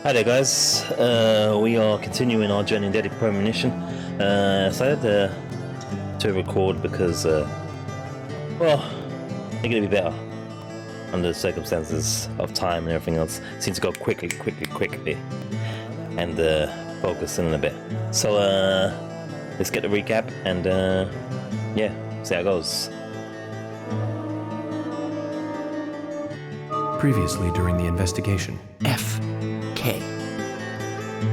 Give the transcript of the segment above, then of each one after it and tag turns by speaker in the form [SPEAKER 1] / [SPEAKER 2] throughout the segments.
[SPEAKER 1] Hi there guys, we are continuing our journey in Deadly Premonition. So I had to record because, well, they're going to be better under the circumstances of time and everything else. It seems to go quickly, and focus in a bit. So let's get the recap and yeah, see how it goes.
[SPEAKER 2] Previously during the investigation.
[SPEAKER 3] F.K.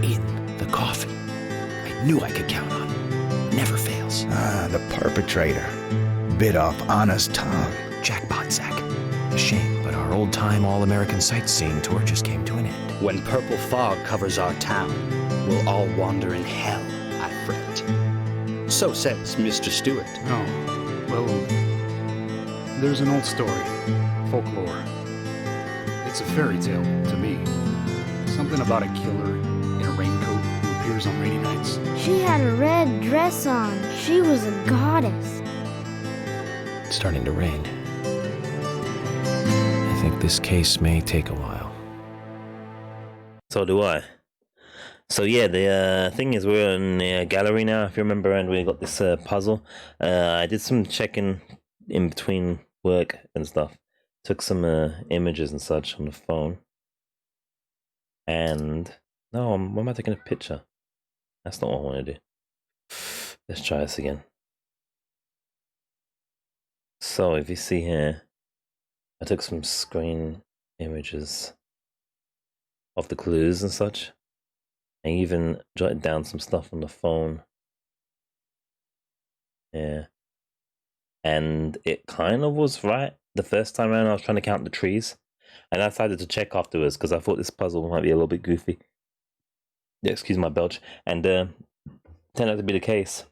[SPEAKER 3] in the coffee. I knew I could count on him. Never fails.
[SPEAKER 4] Ah, the perpetrator. Bit off Anna's tongue.
[SPEAKER 3] Jackpot sack. A shame, but our old-time all-American sightseeing tour just came to an end.
[SPEAKER 5] When purple fog covers our town, we'll all wander in hell, I fret. So says Mr. Stewart.
[SPEAKER 6] Oh, well, there's an old story, folklore. It's a fairy tale to me. Something about a killer in a raincoat who appears on rainy nights.
[SPEAKER 7] She had a red dress on. She was a goddess.
[SPEAKER 2] It's starting to rain. I think this case may take a while.
[SPEAKER 1] So do I. So yeah, the thing is we're in the gallery now, if you remember, and we got this puzzle. I did some checking in between work and stuff. Took some images and such on the phone. And no, why am I taking a picture? That's not what I want to do. Let's try this again. So if you see here, I took some screen images of the clues and such. I even jotted down some stuff on the phone. Yeah. And it kind of was right. The first time around I was trying to count the trees. And I decided to check afterwards because I thought this puzzle might be a little bit goofy. Yeah, excuse my belch. And turned out to be the case.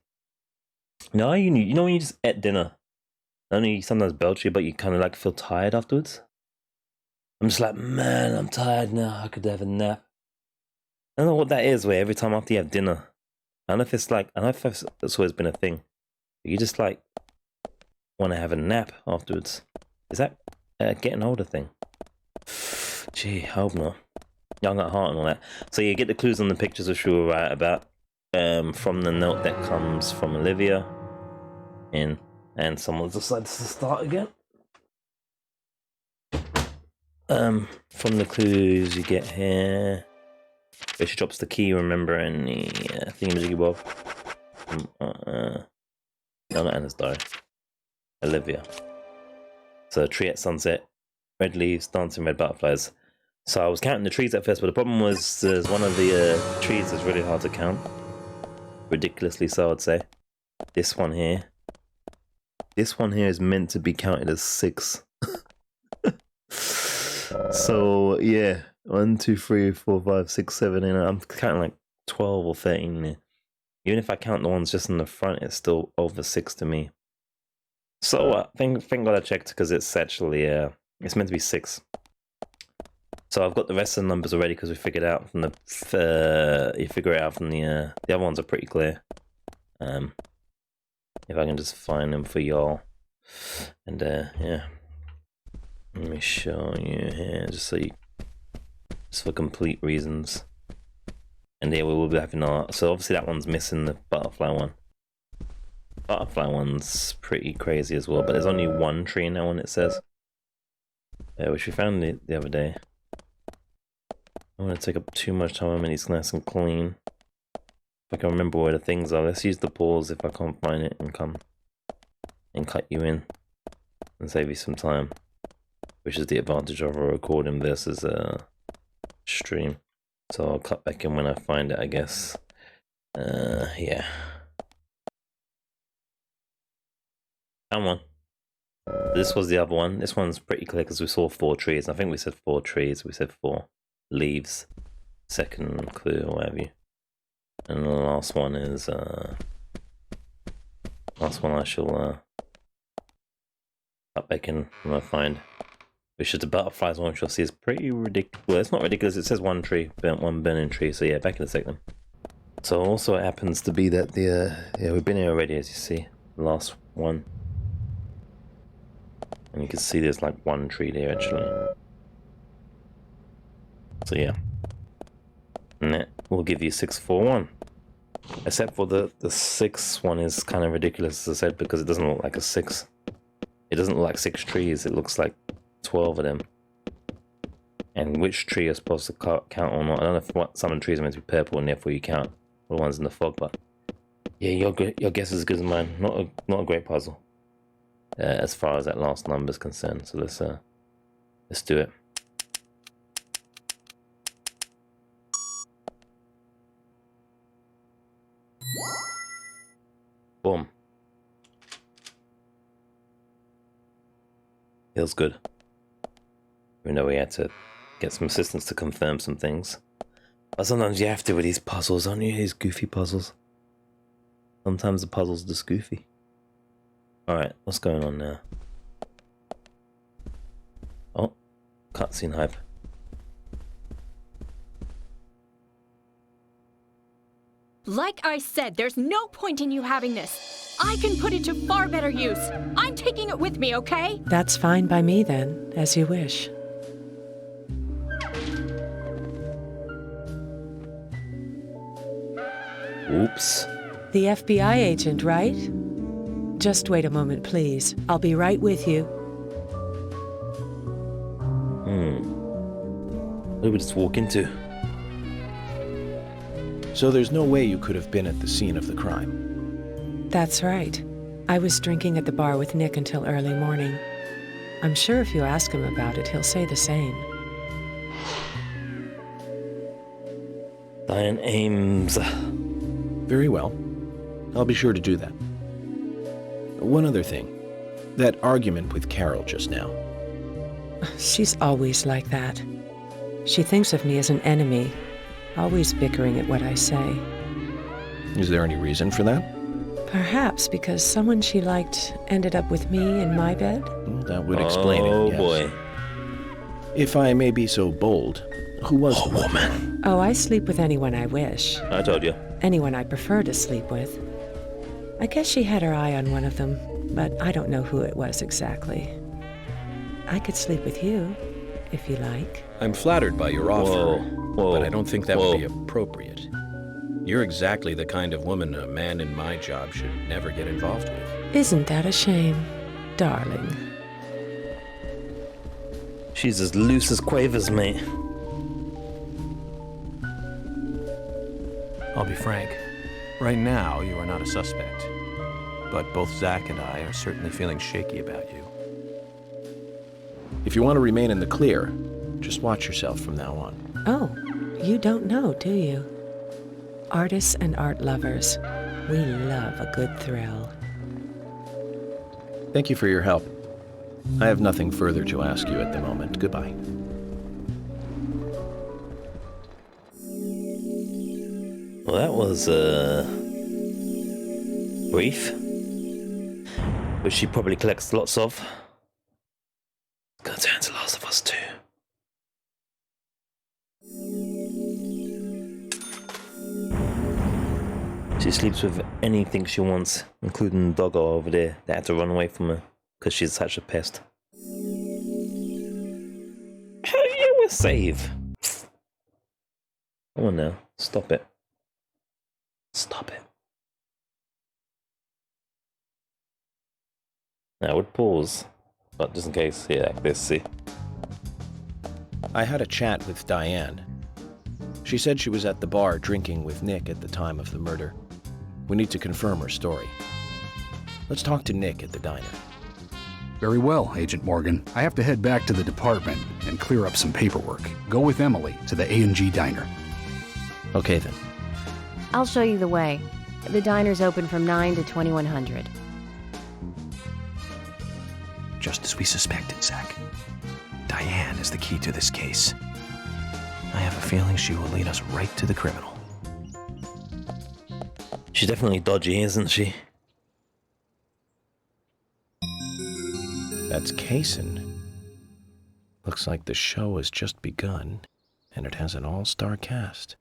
[SPEAKER 1] No, you know when you just ate dinner? Not only you sometimes belch you, but you kind of like feel tired afterwards? I'm just like, man, I'm tired now. I could have a nap. I don't know what that is, where every time after you have dinner. I don't know if it's like, I don't know if that's always been a thing. You just like want to have a nap afterwards. Is that a getting older thing? Gee, I hope not. Young at heart and all that. So you get the clues on the pictures, which we were right about. From the note that comes from Olivia. And someone decided to start again. From the clues you get here. Where she drops the key, remember, in the thingamajiggy bob. No, not Anna's diary. Olivia. So, tree at sunset, red leaves, dancing red butterflies. So I was counting the trees at first, but the problem was there's one of the trees that's really hard to count. Ridiculously so, I'd say. This one here. This one here is meant to be counted as 6. So, yeah. 1, 2, 3, 4, 5, 6, 7, and I'm counting like 12 or 13 there. Even if I count the ones just in the front, it's still over 6 to me. So thank God I checked, because it's actually it's meant to be 6. So I've got the rest of the numbers already because we figured out from the you figure it out from the other ones are pretty clear. If I can just find them for y'all, and yeah, let me show you here just so you. For complete reasons. And yeah, we will be having our... So obviously that one's missing, the butterfly one. Butterfly one's pretty crazy as well, but there's only one tree in that one, it says. Which we found the other day. I don't want to take up too much time, I mean it's nice and clean. If I can remember where the things are, let's use the pause if I can't find it and come and cut you in and save you some time. Which is the advantage of a recording versus stream. So I'll cut back in when I find it, I guess. Yeah. Come on. This was the other one. This one's pretty clear because we saw 4 trees. I think we said 4 trees. We said 4 leaves. Second clue or whatever. And the last one is last one I shall cut back in when I find. Which is the butterflies one, which you'll see is pretty ridiculous. Well, it's not ridiculous, it says 1 tree, one burning tree, so yeah, back in a second. So also it happens to be that the, yeah, we've been here already, as you see, the last one. And you can see there's like 1 tree there, actually. So yeah. And it will give you 641. Except for the 6 one is kind of ridiculous, as I said, because it doesn't look like a 6. It doesn't look like 6 trees, it looks like 12 of them. And which tree you're supposed to count or not. I don't know if some of the trees are meant to be purple and therefore you count the ones in the fog, but yeah, your guess is as good as mine. Not a great puzzle as far as that last number is concerned. So let's do it. Boom. Feels good. Even though we had to get some assistance to confirm some things. But sometimes you have to with these puzzles, aren't you? These goofy puzzles. Sometimes the puzzles are just goofy. Alright, what's going on now? Oh, cutscene hype.
[SPEAKER 8] Like I said, there's no point in you having this. I can put it to far better use. I'm taking it with me, okay?
[SPEAKER 9] That's fine by me then, as you wish.
[SPEAKER 1] Oops.
[SPEAKER 9] The FBI agent, right? Just wait a moment, please. I'll be right with you.
[SPEAKER 1] What did we just walk into?
[SPEAKER 2] So there's no way you could have been at the scene of the crime.
[SPEAKER 9] That's right. I was drinking at the bar with Nick until early morning. I'm sure if you ask him about it, he'll say the same.
[SPEAKER 1] Diane Ames.
[SPEAKER 2] Very well. I'll be sure to do that. One other thing. That argument with Carol just now.
[SPEAKER 9] She's always like that. She thinks of me as an enemy, always bickering at what I say.
[SPEAKER 2] Is there any reason for that?
[SPEAKER 9] Perhaps because someone she liked ended up with me in my bed?
[SPEAKER 2] That would explain it, yes.
[SPEAKER 1] Oh boy.
[SPEAKER 2] If I may be so bold, who was the
[SPEAKER 1] woman?
[SPEAKER 9] Oh, I sleep with anyone I wish.
[SPEAKER 1] I told you.
[SPEAKER 9] Anyone I prefer to sleep with. I guess she had her eye on one of them, but I don't know who it was exactly. I could sleep with you, if you like.
[SPEAKER 2] I'm flattered by your offer,
[SPEAKER 1] Whoa.
[SPEAKER 2] but I don't think that would be appropriate. You're exactly the kind of woman a man in my job should never get involved with.
[SPEAKER 9] Isn't that a shame, darling?
[SPEAKER 1] She's as loose as quavers, mate.
[SPEAKER 10] I'll be frank. Right now, you are not a suspect. But both Zach and I are certainly feeling shaky about you.
[SPEAKER 2] If you want to remain in the clear, just watch yourself from now on.
[SPEAKER 9] Oh, you don't know, do you? Artists and art lovers, we love a good thrill.
[SPEAKER 2] Thank you for your help. I have nothing further to ask you at the moment. Goodbye.
[SPEAKER 1] Well, that was brief, which she probably collects lots of. Gonna turn to Last of Us 2. She sleeps with anything she wants, including the doggo over there that had to run away from her because she's such a pest. Hell yeah, we're safe. Come on now, stop it. Stop it. Now I would pause, but just in case, yeah, like this, see.
[SPEAKER 2] I had a chat with Diane. She said she was at the bar drinking with Nick at the time of the murder. We need to confirm her story. Let's talk to Nick at the diner.
[SPEAKER 6] Very well, Agent Morgan. I have to head back to the department and clear up some paperwork. Go with Emily to the A&G diner.
[SPEAKER 2] Okay then.
[SPEAKER 11] I'll show you the way. The diner's open from 9 to 2100.
[SPEAKER 3] Just as we suspected, Zach. Diane is the key to this case. I have a feeling she will lead us right to the criminal.
[SPEAKER 1] She's definitely dodgy, isn't she?
[SPEAKER 2] That's Kaysen. Looks like the show has just begun, and it has an all-star cast.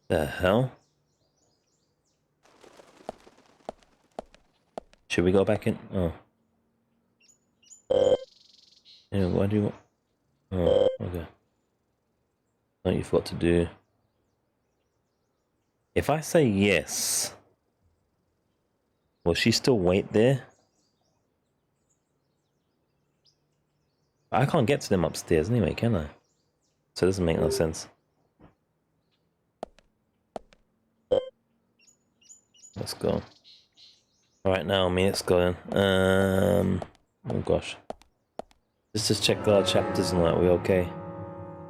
[SPEAKER 1] The hell? Should we go back in? Oh. Yeah, why do you want... Oh, okay. What you forgot to do. If I say yes, will she still wait there? I can't get to them upstairs anyway, can I? So it doesn't make no sense. Let's go. Alright, now Amidst going. Oh gosh. Let's just check our chapters and that, we okay?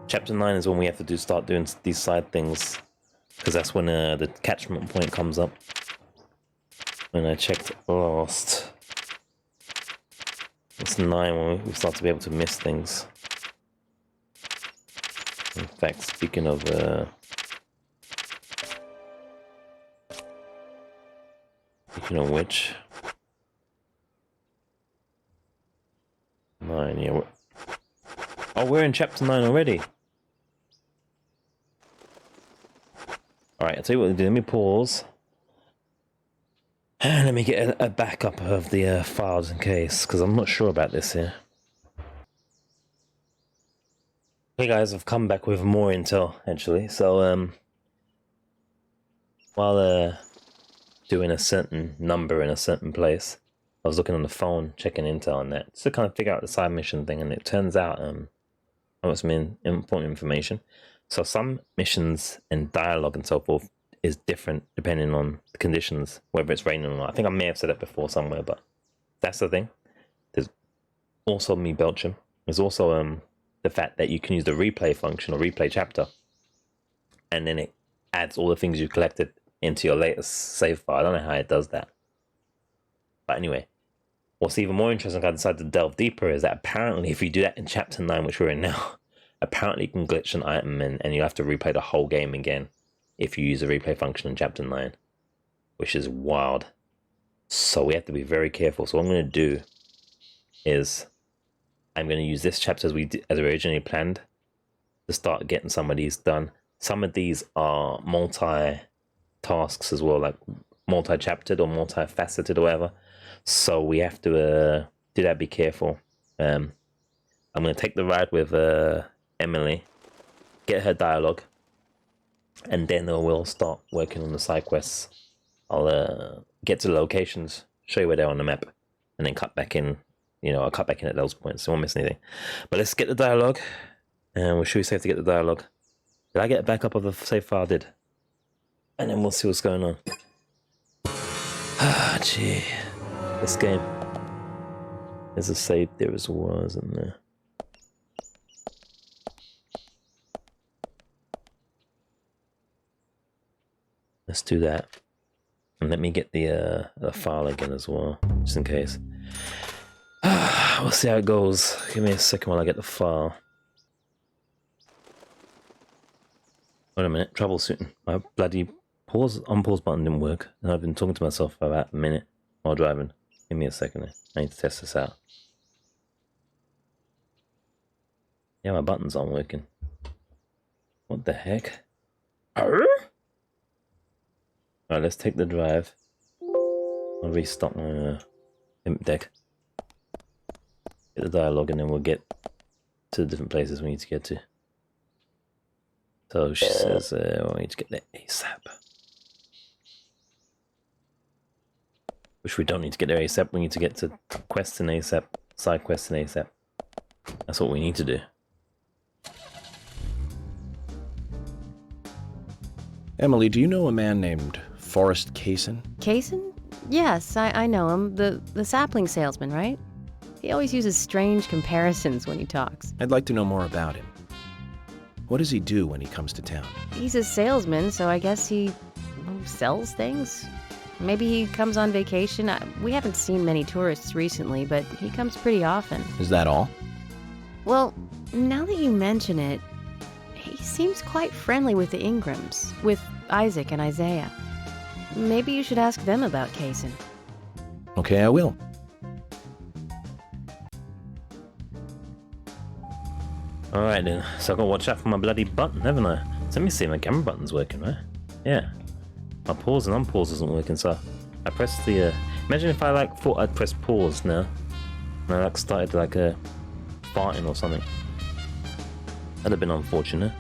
[SPEAKER 1] Chapter 9 is when we have to start doing these side things. Because that's when the catchment point comes up. When I checked last. It's 9 when we start to be able to miss things. In fact, speaking of which, 9, yeah. Oh, we're in chapter 9 already. Alright, I'll tell you what to do. Let me pause. And let me get a backup of the files in case, because I'm not sure about this here. Hey guys, I've come back with more intel, actually. So, while doing a certain number in a certain place, I was looking on the phone, checking intel on that, just to kind of figure out the side mission thing, and it turns out, what's been important information. So some missions and dialogue and so forth is different depending on the conditions, whether it's raining or not. I think I may have said it before somewhere, but that's the thing. There's also me Belgium. There's also the fact that you can use the replay function or replay chapter, and then it adds all the things you collected into your latest save file. I don't know how it does that. But anyway, what's even more interesting, I decided to delve deeper, is that apparently if you do that in chapter 9, which we're in now, apparently you can glitch an item and you have to replay the whole game again if you use the replay function in chapter 9, which is wild. So we have to be very careful. So what I'm going to do is I'm going to use this chapter as originally planned to start getting some of these done. Some of these are multi-tasks as well, like multi-chaptered or multi-faceted or whatever. So we have to do that, be careful. I'm going to take the ride with Emily, get her dialogue, and then we'll start working on the side quests. I'll get to the locations, show you where they're on the map, and then cut back in. I'll cut back in at those points, so we won't miss anything. But let's get the dialogue, and we'll show you safe to get the dialogue. Did I get a backup of the save file? I did. And then we'll see what's going on. Ah, gee. This game. There's a save there as well, isn't there? Let's do that. And let me get the file again as well, just in case. We'll see how it goes. Give me a second while I get the file. Wait a minute, troubleshooting. My bloody unpause button didn't work, and I've been talking to myself for about a minute while driving. Give me a second. I need to test this out. Yeah, my buttons aren't working. What the heck? Alright, let's take the drive. I'll restock my imp deck. Get the dialogue, and then we'll get to the different places we need to get to. So she says, we need to get there ASAP. Which we don't need to get there ASAP, we need to get to quests in ASAP, side quests in ASAP. That's what we need to do.
[SPEAKER 2] Emily, do you know a man named Forrest Kaysen?
[SPEAKER 11] Kaysen? Yes, I know him. The sapling salesman, right? He always uses strange comparisons when he talks.
[SPEAKER 2] I'd like to know more about him. What does he do when he comes to town?
[SPEAKER 11] He's a salesman, so I guess he sells things? Maybe he comes on vacation. We haven't seen many tourists recently, but he comes pretty often.
[SPEAKER 2] Is that all?
[SPEAKER 11] Well, now that you mention it, he seems quite friendly with the Ingrams, with Isaac and Isaiah. Maybe you should ask them about Kaysen.
[SPEAKER 2] Okay, I will.
[SPEAKER 1] Alright then, so I've got to watch out for my bloody button, haven't I? So let me see if my camera button's working, right? Yeah. My pause and unpause isn't working, so I pressed the... Imagine if I thought I'd press pause now, and I started farting or something. That'd have been unfortunate.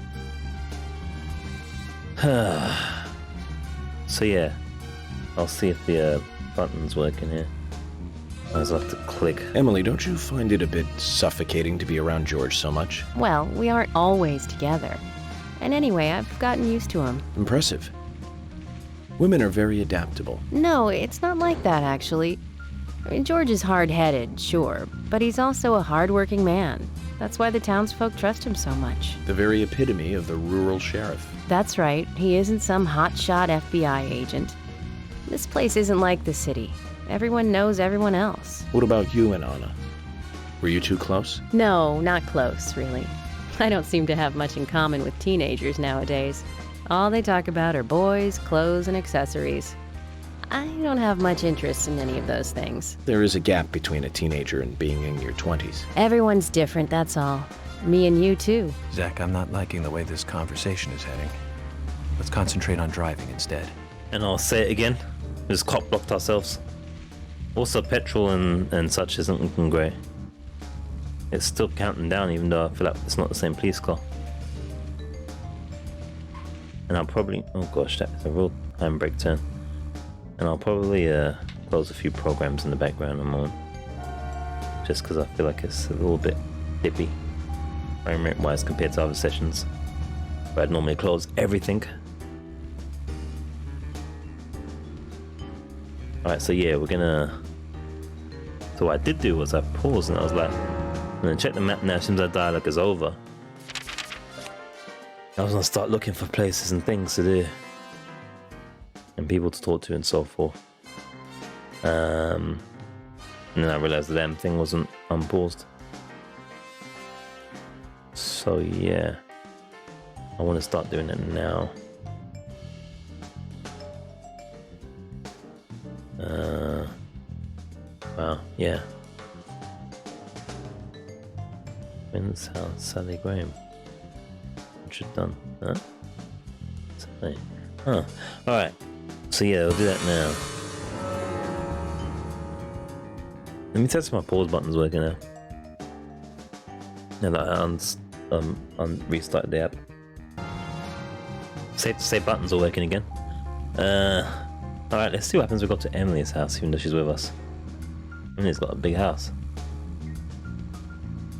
[SPEAKER 1] So yeah, I'll see if the button's working here. I just have to click.
[SPEAKER 2] Emily, don't you find it a bit suffocating to be around George so much?
[SPEAKER 11] Well, we aren't always together. And anyway, I've gotten used to him.
[SPEAKER 2] Impressive. Women are very adaptable.
[SPEAKER 11] No, it's not like that, actually. I mean, George is hard-headed, sure, but he's also a hard-working man. That's why the townsfolk trust him so much.
[SPEAKER 2] The very epitome of the rural sheriff.
[SPEAKER 11] That's right. He isn't some hotshot FBI agent. This place isn't like the city. Everyone knows everyone else.
[SPEAKER 2] What about you and Anna? Were you two close?
[SPEAKER 11] No, not close, really. I don't seem to have much in common with teenagers nowadays. All they talk about are boys, clothes, and accessories. I don't have much interest in any of those things.
[SPEAKER 2] There is a gap between a teenager and being in your 20s.
[SPEAKER 11] Everyone's different, that's all. Me and you, too.
[SPEAKER 3] Zach, I'm not liking the way this conversation is heading. Let's concentrate on driving instead.
[SPEAKER 1] And I'll say it again. We just cop blocked ourselves. Also, petrol and such isn't looking great. It's still counting down, even though I feel like it's not the same police car. And I'll probably... Oh gosh, that's a real handbrake turn. And I'll probably close a few programs in the background a moment. Just because I feel like it's a little bit dippy. Frame rate wise compared to other sessions. Where I'd normally close everything. Alright, so yeah, we're gonna... So what I did do was I paused and I was like... I'm gonna check the map now as soon as that dialogue is over. I was gonna start looking for places and things to do. And people to talk to and so forth. And then I realized the damn thing wasn't unpaused. So yeah. I want to start doing it now. Wow, yeah. When's house, Sally Graham. What you done? Huh? Sally. Huh. Alright. So yeah, we'll do that now. Let me test if my pause button's working now. Now that I restarted the app. Safe to say buttons are working again. Alright, let's see what happens when we go to Emily's house, even though she's with us. Emily's got a big house.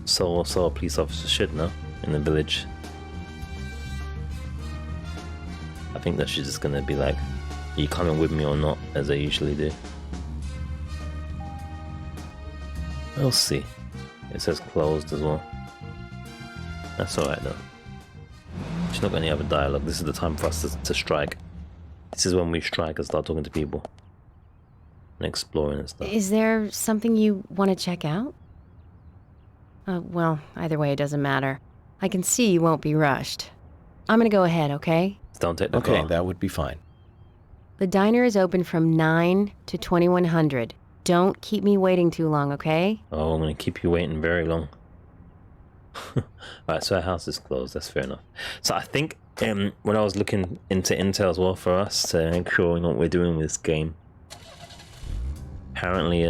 [SPEAKER 1] So a police officer should know in the village. I think that she's just gonna be like, are you coming with me or not, as they usually do. We'll see. It says closed as well. That's alright though. She's not got any other dialogue. This is the time for us to strike. This is when we strike and start talking to people. And exploring and stuff.
[SPEAKER 11] Is there something you want to check out? Well, either way, it doesn't matter. I can see you won't be rushed. I'm gonna go ahead, okay?
[SPEAKER 1] Don't take the
[SPEAKER 2] Okay,
[SPEAKER 1] car.
[SPEAKER 2] that would be fine.
[SPEAKER 11] The diner is open from 9 to 2100. Don't keep me waiting too long, okay?
[SPEAKER 1] Oh, I'm gonna keep you waiting very long. Alright, so our house is closed, that's fair enough. So I think when I was looking into intel as well for us to make sure we know what we're doing with this game, apparently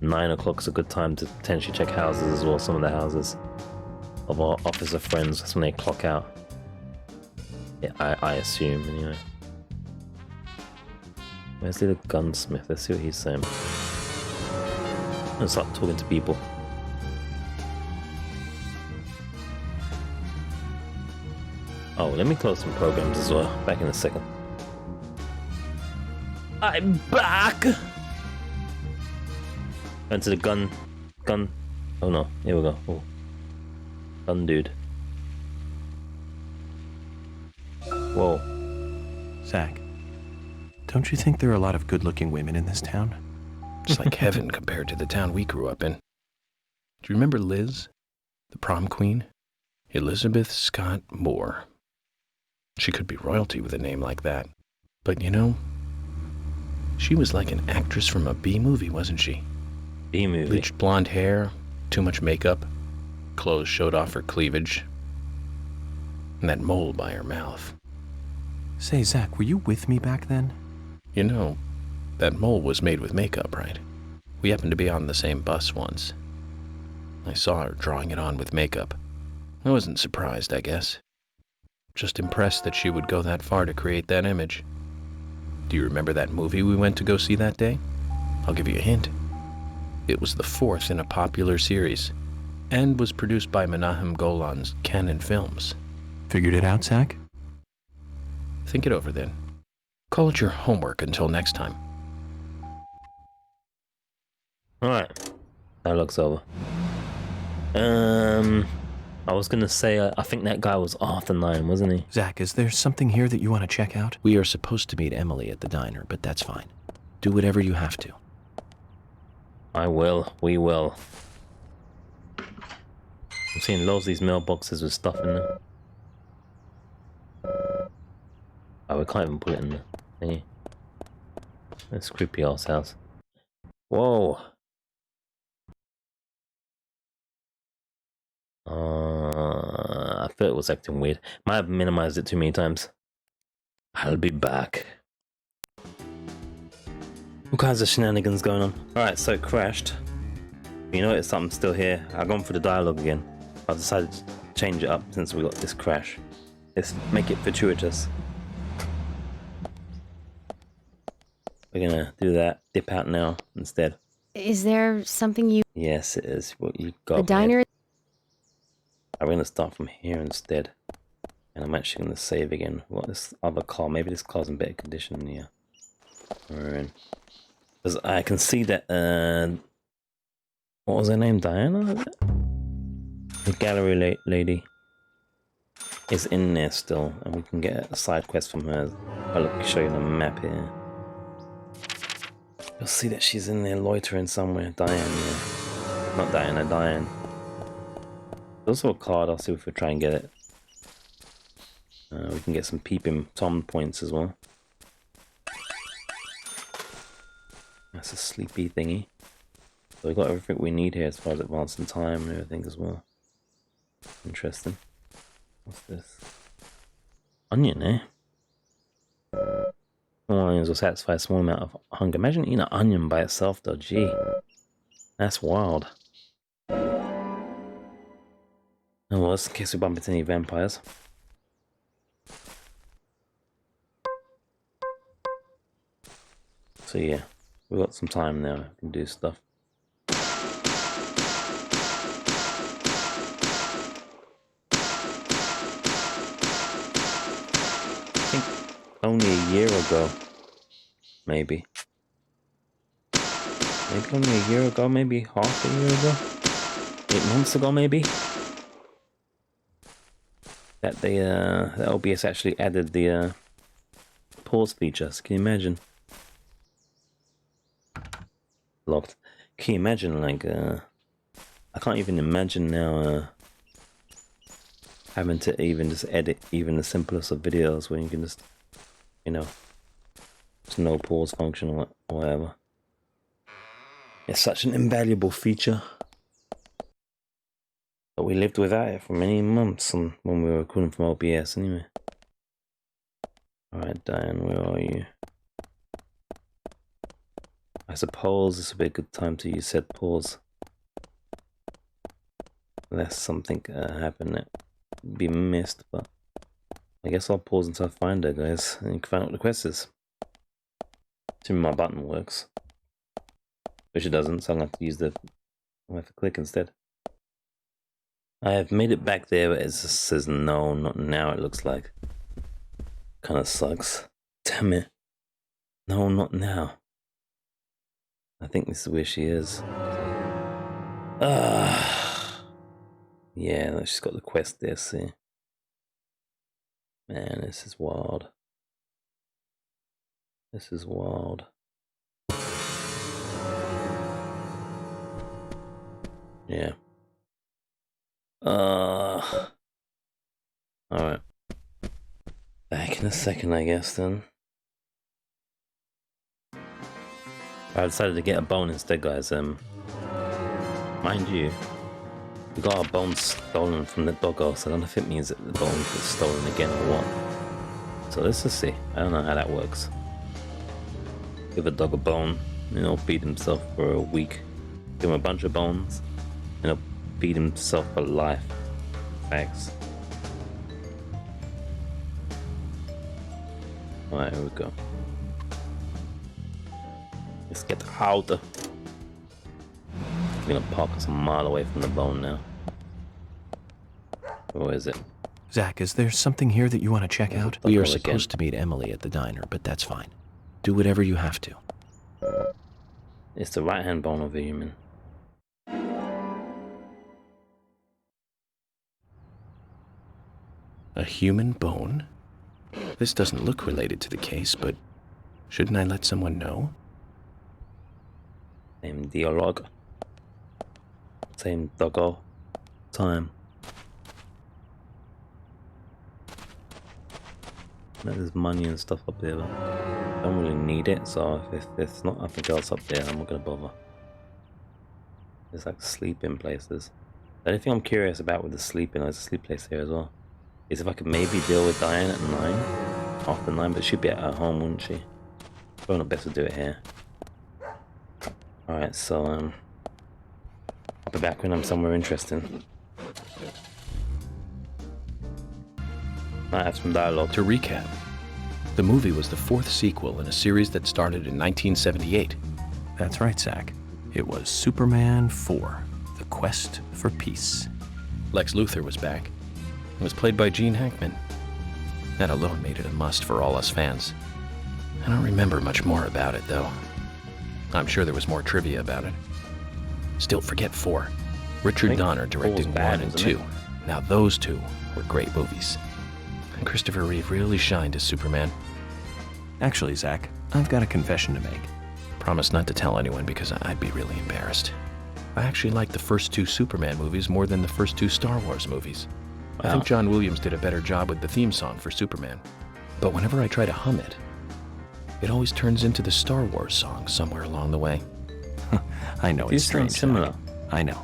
[SPEAKER 1] 9 o'clock is a good time to potentially check houses as well. Some of the houses of our officer friends, that's when they clock out. Yeah, I assume anyway. Where's the gunsmith? Let's see what he's saying. I'm gonna start talking to people. Oh, let me close some programs as well. Back in a second. I'm back! Went to the gun. Oh no, here we go. Oh. Gun dude. Whoa.
[SPEAKER 3] Zach, don't you think there are a lot of good-looking women in this town?
[SPEAKER 2] It's like heaven compared to the town we grew up in. Do you remember Liz? The prom queen? Elizabeth Scott Moore. She could be royalty with a name like that. But you know, she was like an actress from a B-movie, wasn't she?
[SPEAKER 1] B-movie?
[SPEAKER 2] Bleached blonde hair, too much makeup, clothes showed off her cleavage, and that mole by her mouth.
[SPEAKER 3] Say, Zach, were you with me back then?
[SPEAKER 2] You know, that mole was made with makeup, right? We happened to be on the same bus once. I saw her drawing it on with makeup. I wasn't surprised, I guess. Just impressed that she would go that far to create that image. Do you remember that movie we went to go see that day? I'll give you a hint. It was the 4th in a popular series, and was produced by Menahem Golan's Canon Films.
[SPEAKER 3] Figured it out, Zach?
[SPEAKER 2] Think it over then. Call it your homework until next time.
[SPEAKER 1] Alright. Dialogue's over. I was gonna say, I think that guy was Arthur 9, wasn't he?
[SPEAKER 3] Zach, is there something here that you want to check out?
[SPEAKER 2] We are supposed to meet Emily at the diner, but that's fine. Do whatever you have to.
[SPEAKER 1] I will. We will. I'm seeing loads of these mailboxes with stuff in them. Oh, we can't even put it in the thingy. That's creepy ass house. Whoa. I thought it was acting weird. Might have minimized it too many times. I'll be back. All kinds of shenanigans going on. Alright, so it crashed. You notice something's still here. I've gone for the dialogue again. I've decided to change it up since we got this crash. Let's make it fortuitous. We're gonna do that. Dip out now instead.
[SPEAKER 11] Is there something you...
[SPEAKER 1] Yes, it is. What you got.
[SPEAKER 11] The diner...
[SPEAKER 1] I'm gonna start from here instead. And I'm actually gonna save again. What, this other car? Maybe this car's in better condition than here. We're in. Because I can see that, what was her name? Diana? The gallery lady is in there still, and we can get a side quest from her. I'll show you the map here. You'll see that she's in there loitering somewhere. Diane, yeah. Not Diana, Diane. There's also a card. I'll see if we try and get it. We can get some peeping Tom points as well. That's a sleepy thingy. So we've got everything we need here as far as advancing time and everything as well. Interesting. What's this? Onion, eh? Small onions will satisfy a small amount of hunger. Imagine eating an onion by itself though, gee. That's wild. Oh well, just in case we bump into any vampires. So yeah, we've got some time now. We can do stuff. I think only a year ago, maybe only a year ago, maybe half a year ago, 8 months ago maybe, that the OBS actually added the pause features. Can you imagine? Locked. Can you imagine, like, I can't even imagine now having to even just edit even the simplest of videos when you can just, you know, there's no pause function or whatever. It's such an invaluable feature. But we lived without it for many months when we were recording from OBS anyway. Alright, Diane, where are you? I suppose this would be a good time to use said pause. Unless something happened that would be missed, but I guess I'll pause until I find her, guys, and you can find out what the quest is. Assuming my button works. Which it doesn't, so I'm going to have to use the... I'll have to click instead. I have made it back there, but it just says no, not now, it looks like. Kinda sucks. Damn it. No, not now. I think this is where she is. Yeah, she's got the quest there, see. Man, this is wild. This is wild. Yeah. Alright. Back in a second, I guess, then. I decided to get a bone instead, guys. Mind you, we got our bones stolen from the doggo, so I don't know if it means that the bones get stolen again or what. So let's just see. I don't know how that works. Give a dog a bone, and he'll feed himself for a week. Give him a bunch of bones, and he'll feed himself for life. Thanks. Alright, here we go. Let's get out. I'm gonna park us a mile away from the bone now. Where is it?
[SPEAKER 3] Zach, is there something here that you want to check out?
[SPEAKER 2] We are supposed to meet Emily at the diner, but that's fine. Do whatever you have to.
[SPEAKER 1] It's the right hand bone of a human.
[SPEAKER 2] A human bone? This doesn't look related to the case, but shouldn't I let someone know?
[SPEAKER 1] Same dialogue. Same doggo. Time. There's money and stuff up there, but I don't really need it, so if there's not nothing else up there, I'm not gonna bother. There's like sleeping places. The only thing I'm curious about with the sleeping, there's a sleep place here as well, is if I could maybe deal with Diane at 9, after 9, but she'd be at her home, wouldn't she? Probably not best to do it here. Alright, so I'll be back when I'm somewhere interesting. Might have some dialogue.
[SPEAKER 2] To recap, the movie was the 4th sequel in a series that started in 1978.
[SPEAKER 3] That's right, Zach. It was Superman 4, The Quest for Peace.
[SPEAKER 2] Lex Luthor was back. It was played by Gene Hackman. That alone made it a must for all us fans. I don't remember much more about it, though. I'm sure there was more trivia about it. Still, forget 4. Richard Donner directed 1 and 2. Now those two were great movies. And Christopher Reeve really shined as Superman.
[SPEAKER 3] Actually, Zach, I've got a confession to make.
[SPEAKER 2] Promise not to tell anyone because I'd be really embarrassed. I actually like the first 2 Superman movies more than the first 2 Star Wars movies. I think John Williams did a better job with the theme song for Superman. But whenever I try to hum it, it always turns into the Star Wars song somewhere along the way.
[SPEAKER 3] I know it's strange,
[SPEAKER 1] similar.
[SPEAKER 3] Zach. I know.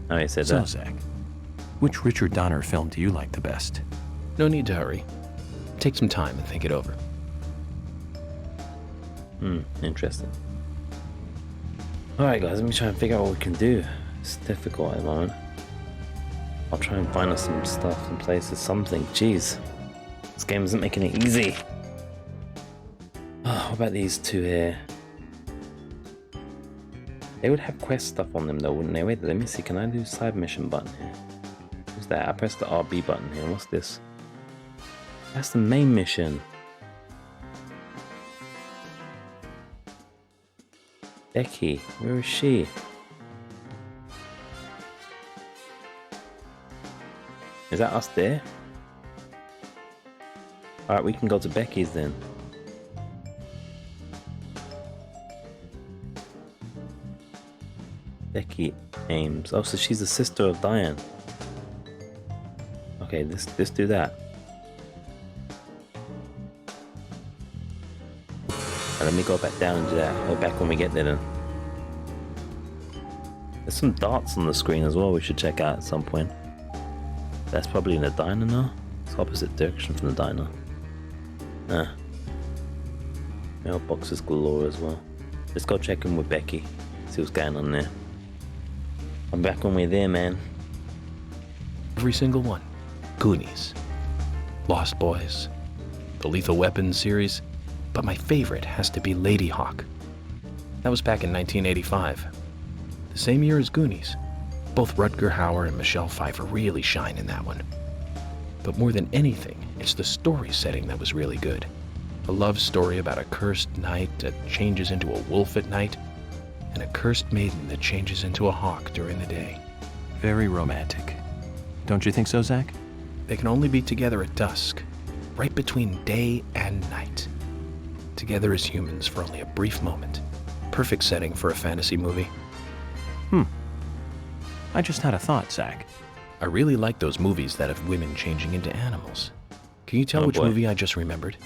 [SPEAKER 1] Oh, he said
[SPEAKER 3] So,
[SPEAKER 1] that.
[SPEAKER 3] Zach, which Richard Donner film do you like the best?
[SPEAKER 2] No need to hurry. Take some time and think it over.
[SPEAKER 1] Interesting. Alright guys, let me try and figure out what we can do. It's difficult at the moment. I'll try and find us some stuff, some places, something. Jeez. This game isn't making it easy. What about these 2 here? They would have quest stuff on them though, wouldn't they? Wait, let me see. Can I do side mission button here? What's that? I pressed the RB button here. What's this? That's the main mission. Becky, where is she? Is that us there? Alright, we can go to Becky's then. Becky Ames. Oh, so she's the sister of Diane. Okay, let's do that. Now let me go back down and do that. Go back when we get there then. There's some darts on the screen as well we should check out at some point. That's probably in the diner now. It's opposite direction from the diner. Mailboxes galore as well. Let's go check in with Becky. See what's going on there. I'm back when we're there, man.
[SPEAKER 2] Every single one. Goonies. Lost Boys. The Lethal Weapon series. But my favorite has to be Lady Hawk. That was back in 1985. The same year as Goonies. Both Rutger Hauer and Michelle Pfeiffer really shine in that one. But more than anything, it's the story setting that was really good. A love story about a cursed knight that changes into a wolf at night, and a cursed maiden that changes into a hawk during the day.
[SPEAKER 3] Very romantic. Don't you think so, Zach?
[SPEAKER 2] They can only be together at dusk, right between day and night. Together as humans for only a brief moment. Perfect setting for a fantasy movie.
[SPEAKER 3] I just had a thought, Zach.
[SPEAKER 2] I really like those movies that have women changing into animals. Can you tell which movie I just remembered?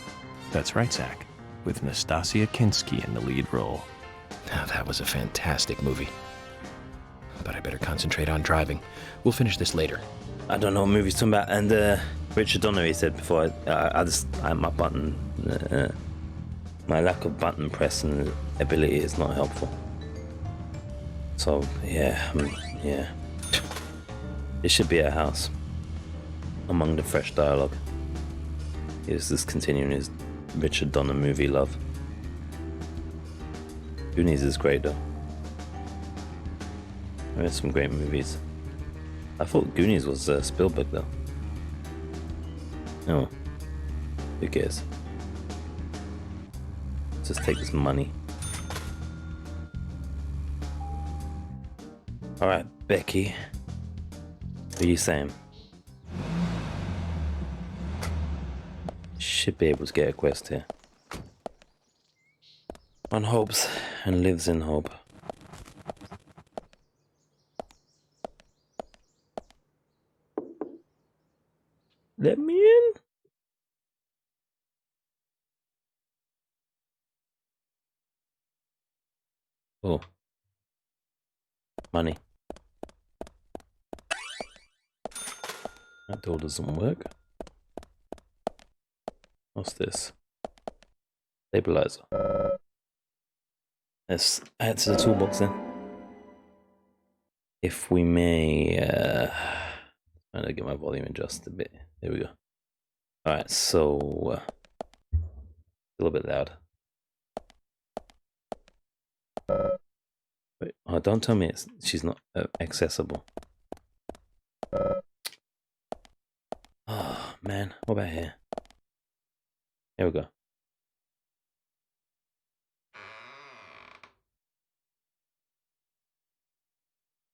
[SPEAKER 3] That's right, Zach. With Nastasia Kinski in the lead role.
[SPEAKER 2] Now, that was a fantastic movie. But I better concentrate on driving. We'll finish this later.
[SPEAKER 1] I don't know what movie's talking about. And Richard Donner, he said before, my button, my lack of button pressing ability is not helpful. So yeah. It should be a house. Among the fresh dialogue. He's just continuing his Richard Donner movie love. Goonies is great though. There are some great movies. I thought Goonies was Spielberg though. Oh, who cares? Let's just take this money. Alright, Becky. What are you saying? Should be able to get a quest here. One hopes and lives in hope. Let me in. Oh. Money. That door doesn't work. What's this? Stabilizer. Let's add to the toolbox then. If we may, I'm gonna get my volume adjusted a bit. There we go. Alright, so a little bit loud. Wait, oh, don't tell me she's not accessible. Oh man, what about here? Here we go.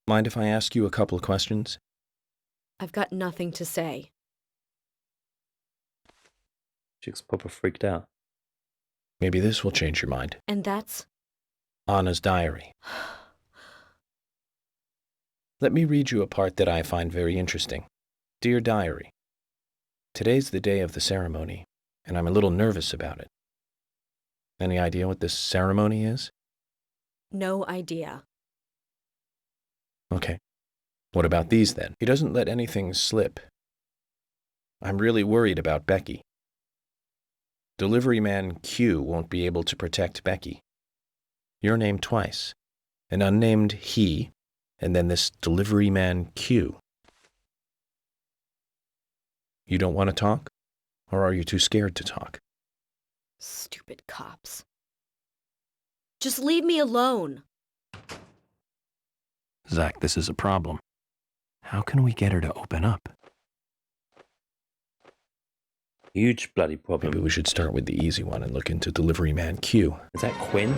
[SPEAKER 2] Mind if I ask you a couple of questions?
[SPEAKER 8] I've got nothing to say.
[SPEAKER 1] Chick's proper freaked out.
[SPEAKER 2] Maybe this will change your mind.
[SPEAKER 8] And that's?
[SPEAKER 2] Anna's diary. Let me read you a part that I find very interesting. Dear Diary, today's the day of the ceremony, and I'm a little nervous about it. Any idea what this ceremony is?
[SPEAKER 8] No idea.
[SPEAKER 2] Okay. What about these then? He doesn't let anything slip. I'm really worried about Becky. Delivery man Q won't be able to protect Becky. Your name twice. An unnamed he, and then this delivery man Q. You don't want to talk? Or are you too scared to talk?
[SPEAKER 8] Stupid cops. Just leave me alone.
[SPEAKER 3] Zach, this is a problem. How can we get her to open up?
[SPEAKER 1] Huge bloody problem.
[SPEAKER 2] Maybe we should start with the easy one and look into delivery man Q.
[SPEAKER 1] Is that Quinn?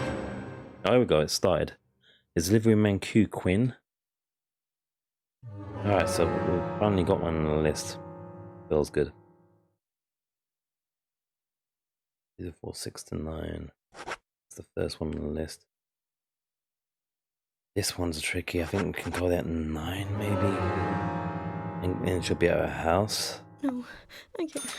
[SPEAKER 1] Oh, there we go, it started. Is delivery man Q Quinn? Alright, so we've finally got one on the list. Feels good. 4, 6 to 9. It's the first one on the list. This one's tricky. I think we can call that 9, maybe. And it should be at a house.
[SPEAKER 8] No, I can't.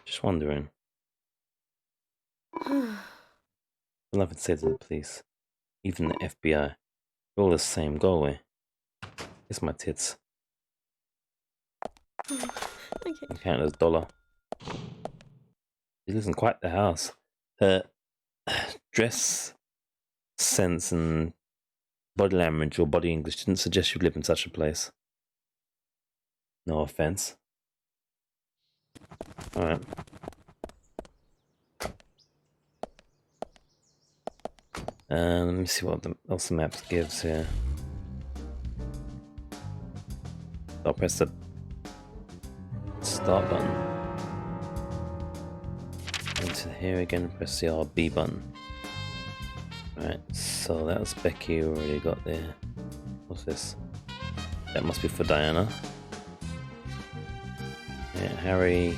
[SPEAKER 1] Just wondering. Nothing to say to the police. Even the FBI. We're all the same. Go away. Kiss my tits. I count as $1. She lives in quite the house. Her dress sense and body language or body English didn't suggest she'd live in such a place. No offense. Alright. Let me see what else the map gives here. I'll press the start button. Into here again, press the RB button. Right, so that was Becky we already got there. What's this? That must be for Diana. Yeah, Harry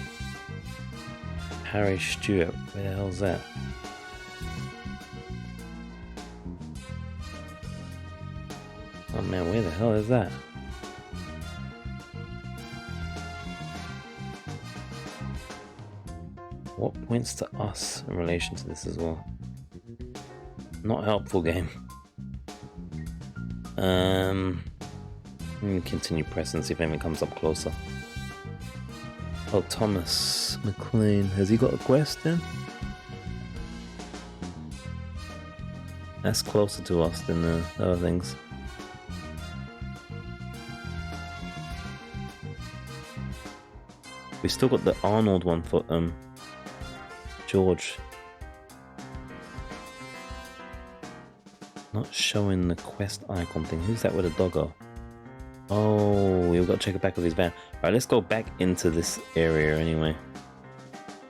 [SPEAKER 1] Stewart, where the hell's that? Oh man, where the hell is that? What points to us in relation to this as well? Not helpful, game. Let me continue pressing, see if anything comes up closer. Oh, Thomas McLean. Has he got a quest then? That's closer to us than the other things. We still got the Arnold one for George. Not showing the quest icon thing. Who's that with a doggo? Oh, we've got to check the back of his van. Alright, let's go back into this area anyway.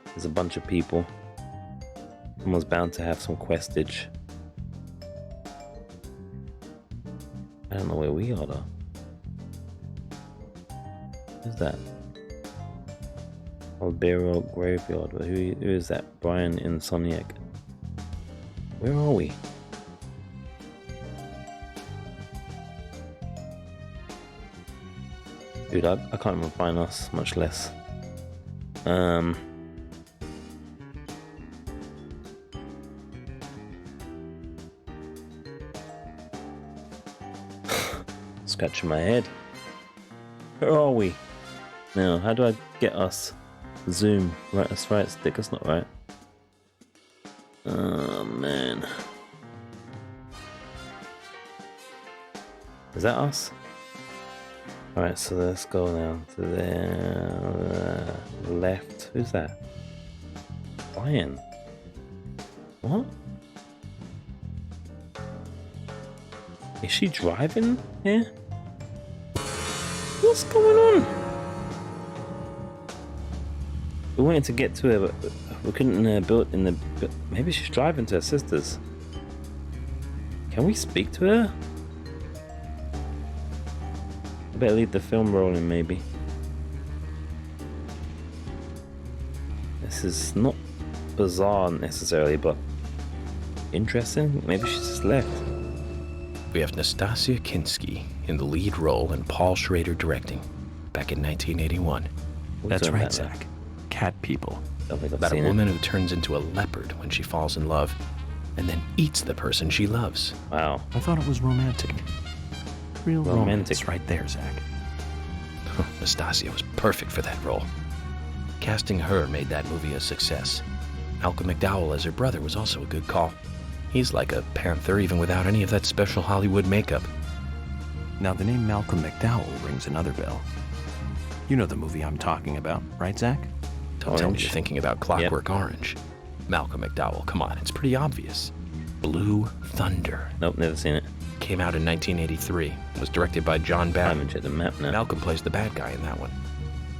[SPEAKER 1] There's a bunch of people. Someone's bound to have some questage. I don't know where we are though. Who's that? Old Burial Graveyard. Who is that? Brian Insomniac. Where are we? Dude, I can't even find us, much less. Scratching my head. Where are we? Now, how do I get us? Zoom. Right, that's right stick, that's not right. Oh man. Is that us? Alright, so let's go down to there. Left. Who's that? Brian. What? Is she driving here? What's going on? We wanted to get to her, but we couldn't build in the. Maybe she's driving to her sister's. Can we speak to her? I better leave the film rolling, maybe. This is not bizarre necessarily, but interesting. Maybe she's just left.
[SPEAKER 2] We have Nastasia Kinski in the lead role and Paul Schrader directing, back in 1981.
[SPEAKER 3] That's right, Zach. Cat people.
[SPEAKER 2] About a woman who turns into a leopard when she falls in love, and then eats the person she loves.
[SPEAKER 1] Wow.
[SPEAKER 3] I thought it was romantic. Real romance right there, Zach.
[SPEAKER 2] Nastasia was perfect for that role. Casting her made that movie a success. Malcolm McDowell as her brother was also a good call. He's like a panther even without any of that special Hollywood makeup.
[SPEAKER 3] Now the name Malcolm McDowell rings another bell. You know the movie I'm talking about, right, Zach?
[SPEAKER 2] Don't tell me you're thinking about Clockwork Orange. Malcolm McDowell, come on, it's pretty obvious. Blue Thunder.
[SPEAKER 1] Nope, never seen it.
[SPEAKER 2] Came out in 1983. Was directed by John Barry.
[SPEAKER 1] I haven't checked the map now.
[SPEAKER 2] Malcolm plays the bad guy in that one.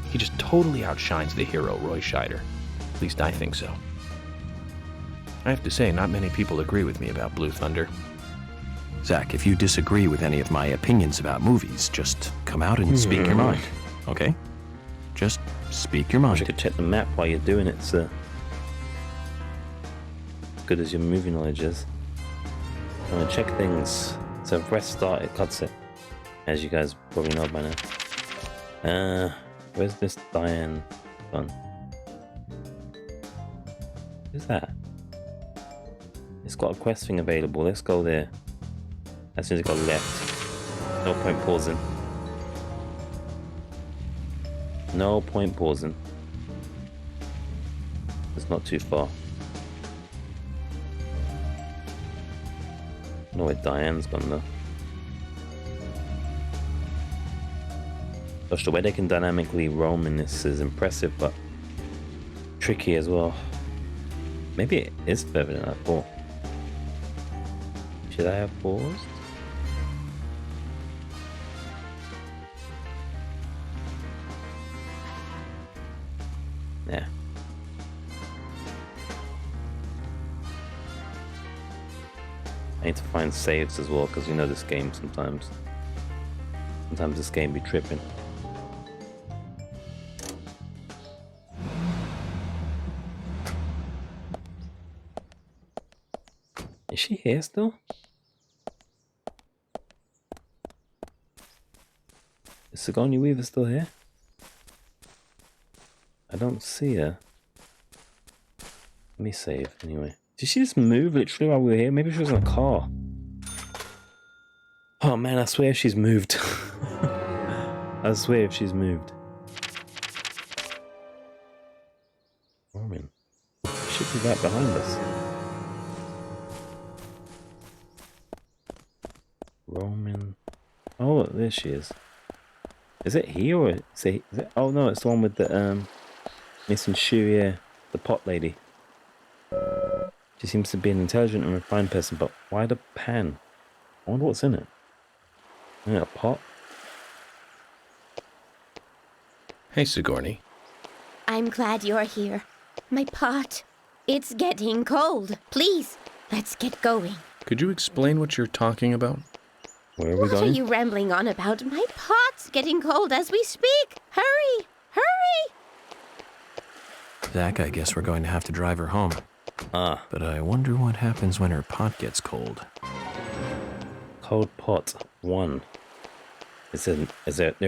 [SPEAKER 2] He just totally outshines the hero, Roy Scheider. At least I think so. I have to say, not many people agree with me about Blue Thunder.
[SPEAKER 3] Zach, if you disagree with any of my opinions about movies, just come out and speak your mind, okay? Just speak your mind.
[SPEAKER 1] You could check the map while you're doing it, sir. As good as your movie knowledge is. I'm gonna check things. So press start, it cuts it. As you guys probably know by now. Where's this Diane one? Who's that? It's got a quest thing available. Let's go there. As soon as it got left. No point pausing. No point pausing. It's not too far. I don't know where Diane's gone though. Gosh, the way they can dynamically roam in this is impressive, but tricky as well. Maybe it is further than I thought. Should I have paused? Yeah. I need to find saves as well, because you know this game sometimes this game be tripping. Is she here still? Is Sigourney Weaver still here? I don't see her. Let me save anyway. Did she just move literally while we were here? Maybe she was in a car. Oh man, I swear she's moved. I swear if she's moved. Roman. She should be right behind us. Roman. Oh, there she is. Is it here or is it? Oh no, it's the one with the Missing shoe, yeah. The pot lady. She seems to be an intelligent and refined person, but why the pan? I wonder what's in it. In a pot?
[SPEAKER 2] Hey, Sigourney.
[SPEAKER 12] I'm glad you're here. My pot. It's getting cold. Please, let's get going.
[SPEAKER 2] Could you explain what you're talking about?
[SPEAKER 1] Where are we
[SPEAKER 12] What
[SPEAKER 1] going?
[SPEAKER 12] are you rambling on about? My pot's getting cold as we speak. Hurry! Hurry!
[SPEAKER 3] Zach, I guess we're going to have to drive her home.
[SPEAKER 1] Ah.
[SPEAKER 3] But I wonder what happens when her pot gets cold.
[SPEAKER 1] Cold pot 1. There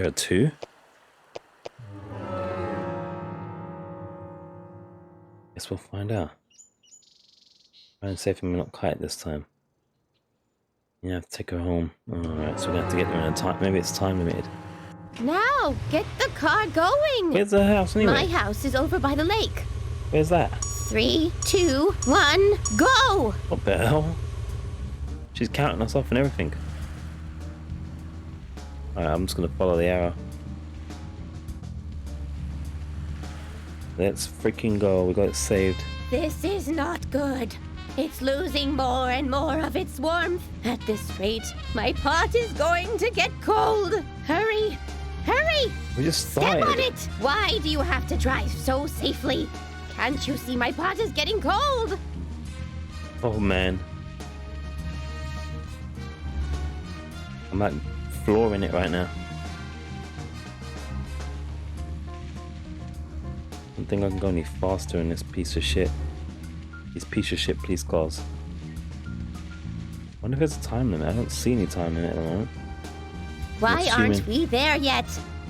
[SPEAKER 1] are 2? Guess we'll find out. Try and save him not kite this time. You have to take her home. Alright, so we're gonna have to get there in a time. Maybe it's time limited.
[SPEAKER 12] Now, get the car going.
[SPEAKER 1] Where's the house anyway?
[SPEAKER 12] My house is over by the lake.
[SPEAKER 1] Where's that?
[SPEAKER 12] 3, 2, 1, go!
[SPEAKER 1] What the hell? She's counting us off and everything. Alright, I'm just gonna follow the arrow. Let's freaking go. We got it saved.
[SPEAKER 12] This is not good. It's losing more and more of its warmth. At this rate, my pot is going to get cold. Hurry! Hurry!
[SPEAKER 1] We just
[SPEAKER 12] Step
[SPEAKER 1] started.
[SPEAKER 12] on it! Why do you have to drive so safely? Can't you see my pot is getting cold?
[SPEAKER 1] Oh man. I'm like flooring it right now. I don't think I can go any faster in this piece of shit. These piece of shit police cars. Wonder if there's a time limit. I don't see any time limit at the moment.
[SPEAKER 12] Why
[SPEAKER 1] Assuming-
[SPEAKER 12] aren't we there yet?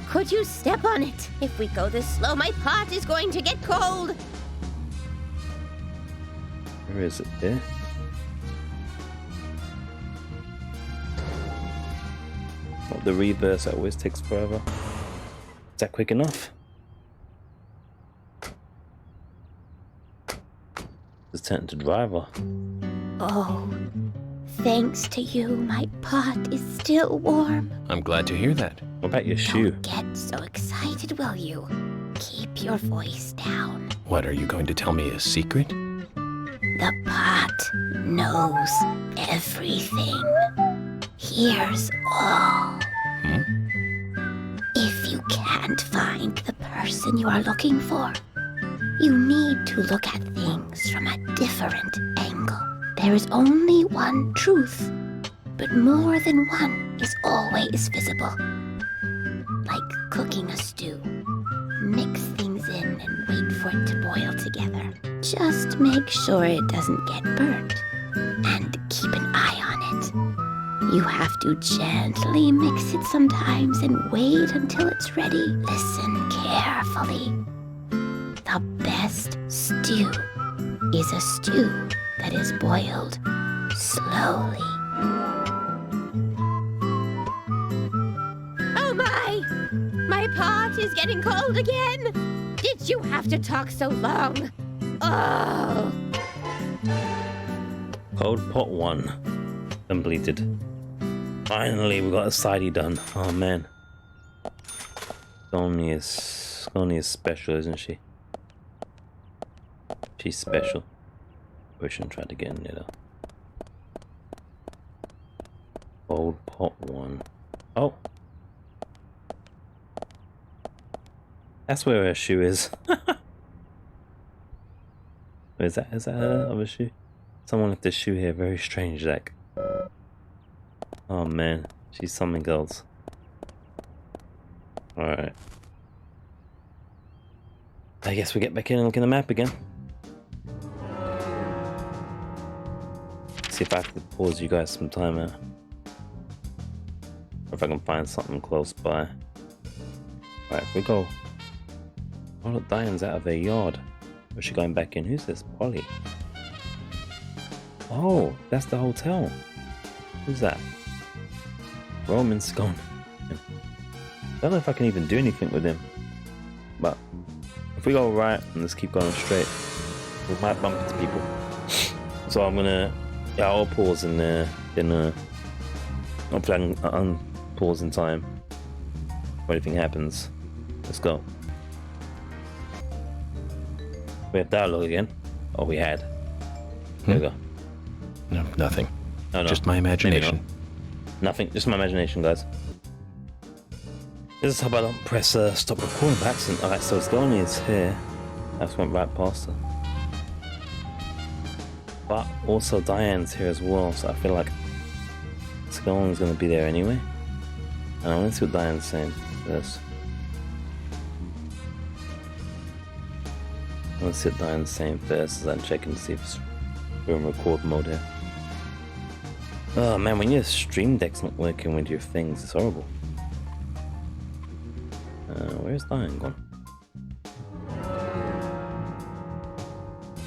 [SPEAKER 12] Could you step on it? If we go this slow, my pot is going to get cold.
[SPEAKER 1] Where is it? There? Not the reverse, that always takes forever. Is that quick enough? Just turn to driver.
[SPEAKER 12] Oh, thanks to you, my pot is still warm.
[SPEAKER 2] I'm glad to hear that.
[SPEAKER 1] What about your shoe?
[SPEAKER 12] Don't get so excited, will you? Keep your voice down.
[SPEAKER 2] What, are you going to tell me a secret?
[SPEAKER 12] The pot knows everything. Hears all. If you can't find the person you are looking for, you need to look at things from a different angle. There is only one truth, but more than one is always visible. Like cooking a stew. Mix things in and wait for it to boil together. Just make sure it doesn't get burnt. And keep an eye on it. You have to gently mix it sometimes and wait until it's ready. Listen carefully. The best stew is a stew that is boiled slowly. Oh my! My pot is getting cold again! Did you have to talk so long? Oh!
[SPEAKER 1] Cold pot 1. Completed. Finally, we got a sidey done. Oh man. Scony is special, isn't she? She's special. We shouldn't try to get in there though. Cold pot 1. Oh. That's where her shoe is. Is that her other shoe? Someone left a shoe here. Very strange, Zach. Oh man, she's something else. Alright. I guess we get back in and look in the map again. See if I can pause you guys some time out. Or if I can find something close by. Alright, if we go. Oh look, Diane's out of their yard. Or is she going back in? Who's this? Polly. Oh, that's the hotel. Who's that? Roman's gone. I don't know if I can even do anything with him. But if we go right and just keep going straight, we might bump into people. So I'm gonna, yeah, I'll pause and then hopefully I can unpause in time. If anything happens, let's go. We have dialogue again. Oh, we had. There we go.
[SPEAKER 2] No, nothing.
[SPEAKER 1] No, no.
[SPEAKER 2] Just my imagination.
[SPEAKER 1] Nothing. Just my imagination, guys. This is how I don't press stop recording by accident. Alright, so Skelly is here. I just went right past her. But also Diane's here as well, so I feel like Skelly's going to be there anyway. And I want to see what Diane's saying first. I want to see what Diane's saying first as I'm checking to see if we're in record mode here. Oh man, when your stream deck's not working with your things, it's horrible. Where's Diane gone?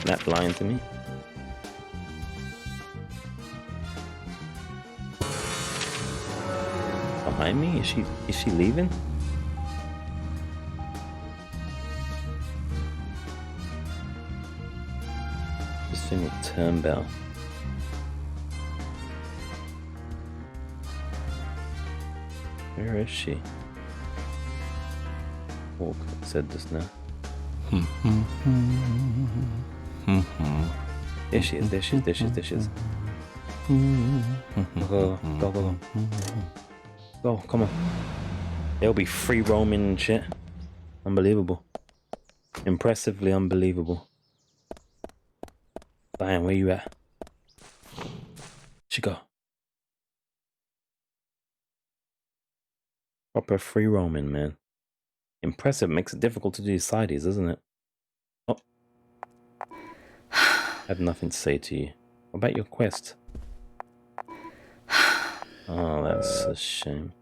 [SPEAKER 1] That lying to me? Behind me? Is she leaving? This thing with Turnbell. Where is she? Walk said just now. There she is, there she is, there she is, there she is. Go, go, go, go. Go, come on. They'll be free roaming and shit. Unbelievable. Impressively unbelievable. Diane, where you at? She go. Proper free roaming, man. Impressive makes it difficult to do sideys, doesn't it? Oh. I have nothing to say to you. What about your quest? Oh, that's a shame.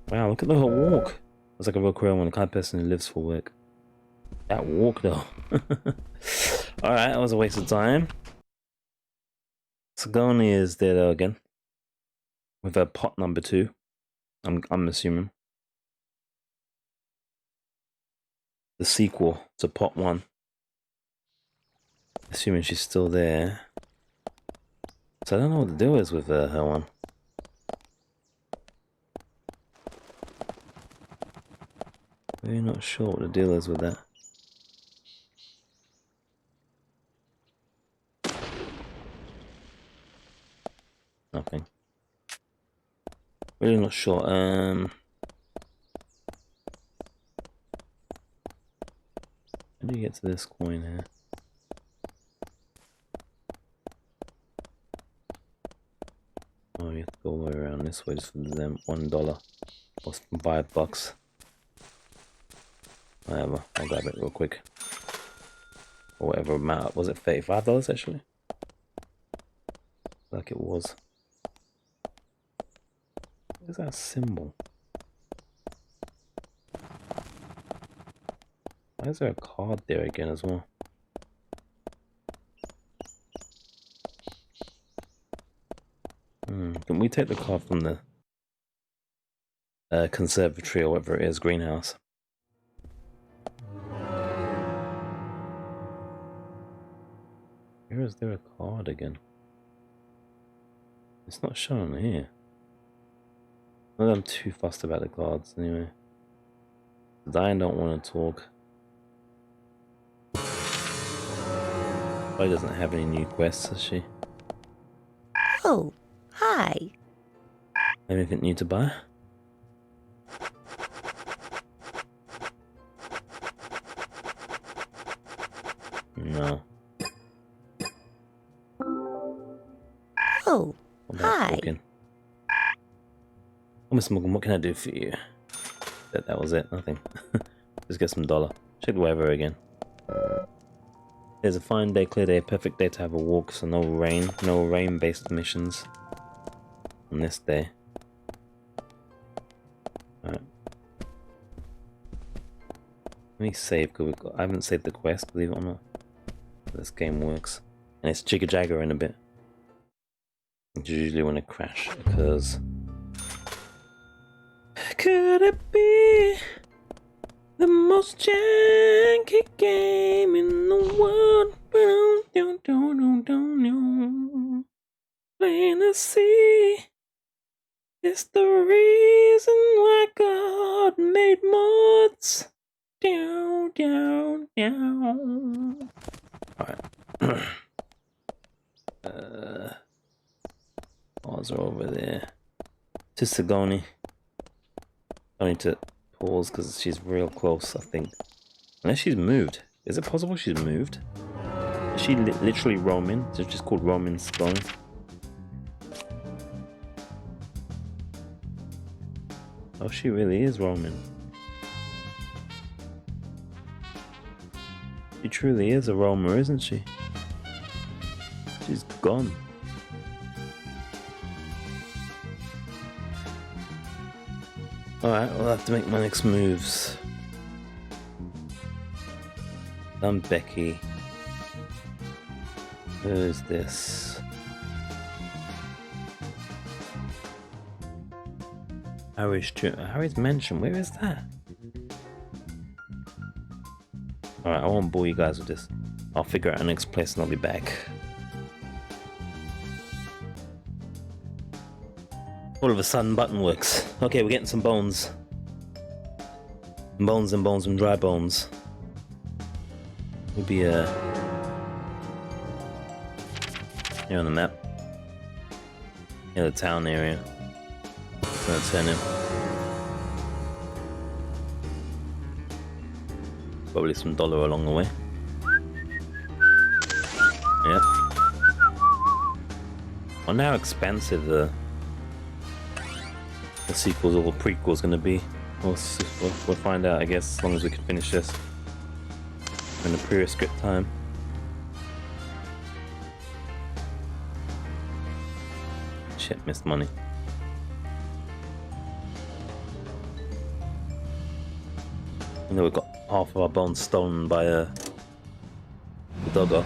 [SPEAKER 1] Wow, look at the whole walk. It's like a real career when the kind of person who lives for work. That walk, though. Alright, that was a waste of time. Sigourney is there, though, again. With her pot number 2. I'm assuming. The sequel to pot 1. Assuming she's still there. So I don't know what the deal is with her one. Really not sure what the deal is with that. Nothing. Really not sure. How do you get to this coin here? Oh, you have to go all the way around this way just for them $1 or $5. Whatever, I'll grab it real quick. Or whatever amount. Was it $35 actually? Like it was. Where's that symbol? Why is there a card there again as well? Can we take the card from the conservatory or whatever it is, greenhouse? Where is there a card again? It's not shown here. Not that I'm too fussed about the cards anyway. Diane don't want to talk. Probably doesn't have any new quests, does she?
[SPEAKER 12] Oh, hi.
[SPEAKER 1] Anything new to buy? No.
[SPEAKER 12] Oh, hi.
[SPEAKER 1] Talking? Oh, Miss Morgan, what can I do for you? That was it, nothing. Just get some dollar. Check the weather again. There's a fine day, clear day, perfect day to have a walk, so no rain-based missions on this day. Alright. Let me save, because I haven't saved the quest, believe it or not. This game works. And it's jigger-jagger in a bit. It's usually when a crash occurs. Could it be the most janky game in the world? Plain to see, it's the reason why God made mods. Down, down, down. Alright. Pause are over there. To Sigoni. I need to pause because she's real close, I think. Unless she's moved. Is it possible she's moved? Is she literally roaming? Is it just called roaming Sigoni? Oh, she really is roaming. She truly is a roamer, isn't she? She's gone. Alright, I'll have to make my next moves. I'm Becky. Who is this? Harry's mansion, where is that? Alright, I won't bore you guys with this. I'll figure out our next place and I'll be back. All of a sudden, button works. Okay, we're getting some bones. Bones and bones and dry bones. We'll be here on the map. Yeah, the town area. Gonna turn in. Probably some dollar along the way. Yep. I wonder how expensive the sequels or prequels gonna be. We'll find out, I guess, as long as we can finish this in the pre-script time. Shit, missed money. I know we've got half of our bones stolen by the doggo.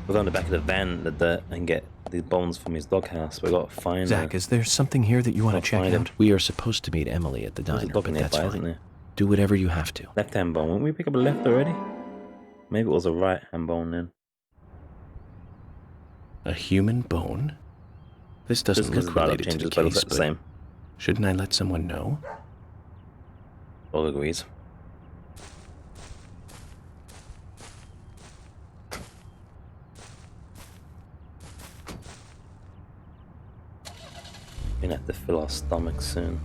[SPEAKER 1] We're going to the back of the van and get the bones from his doghouse. We got to find
[SPEAKER 3] Zach, is there something here that you want to check out?
[SPEAKER 2] We are supposed to meet Emily at the diner, but that's fine. Isn't there? Do whatever you have to.
[SPEAKER 1] Left hand bone. Won't we pick up a left already? Maybe it was a right hand bone then.
[SPEAKER 2] A human bone? This doesn't look related to the case, but
[SPEAKER 1] same.
[SPEAKER 2] Shouldn't I let someone know?
[SPEAKER 1] All agrees. We're gonna have to fill our stomachs soon.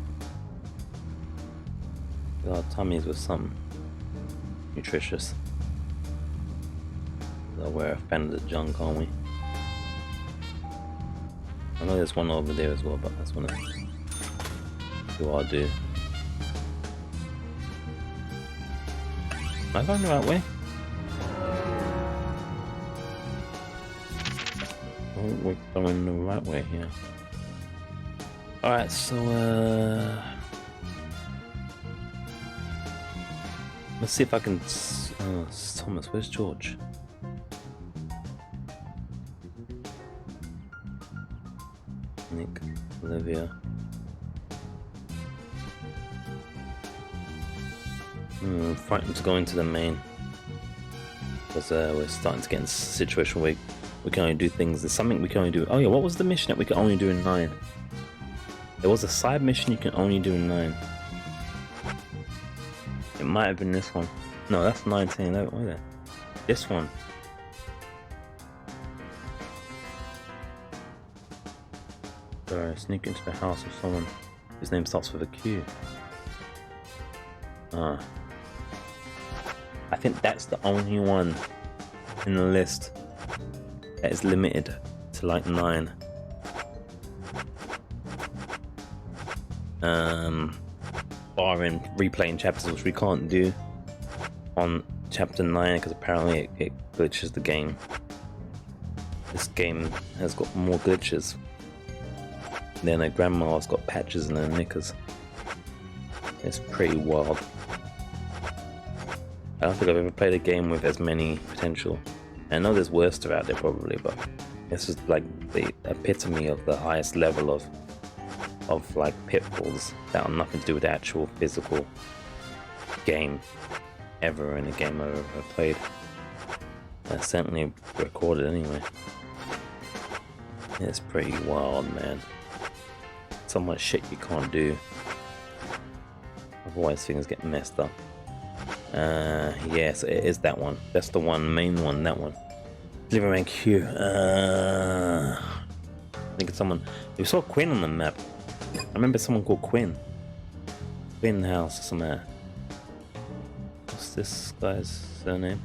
[SPEAKER 1] Fill our tummies with something nutritious. We're a fan of the junk, aren't we? I know there's one over there as well, but that's one of do I do. Am I going the right way? Oh, we're going the right way here. Alright, so let's see if I can Thomas, where's George? Nick, Olivia. Frightened to go into the main because we're starting to get in a situation where we can only do things. There's something we can only do. Oh yeah, what was the mission that we could only do in 9? There was a side mission you can only do in 9. It might have been this one. No, that's 19. What is it? This one. Sneak into the house of someone whose name starts with a Q. I think that's the only one in the list that is limited to like 9. Barring replaying chapters, which we can't do on chapter 9 because apparently it glitches the game. This game has got more glitches. Then her grandma's got patches in her knickers. It's pretty wild. I don't think I've ever played a game with as many potential. I know there's worse stuff out there probably, but this is like the epitome of the highest level of like pitfalls that are nothing to do with the actual physical game ever in a game I've ever played. Certainly recorded anyway. It's pretty wild, man. So much shit you can't do, otherwise things get messed up. Yes, it is that one. That's the one, main one, that one. Living rank Q. I think it's someone. We saw Quinn on the map. I remember someone called Quinn. Quinn House or something. What's this guy's surname?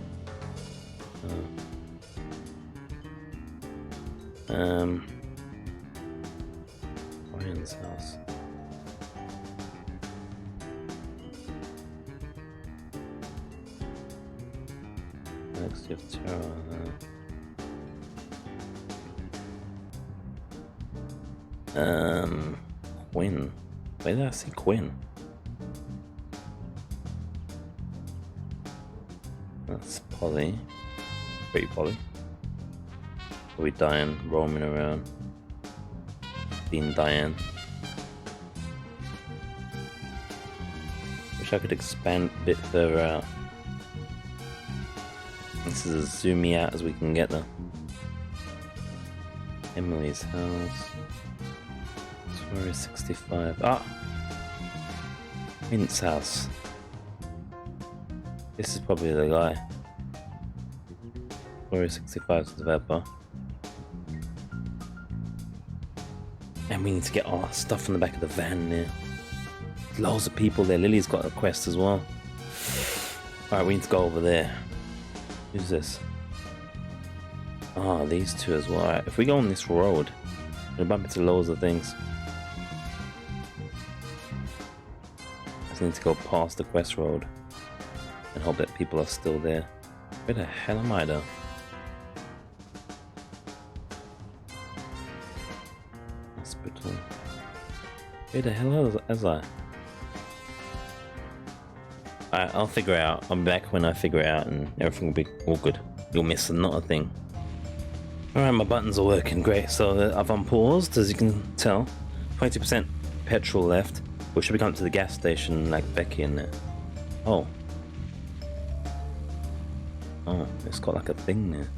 [SPEAKER 1] Ryan's house. Next, you have Tara. Quinn. Where did I see Quinn? That's Polly. Pretty Polly. We Diane roaming around. Being Diane. Wish I could expand a bit further out. This is as zoomy out as we can get though. Emily's house. Where is 65? Ah! Mint's house. This is probably the guy. Where is 65 is the developer. And we need to get our stuff from the back of the van there. Loads of people there. Lily's got a quest as well. Alright, we need to go over there. Who's this? Ah, these two as well. Alright, if we go on this road, we'll bump into loads of things. Just need to go past the quest road and hope that people are still there. Where the hell am I though? Hospital. Where the hell is I? Alright, I'll figure it out. I'm back when I figure it out and everything will be all good. You'll miss not a thing. Alright, my buttons are working great. So I've unpaused, as you can tell. 20% petrol left. We should be coming to the gas station like Becky in there. Oh. Oh, it's got like a thing there.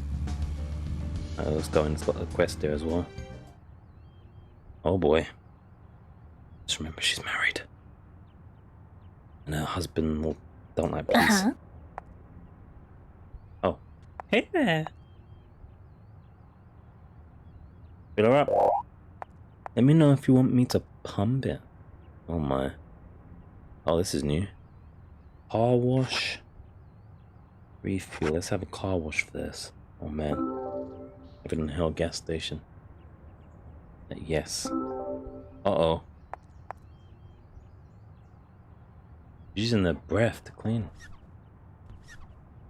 [SPEAKER 1] Let's go in, it's got a quest there as well. Oh boy. Just remember she's married. And her husband don't like peace. Oh. Hey there. Fill her up. Let me know if you want me to pump it. Oh my. Oh, this is new. Car wash. Refuel. Let's have a car wash for this. Oh man. Heaven and Hell gas station. Yes. Uh-oh. Using their breath to clean.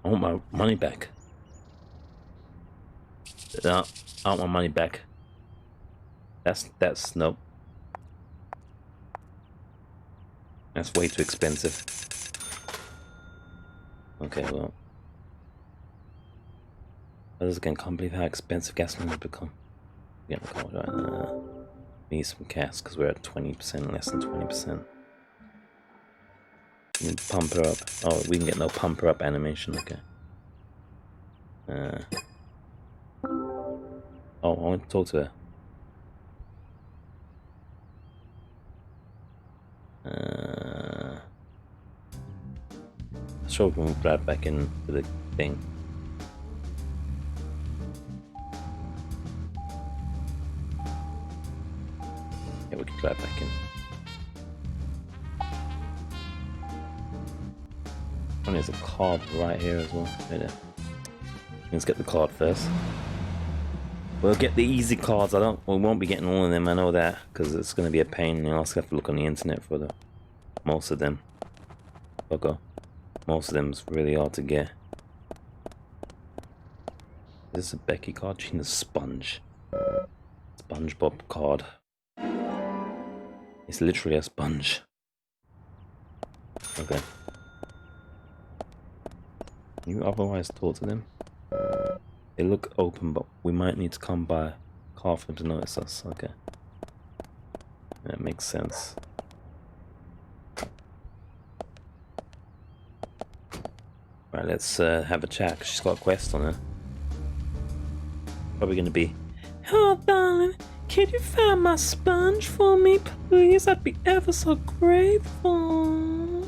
[SPEAKER 1] I want my money back. No, I want my money back. That's nope. That's way too expensive. Okay, well. Others again can't believe how expensive gasoline has become. Get the car right. Need some gas because we're at 20%, less than 20%. We need to pump her up. Oh, we can get no pump her up animation. Okay. Oh, I want to talk to her. Sure, we can drive back into the thing. Yeah, we can drive back in. And there's a card right here as well. Right there. Let's get the card first. We'll get the easy cards. We won't be getting all of them. I know that because it's going to be a pain. You'll also have to look on the internet for most of them. Okay. Most of them's really hard to get. Is this a Becky card? She needs a sponge. SpongeBob card. It's literally a sponge. Okay. Can you otherwise talk to them? They look open, but we might need to come by car for them to notice us. Okay. That makes sense. Right, let's have a chat, 'cause she's got a quest on her. Probably gonna be, oh darling, can you find my sponge for me, please? I'd be ever so grateful.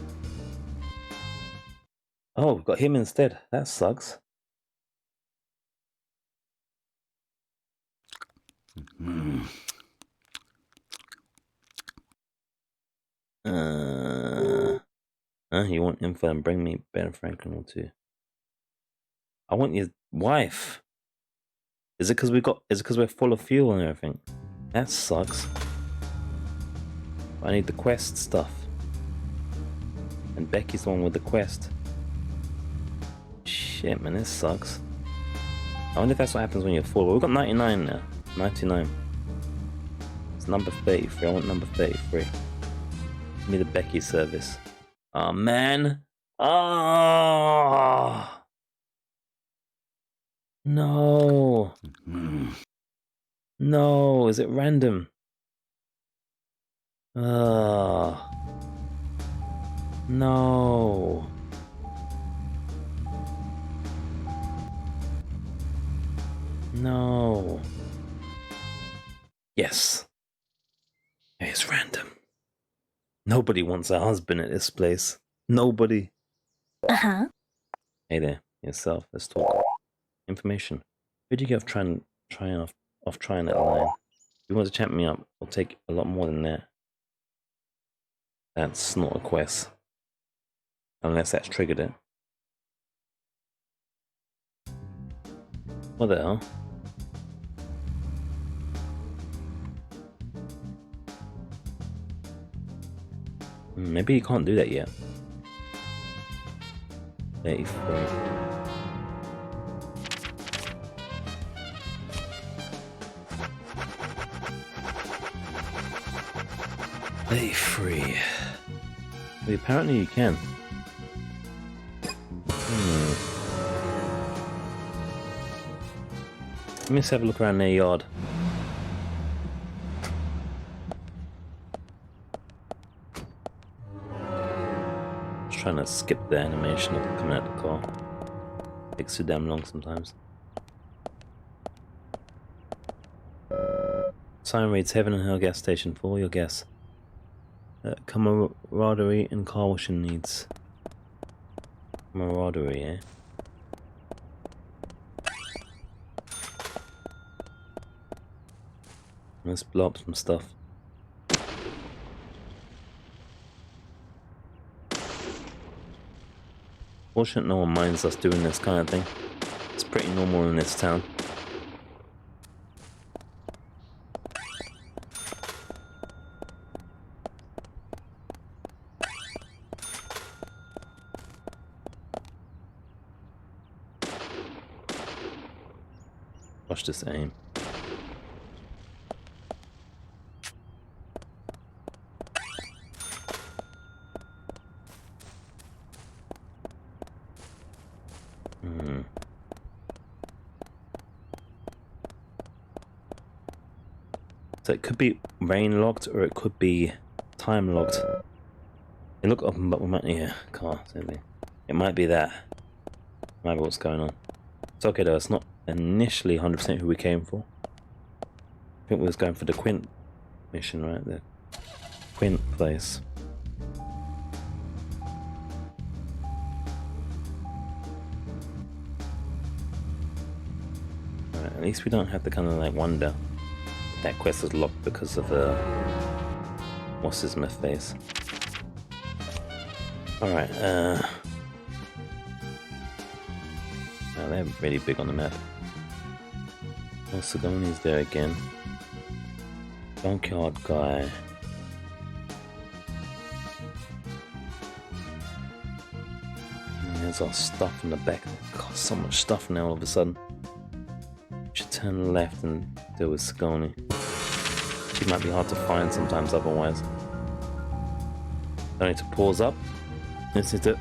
[SPEAKER 1] Oh, we've got him instead. That sucks. You want info and bring me Ben Franklin or two. I want your wife. Is it because we're full of fuel and everything? That sucks. I need the quest stuff. And Becky's the one with the quest. Shit, man, this sucks. I wonder if that's what happens when you're full. Well, we've got 99 now. 99. It's number 33. I want number 33. Give me the Becky service. Oh, man. Oh. No. No, is it random? No. No. Yes. It's random. Nobody wants a husband at this place. Nobody.
[SPEAKER 12] Uh-huh.
[SPEAKER 1] Hey there, yourself. Let's talk. Information. Who'd you get off trying that line? If you want to chat me up, I'll take a lot more than that. That's not a quest. Unless that's triggered it. What the hell? Maybe you can't do that yet. 83. Free. Well, apparently you can. Let me just have a look around their yard. Just trying to skip the animation of coming out the car. Takes too damn long sometimes. Siren reads Heaven and Hell gas station for all your gas. Camaraderie and car washing needs. Camaraderie, eh? Let's blow up some stuff. Fortunate no one minds us doing this kind of thing. It's pretty normal in this town. Watch this aim. So it could be rain locked or it could be time locked. Hey, look up, but we might, yeah, car. It might be that. Might be what's going on. It's okay though. It's not initially 100% who we came for. I think we was going for the Quint mission, right? The Quint place. Alright, at least we don't have to kind of like wonder if that quest is locked because of what's his myth face. Alright, they're really big on the map. Oh, Sigoni's there again. Junkyard guy. And there's our stuff in the back. God, so much stuff now all of a sudden. Should turn left and deal with Sigoni. She might be hard to find sometimes otherwise. Don't need to pause up. Just need to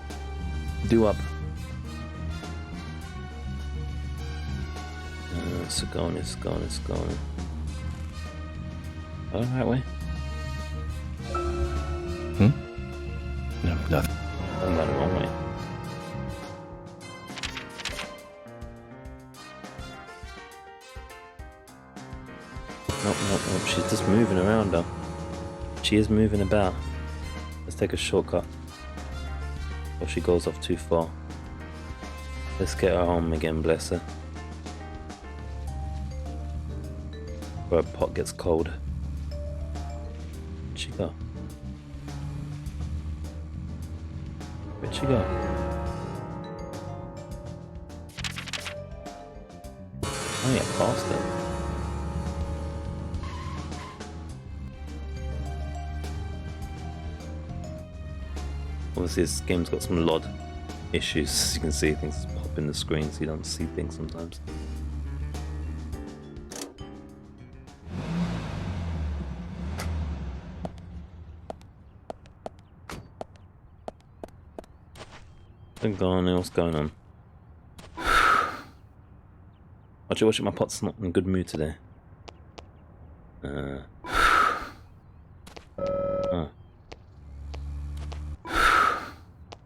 [SPEAKER 1] do up. Sigoni. Oh, right way?
[SPEAKER 2] No, nothing.
[SPEAKER 1] I'm going the wrong way. Nope. She's just moving around though. She is moving about. Let's take a shortcut. Or she goes off too far. Let's get her home again, bless her. Where her pot gets cold. Where'd she go? Where'd she go? Oh yeah, past it. Obviously this game's got some LOD issues. As you can see, things pop in the screen so you don't see things sometimes. What's going on? Watch it, my pot's not in a good mood today. You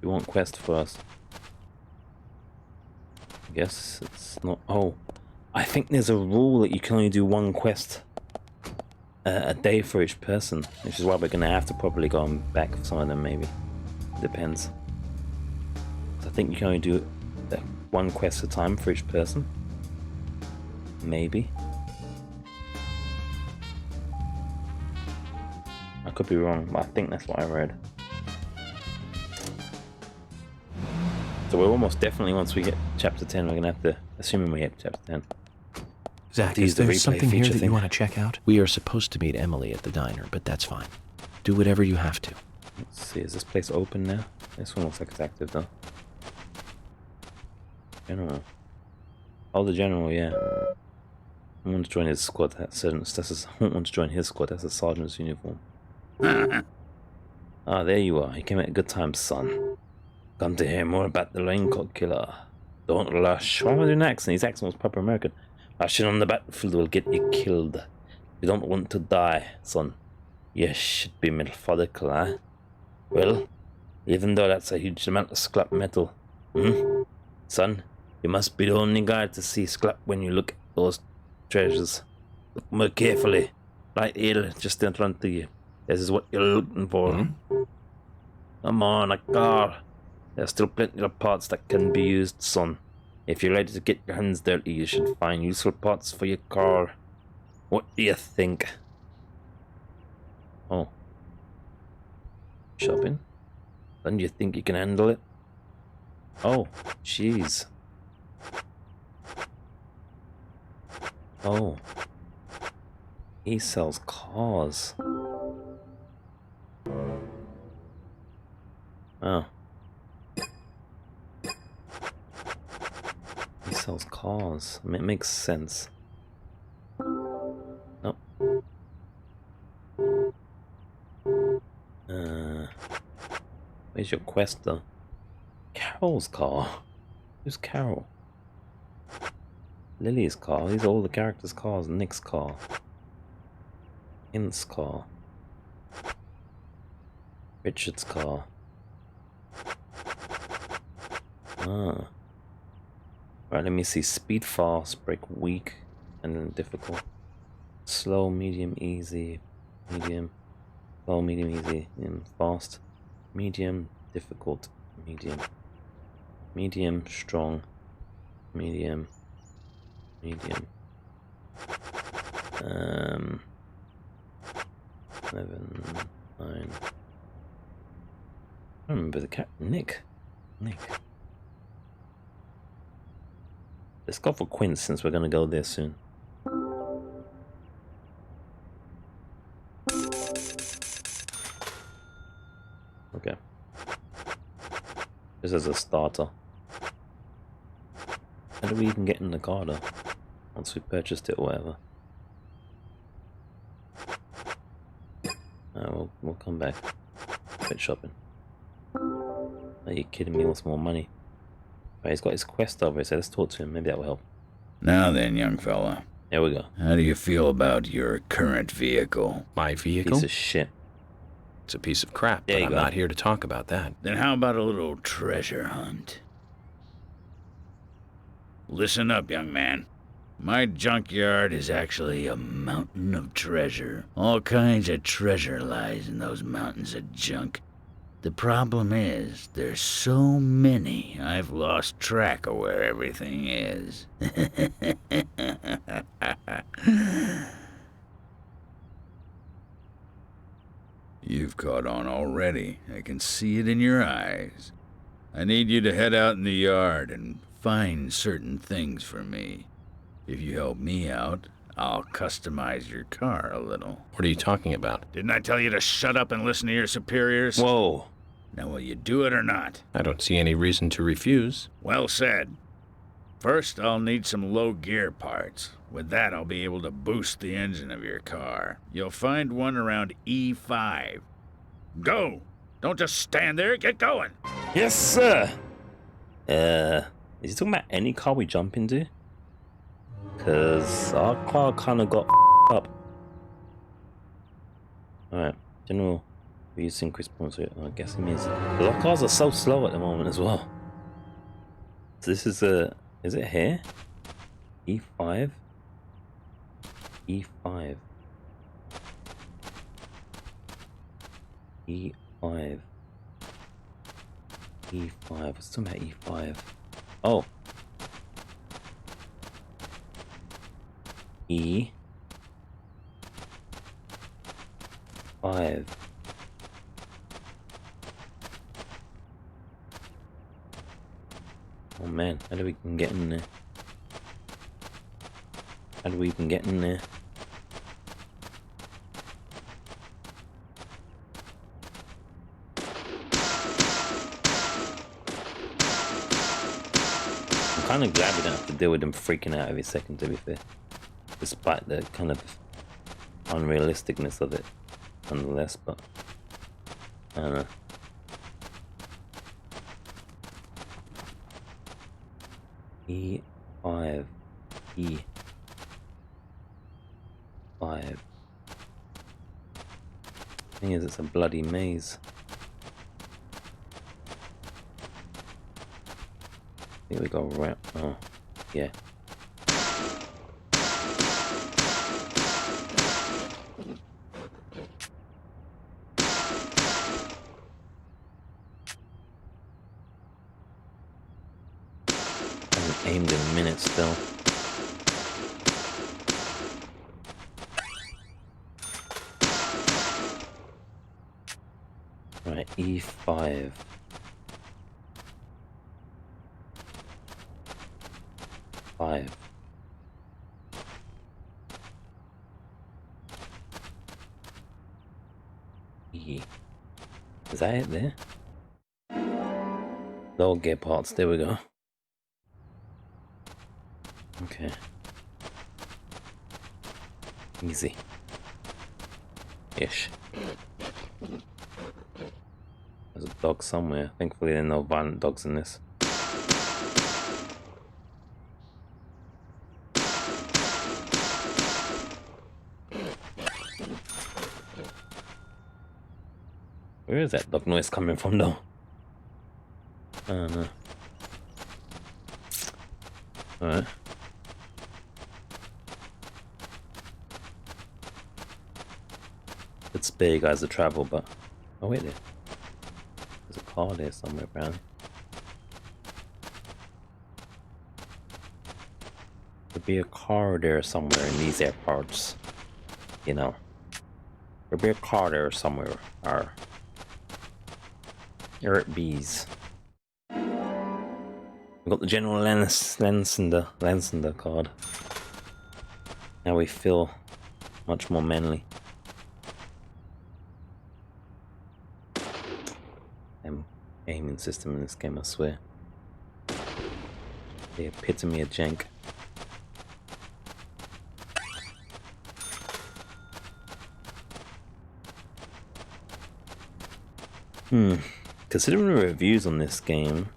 [SPEAKER 1] want quest for us? I guess it's not. Oh, I think there's a rule that you can only do one quest a day for each person, which is why we're gonna have to probably go back for some of them. Maybe depends. I think you can only do one quest at a time for each person. Maybe. I could be wrong, but I think that's what I read. So we're almost definitely, once we get chapter 10, we're going to have to, assuming we get chapter 10.
[SPEAKER 3] Zach, is there something here that you want to check out?
[SPEAKER 2] We are supposed to meet Emily at the diner, but that's fine. Do whatever you have to.
[SPEAKER 1] Let's see, is this place open now? This one looks like it's active though. General. Oh, the general, yeah. I want to join his squad. I want to join his squad. That's a sergeant's uniform. Ah, there you are. You came at a good time, son. Come to hear more about the raincoat killer. Don't rush. Why am I doing an accent? His accent was proper American. Rushing on the battlefield will get you killed. You don't want to die, son. You should be methodical, huh? Well, even though that's a huge amount of scrap metal, son, you must be the only guy to see scrap when you look at those treasures. Look more carefully. Right here, just in front of you. This is what you're looking for. Come on, a car. There's still plenty of parts that can be used, son. If you're ready to get your hands dirty, you should find useful parts for your car. What do you think? Oh. Shopping? Then you think you can handle it? Oh, jeez. Oh. He sells cars. Oh. He sells cars. I mean, it makes sense. Oh. Where's your quest though? Carol's car? Who's Carol? Lily's car. These are all the characters' cars. Nick's car. Int's car. Richard's car. Ah. Right, let me see. Speed, fast, brake, weak, and then difficult. Slow, medium, easy, medium. Slow, medium, easy, fast. Medium, difficult, medium. Medium, strong. Medium. Medium. 11, 9. I don't remember the cat. Nick. Let's go for Quinn since we're gonna go there soon. Okay. This is a starter. How do we even get in the car though? Once we purchased it or whatever. We'll come back. Bit shopping. Are you kidding me? What's more money? Right, he's got his quest over here, so let's talk to him. Maybe that will help.
[SPEAKER 4] Now then, young fella.
[SPEAKER 1] There we go.
[SPEAKER 4] How do you feel about your current vehicle?
[SPEAKER 3] My vehicle?
[SPEAKER 1] Piece of shit.
[SPEAKER 3] It's a piece of crap, but I'm not here to talk about that.
[SPEAKER 4] Then how about a little treasure hunt? Listen up, young man. My junkyard is actually a mountain of treasure. All kinds of treasure lies in those mountains of junk. The problem is, there's so many, I've lost track of where everything is. You've caught on already. I can see it in your eyes. I need you to head out in the yard and find certain things for me. If you help me out, I'll customize your car a little.
[SPEAKER 10] What are you talking about?
[SPEAKER 4] Didn't I tell you to shut up and listen to your superiors?
[SPEAKER 1] Whoa.
[SPEAKER 4] Now will you do it or not?
[SPEAKER 10] I don't see any reason to refuse.
[SPEAKER 4] Well said. First, I'll need some low gear parts. With that, I'll be able to boost the engine of your car. You'll find one around E5. Go! Don't just stand there, get going!
[SPEAKER 1] Yes, sir! Is he talking about any car we jump into? Because our car kind of got up. Alright, general reduce increased points. I guess it means our cars are so slow at the moment as well. So this is is it here? E5? E5. E5. E5. What's talking about E5? Oh. E5. Oh man, how do we even get in there? How do we even get in there? I'm kind of glad we don't have to deal with them freaking out every second, to be fair. Despite the kind of unrealisticness of it, nonetheless, but I don't know. E5. E5. Thing is, it's a bloody maze. Here we go, right? Oh, yeah. Aimed in a minute still. Right, E5. Five. E. Is that it there? Low gear parts, there we go. Okay. Easy. Ish. There's a dog somewhere. Thankfully there are no violent dogs in this. Where is that dog noise coming from though? I don't know. Alright. Let's spare you guys to travel, but oh wait there. There's a car there somewhere, apparently. There'd be a car there somewhere in these airports. You know. There'd be a car there somewhere. Or here it bees. We've got the General Lansinder card. Now we feel much more manly. Aiming system in this game, I swear. The epitome of jank. Considering the reviews on this game,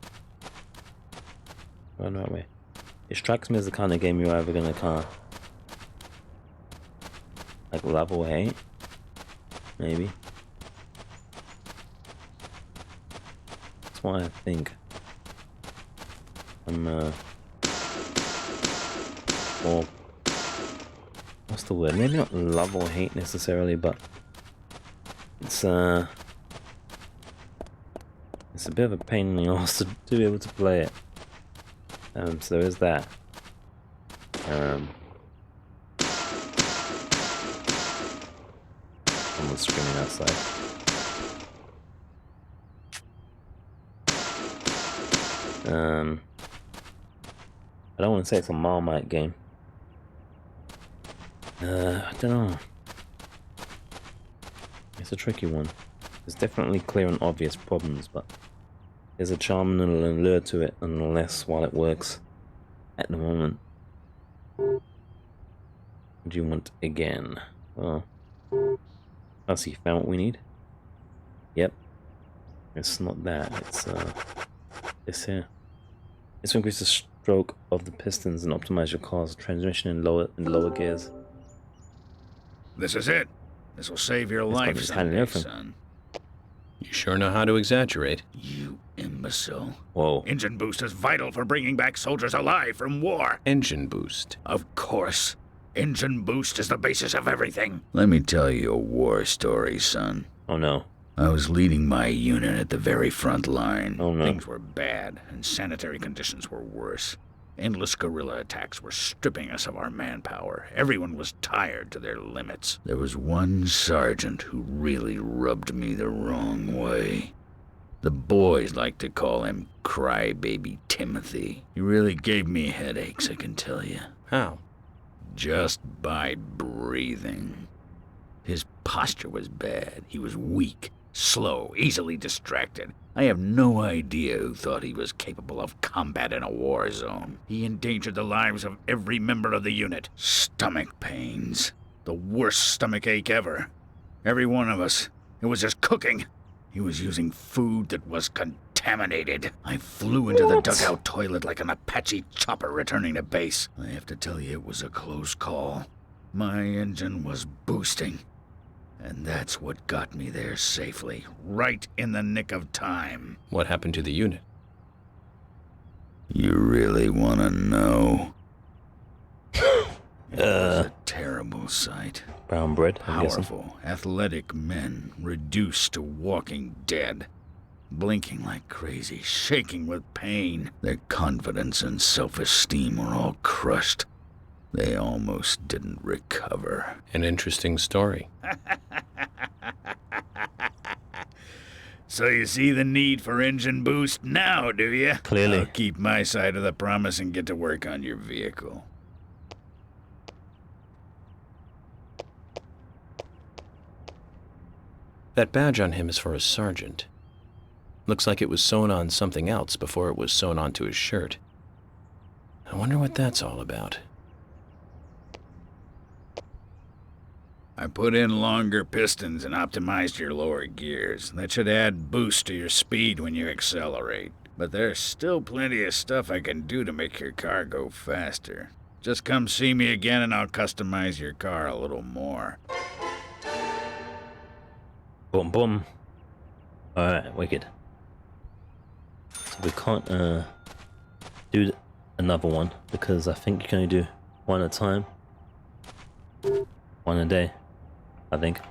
[SPEAKER 1] right way, it strikes me as the kind of game you're either gonna kind of like love or hate, maybe. That's what I think. I'm or what's the word? Maybe not love or hate necessarily, but it's it's a bit of a pain in the arse to be able to play it. So there is that. Someone's screaming outside. I don't want to say it's a Marmite game. I don't know. It's a tricky one. There's definitely clear and obvious problems, but there's a charm and an allure to it, nonetheless, while it works at the moment. What do you want again? Well, I see, found what we need. Yep. It's not that, it's this here. This will increase the stroke of the pistons and optimize your car's transmission in lower gears.
[SPEAKER 4] This is it. This will save your life someday, son.
[SPEAKER 2] You sure know how to exaggerate.
[SPEAKER 4] You imbecile.
[SPEAKER 1] Whoa.
[SPEAKER 4] Engine boost is vital for bringing back soldiers alive from war.
[SPEAKER 2] Engine boost?
[SPEAKER 4] Of course. Engine boost is the basis of everything. Let me tell you a war story, son.
[SPEAKER 1] Oh no.
[SPEAKER 4] I was leading my unit at the very front line.
[SPEAKER 1] Oh no.
[SPEAKER 4] Things were bad, and sanitary conditions were worse. Endless guerrilla attacks were stripping us of our manpower. Everyone was tired to their limits. There was one sergeant who really rubbed me the wrong way. The boys like to call him Crybaby Timothy. He really gave me headaches, I can tell you.
[SPEAKER 2] How?
[SPEAKER 4] Just by breathing. His posture was bad. He was weak, slow, easily distracted. I have no idea who thought he was capable of combat in a war zone. He endangered the lives of every member of the unit. Stomach pains. The worst stomach ache ever. Every one of us. It was just cooking. He was using food that was contaminated. I flew into the dugout toilet like an Apache chopper returning to base. I have to tell you, it was a close call. My engine was boosting. And that's what got me there safely, right in the nick of time.
[SPEAKER 2] What happened to the unit?
[SPEAKER 4] You really want to know? It was a terrible sight.
[SPEAKER 1] Brown bread, I'm guessing.
[SPEAKER 4] Powerful, athletic men reduced to walking dead. Blinking like crazy, shaking with pain. Their confidence and self-esteem were all crushed. They almost didn't recover.
[SPEAKER 2] An interesting story.
[SPEAKER 4] So you see the need for engine boost now, do you?
[SPEAKER 1] Clearly.
[SPEAKER 4] I'll keep my side of the promise and get to work on your vehicle.
[SPEAKER 2] That badge on him is for a sergeant. Looks like it was sewn on something else before it was sewn onto his shirt. I wonder what that's all about.
[SPEAKER 4] I put in longer pistons and optimized your lower gears. That should add boost to your speed when you accelerate. But there's still plenty of stuff I can do to make your car go faster. Just come see me again and I'll customize your car a little more.
[SPEAKER 1] Boom, boom. Alright, wicked. So we can't do another one because I think you can only do one at a time. One a day, I think.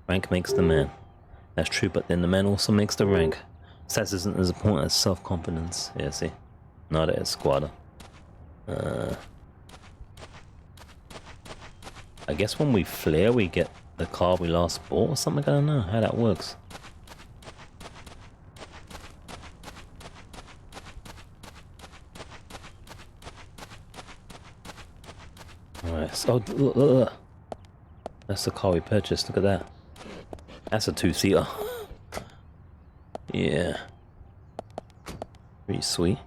[SPEAKER 1] Rank makes the man. That's true, but then the man also makes the rank. Stats isn't as important as self-confidence. Yeah, see? Not as squatter. I guess when we flare, we get the car we last bought or something. I don't know how that works. Alright, so look. That's the car we purchased. Look at that. That's a two-seater. Yeah. Pretty sweet.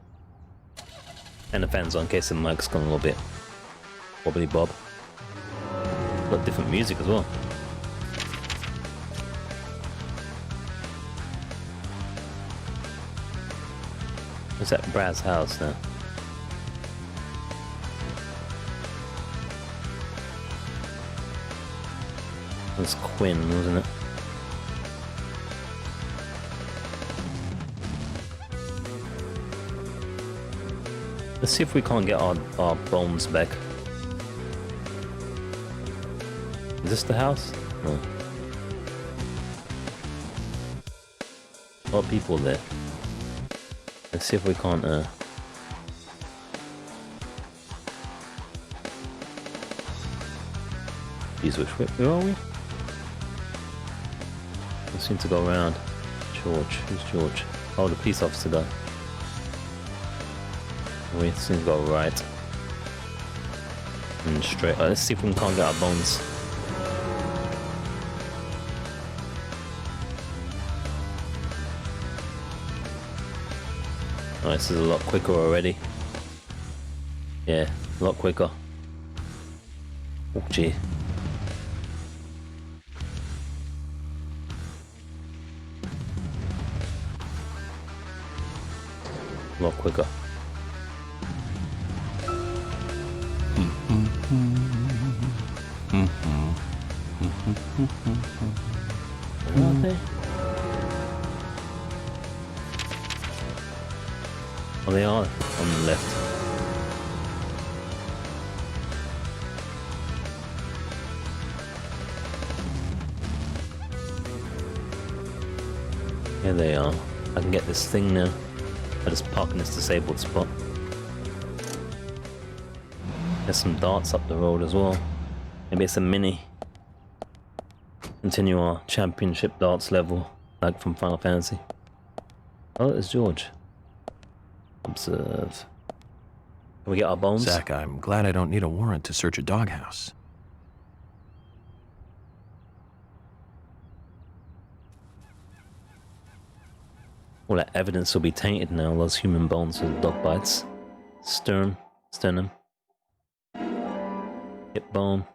[SPEAKER 1] And the fans on in case the mic's gone a little bit wobbly bob. Got different music as well. What's at Brad's house now? It was Quinn, wasn't it? Let's see if we can't get our bones back. Is this the house? No. A lot of people there. Let's see if we can't use which way? Where are we? We seem to go around. George. Who's George? Oh, the police officer guy. We seem to go right. And straight. Let's see if we can't get our bones. Oh, this is a lot quicker already. Yeah, a lot quicker. Oh, gee. A lot quicker. Where are they? Oh, they are on the left. Here they are. I can get this thing now. I just park in this disabled spot. There's some darts up the road as well. Maybe it's a mini. Continue our championship darts level, like from Final Fantasy. Oh, it's George. Observe. Can we get our bones?
[SPEAKER 3] Zach, I'm glad I don't need a warrant to search a doghouse.
[SPEAKER 1] All that evidence will be tainted now, those human bones with dog bites. Sternum. Hip bone.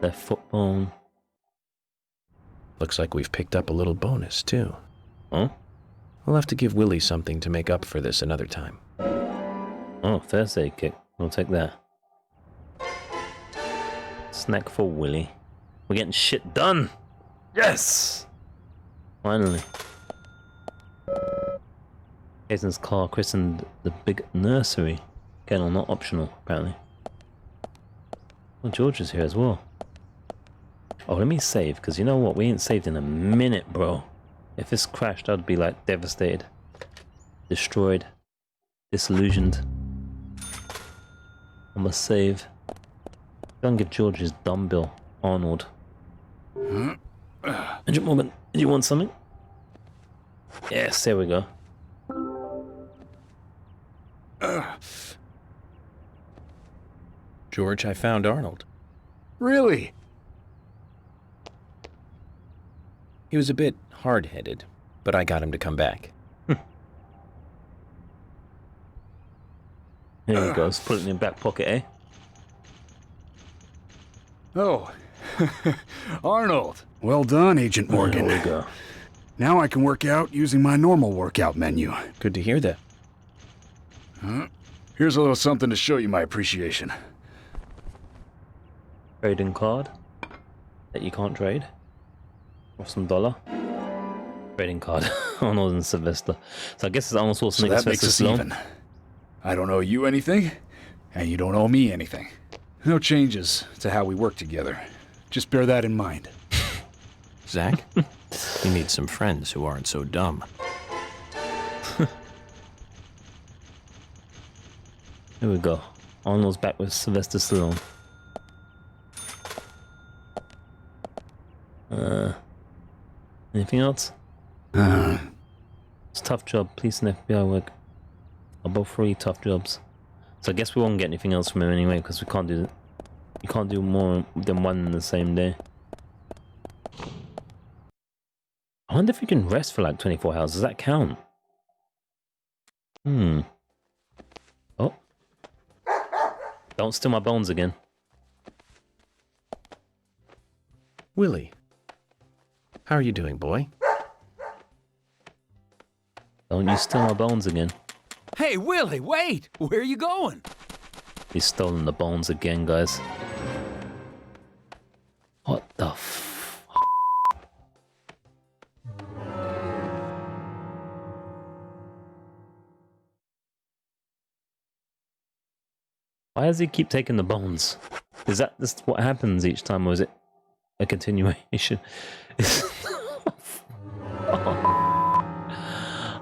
[SPEAKER 1] Left foot bone.
[SPEAKER 2] Looks like we've picked up a little bonus, too.
[SPEAKER 1] Huh?
[SPEAKER 2] We'll have to give Willie something to make up for this another time.
[SPEAKER 1] Oh, first aid kit. We'll take that. Snack for Willie. We're getting shit done! Yes! Finally. Jason's car christened the big nursery. Again, not optional, apparently. Well, George is here as well. Oh, let me save, because you know what? We ain't saved in a minute, bro. If this crashed, I'd be like devastated. Destroyed. Disillusioned. I must save. Go and give George his dumbbell. Arnold. Agent Morgan, did you want something? Yes, there we go.
[SPEAKER 2] George, I found Arnold.
[SPEAKER 6] Really?
[SPEAKER 2] He was a bit hard-headed, but I got him to come back.
[SPEAKER 1] Here he goes, put it in your back pocket, eh?
[SPEAKER 6] Oh. Arnold. Well done, Agent Morgan.
[SPEAKER 1] There we go.
[SPEAKER 6] Now I can work out using my normal workout menu.
[SPEAKER 2] Good to hear that.
[SPEAKER 6] Here's a little something to show you my appreciation.
[SPEAKER 1] Trading card that you can't trade. Or some dollar. Trading card. Arnold and Sylvester. So I guess it's Arnold Schwarzenegger.
[SPEAKER 6] So that makes us even. I don't owe you anything, and you don't owe me anything. No changes to how we work together. Just bear that in mind.
[SPEAKER 3] Zach, you need some friends who aren't so dumb.
[SPEAKER 1] Here we go. Arnold's back with Sylvester Stallone. Anything else? It's a tough job. Police and FBI work are both really tough jobs. So I guess we won't get anything else from him anyway, because we can't do it. You can't do more than one in the same day. I wonder if you can rest for like 24 hours. Does that count? Oh. Don't steal my bones again.
[SPEAKER 2] Willie. How are you doing, boy?
[SPEAKER 1] Don't you steal my bones again.
[SPEAKER 13] Hey, Willie, wait! Where are you going?
[SPEAKER 1] He's stolen the bones again, guys. What the f... Why does he keep taking the bones? Is that just what happens each time, or is it a continuation?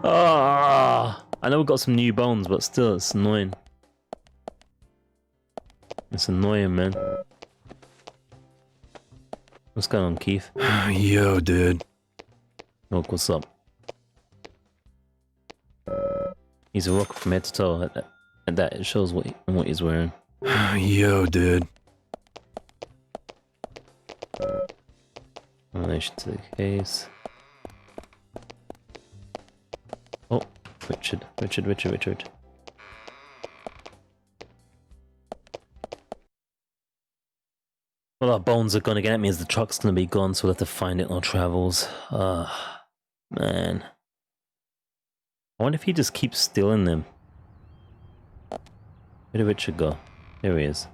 [SPEAKER 1] Ah, I know we've got some new bones, but still, it's annoying. It's annoying, man. What's going on, Keith?
[SPEAKER 10] Yo, dude.
[SPEAKER 1] Look, what's up? He's a rocker from head to toe. At that, it shows what he's wearing.
[SPEAKER 10] Yo, dude.
[SPEAKER 1] Relation to the case. Oh, Richard. Well, our bones are gonna get me as the truck's gonna be gone, so we'll have to find it on our travels. Man. I wonder if he just keeps stealing them. Where did Richard go? There he is.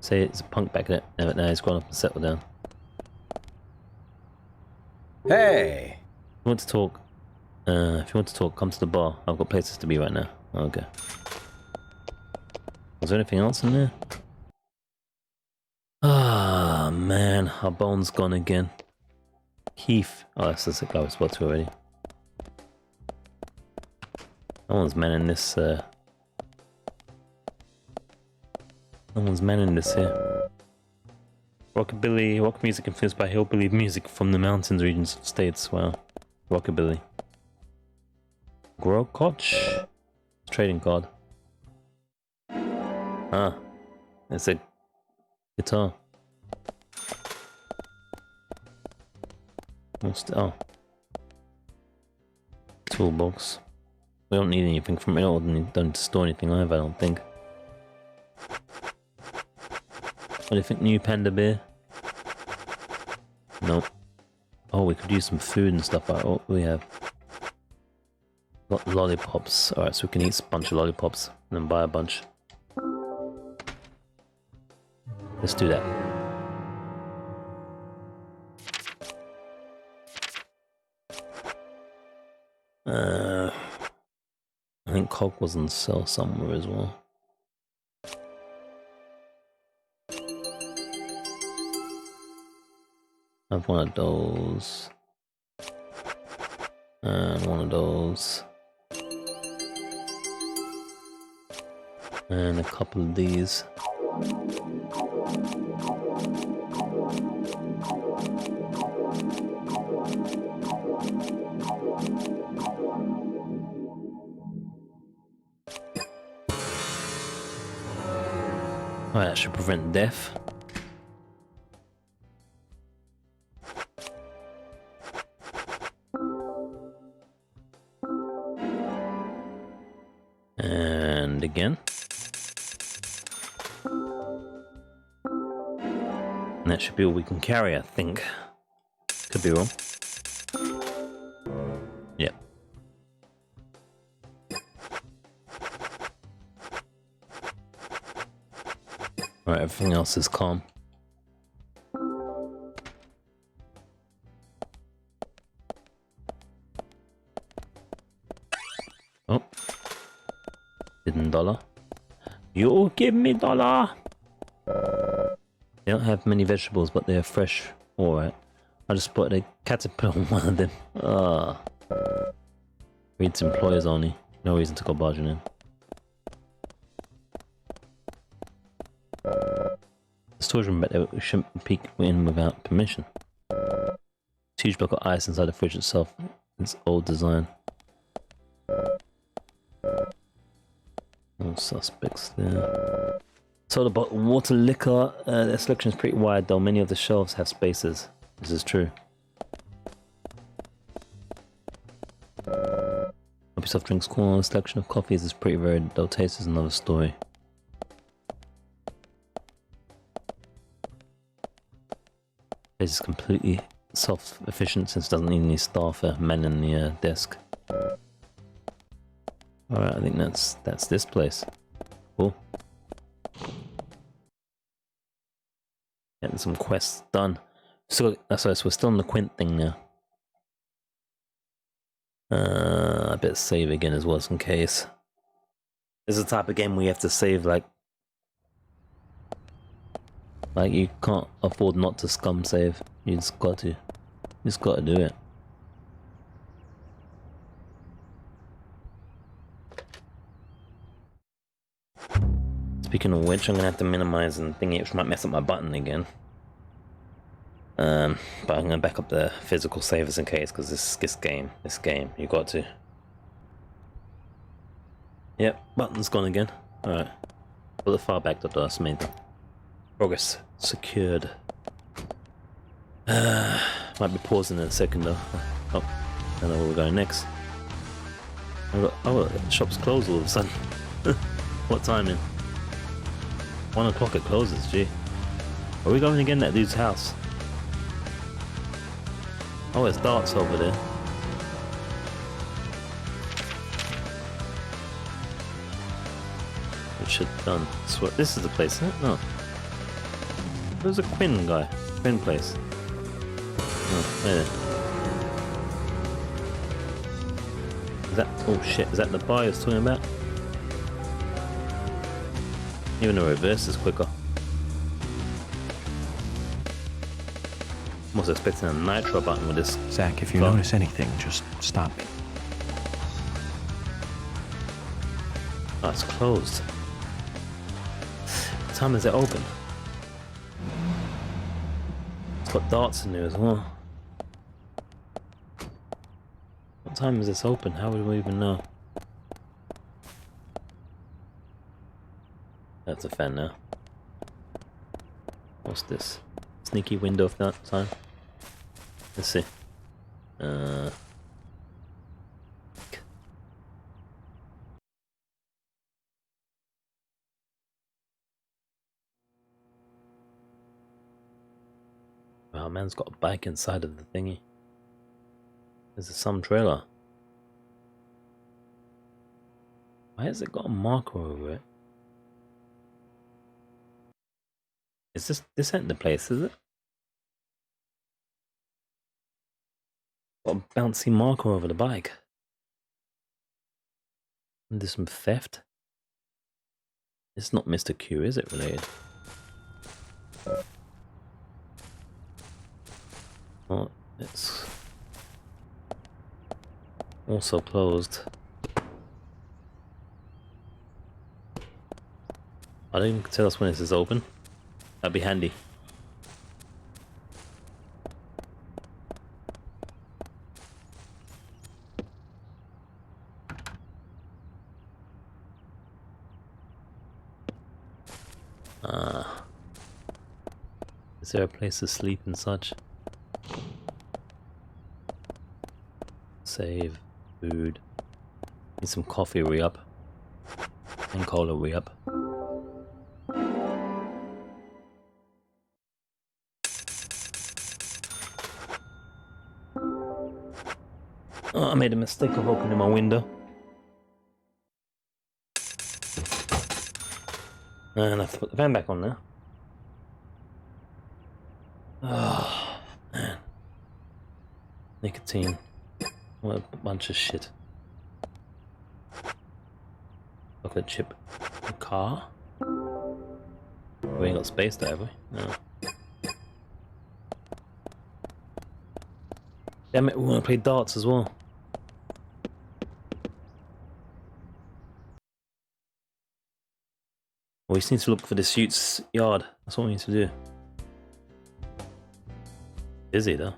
[SPEAKER 1] Say it's a punk back there, but now he's grown up and settled down.
[SPEAKER 2] Hey!
[SPEAKER 1] If you want to talk, come to the bar. I've got places to be right now. Okay. Was there anything else in there? Ah, man, our bone's gone again. Keith. Oh, that's the guy we spoke to already. No one's manning this, No one's manning this here. Rockabilly, rock music influenced by hillbilly music from the mountains regions of states. Wow. Rockabilly. Grow Koch? Trading card. Ah. It's a guitar. Oh. Toolbox. We don't need anything from it. Don't need to store anything either, I don't think. Anything new, Panda Bear? Nope. Oh, we could use some food and stuff like that. What do we have? Got lollipops. Alright, so we can eat a bunch of lollipops and then buy a bunch. Let's do that. I think Coke was on sale somewhere as well. I have one of those. And one of those. And a couple of these. Right, that should prevent death. And again. And that should be all we can carry, I think. Could be wrong. Yep. Alright, everything else is calm. Oh. $1. You give me $1! They don't have many vegetables, but they're fresh. Alright. I just put a caterpillar on one of them. Reads employers only. No reason to go barging in. The storage room back there, we shouldn't peek in without permission. Huge block of ice inside the fridge itself. It's old design. No suspects there. Soda bottle, water, liquor. Their selection is pretty wide though. Many of the shelves have spaces. This is true. Coffee, soft drinks, corn. The selection of coffees is pretty varied though. Taste is another story. This is completely self-efficient since it doesn't need any staff or men in the desk. Alright, I think that's this place. Cool. Getting some quests done. So we're still on the Quint thing now. I better save again as well, just in case. This is the type of game where you have to save like Like, you can't afford not to scum save. You just got to. You just got to do it. Speaking of which, I'm gonna have to minimize and thingy, which might mess up my button again. But I'm gonna back up the physical savers in case, because this game, you got to. Yep, button's gone again. Alright. Put the file back up, that's main thing. Progress secured. Might be pausing in a second though. Oh, I don't know where we're going next. Oh, the shop's closed all of a sudden. What timing? 1 o'clock it closes, gee. Are we going again at dude's house? Oh, there's darts over there. We should have done. Swear, this is the place, isn't it? No. There's a Quinn guy. Quinn place. Oh, there. Is that? Oh shit! Is that the bar I was talking about? Even the reverse is quicker. I was expecting a nitro button with this.
[SPEAKER 3] Zach, if you notice anything, just stop me.
[SPEAKER 1] Oh, it's closed. What time is it open? It's got darts in there as well. What time is this open? How would we even know? That's a fan now. What's this? Sneaky window of that time. Let's see. Wow, man's got a bike inside of the thingy. There's some trailer. Why has it got a marker over it? Is this ain't the place, is it? Got a bouncy marker over the bike. And there's some theft. It's not Mr. Q, is it related? Oh, it's also closed. I don't even tell us when this is open. That'd be handy. Is there a place to sleep and such? Save. Food. Need some coffee re-up. And cola re-up. Oh, I made a mistake of opening my window. And I have to put the fan back on now. Oh, man. Nicotine. What a bunch of shit. Chocolate chip. A car? We ain't got space there, have we? No. Damn it, we want to play darts as well. We just need to look for the suit's yard. That's what we need to do. Busy though.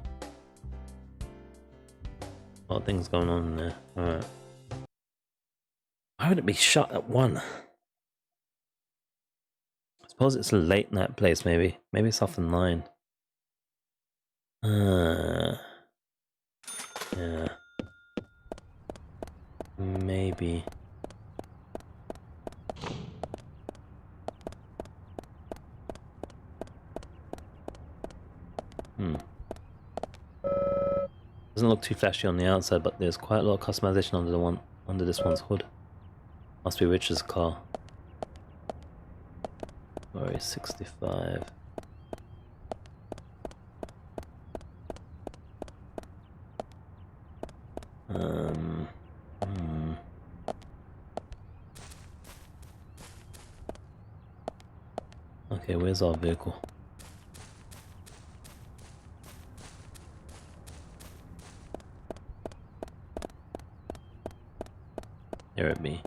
[SPEAKER 1] A lot of things going on in there. Alright. Why would it be shut at 1? I suppose it's a late night place maybe. Maybe it's off at 9. Yeah. Maybe. Doesn't look too flashy on the outside, but there's quite a lot of customization under this one's hood. Must be Richard's car. Sorry, 65. Okay, where's our vehicle? There it be.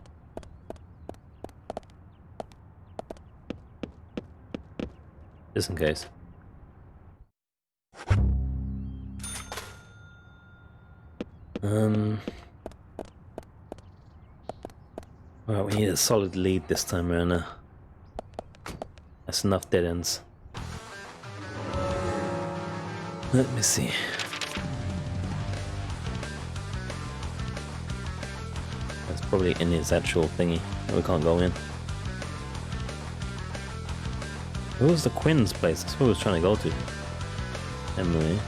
[SPEAKER 1] Just in case. Right, we need a solid lead this time around. That's enough dead ends. Let me see. That's probably in his actual thingy. We can't go in. Where was the Quinn's place? That's where I was trying to go to. Emily.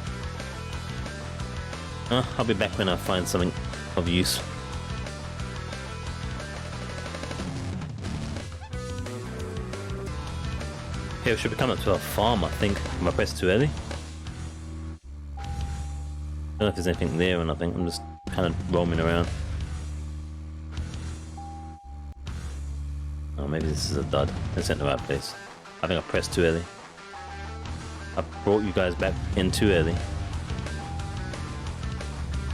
[SPEAKER 1] I'll be back when I find something of use. Okay, we should be coming up to a farm, I think. Am I pressed too early? I don't know if there's anything there or nothing. I'm just kind of roaming around. Oh, maybe this is a dud. This ain't the right place. I think I pressed too early. I brought you guys back in too early.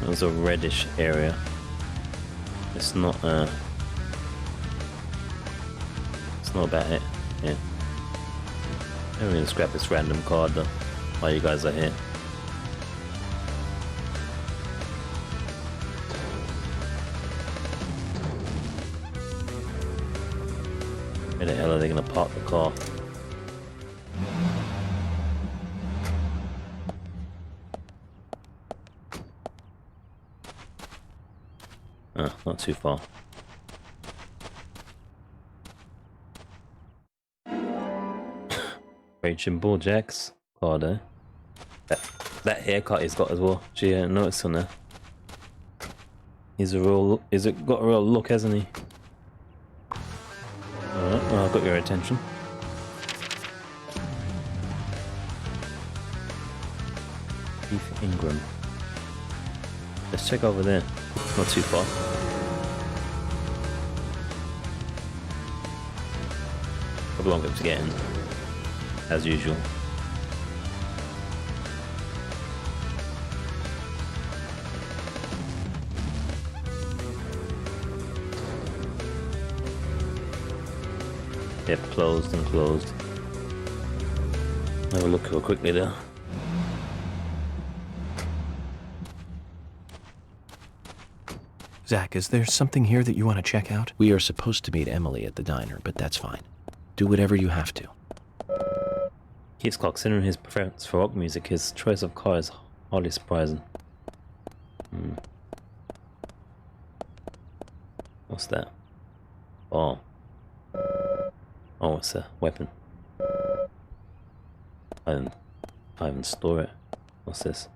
[SPEAKER 1] It was a reddish area. It's not about it. Yeah. I'm gonna scrap this random card though, while you guys are here. Where the hell are they gonna park the car? Not too far. Raging Bull Jacks. God, eh? That haircut he's got as well. Gee, I noticed on there. He's got a real look, hasn't he? Alright, well, I've got your attention. Keith Ingram. Let's check over there. Not too far. Probably won't get to get in, as usual. Yep, closed and closed. Have a look real quickly there.
[SPEAKER 3] Zach, is there something here that you want to check out?
[SPEAKER 2] We are supposed to meet Emily at the diner, but that's fine. Do whatever you have to.
[SPEAKER 1] Keith's considering his preference for rock music. His choice of car is hardly surprising. What's that? Oh. Oh, it's a weapon. I didn't store it. What's this?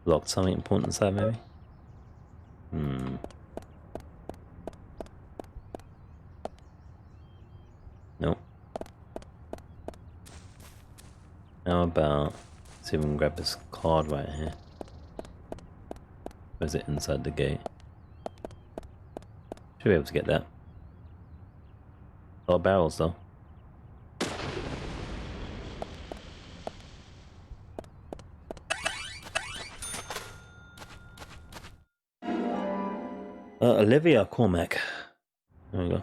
[SPEAKER 1] Locked something important inside, maybe? Nope. How about, let's see if we can grab this card right here. Or is it inside the gate? Should be able to get that. A lot of barrels though. Olivia Cormac. There we go.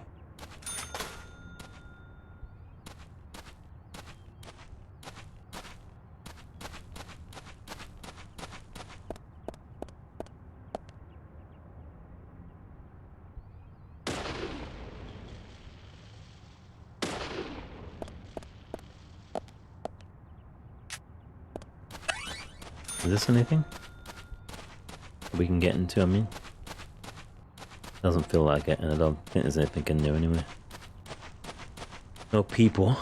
[SPEAKER 1] Is this anything we can get into? I mean, doesn't feel like it, and I don't think there's anything in there anyway. No people.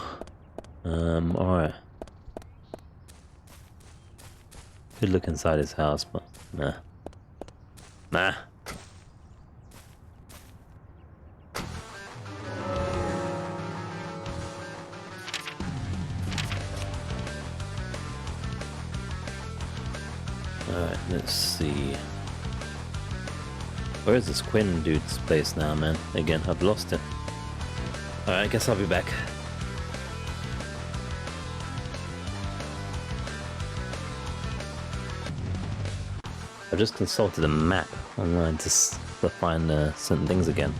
[SPEAKER 1] Alright. Could look inside his house, but nah. Nah. Alright, let's see. Where is this Quinn dude's place now, man? Again, I've lost it. Alright, I guess I'll be back. just consulted a map online to find certain things again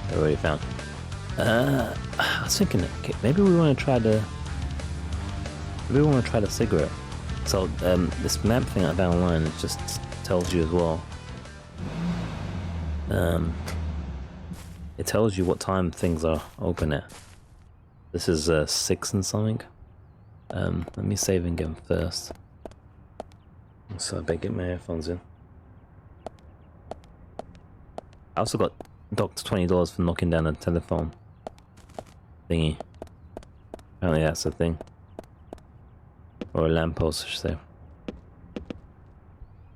[SPEAKER 1] I already found. I was thinking, okay, maybe we want to try the cigarette. So this map thing I found online, it just tells you as well. It tells you what time things are open at. This is 6 and something. Let me save again first. So I better get my earphones in. I also got docked $20 for knocking down a telephone thingy. Apparently that's a thing. Or a lamppost, I should say.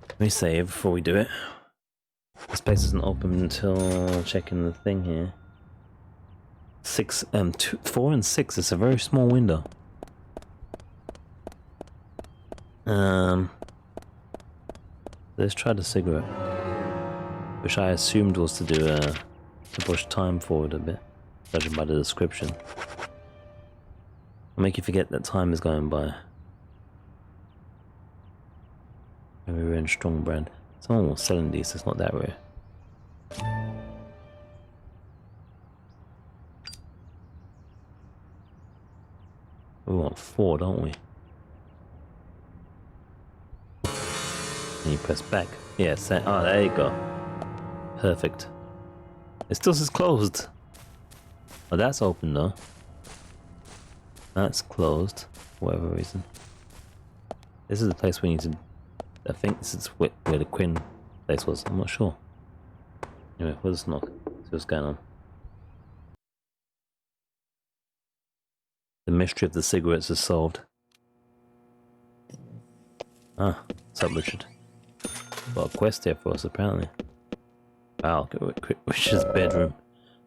[SPEAKER 1] Let me save before we do it. This place isn't open until checking the thing here. 4 and 6. It's a very small window. Let's try the cigarette, which I assumed was to do to push time forward a bit, judging by the description. I'll make you forget that time is going by. Very rare and strong brand. Someone was selling these, it's not that rare. We want 4, don't we? And you press back. Yeah, oh, there you go. Perfect. It still says closed. Oh, that's open though. That's closed, for whatever reason. This is the place we need to... I think this is where the Quinn place was. I'm not sure. Anyway, we'll just knock. See what's going on. The mystery of the cigarettes is solved. Ah, what's up, Richard? Got a quest here for us, apparently. Wow, which is bedroom.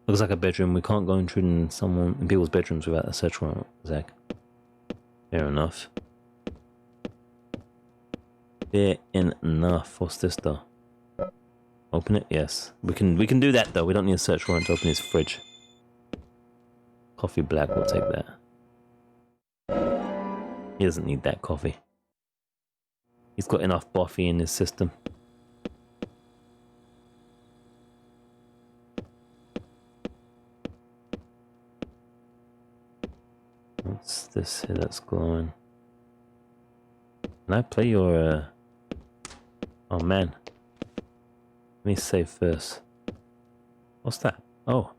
[SPEAKER 1] Looks like a bedroom. We can't go intruding in people's bedrooms without a search warrant, Zach. Fair enough. Fair enough. What's this though? Open it? Yes. We can do that though. We don't need a search warrant to open his fridge. Coffee black, we'll take that. He doesn't need that coffee. He's got enough coffee in his system. What's this here that's glowing? Can I play your Oh man. Let me save first. What's that? Oh.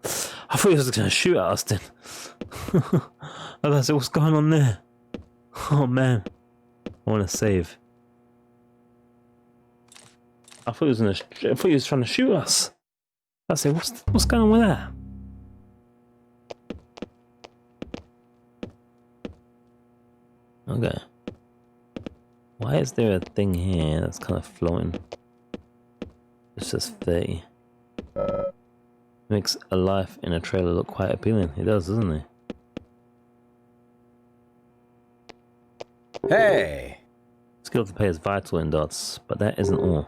[SPEAKER 1] I thought he was gonna shoot at us then. I was like, what's going on there? Oh man. I wanna save. I thought he was trying to shoot us. I said, what's going on with that? Okay. Why is there a thing here that's kind of floating? It's just 30. Makes a life in a trailer look quite appealing. It does, doesn't it?
[SPEAKER 2] Hey!
[SPEAKER 1] Skill to play is vital in darts, but that isn't all.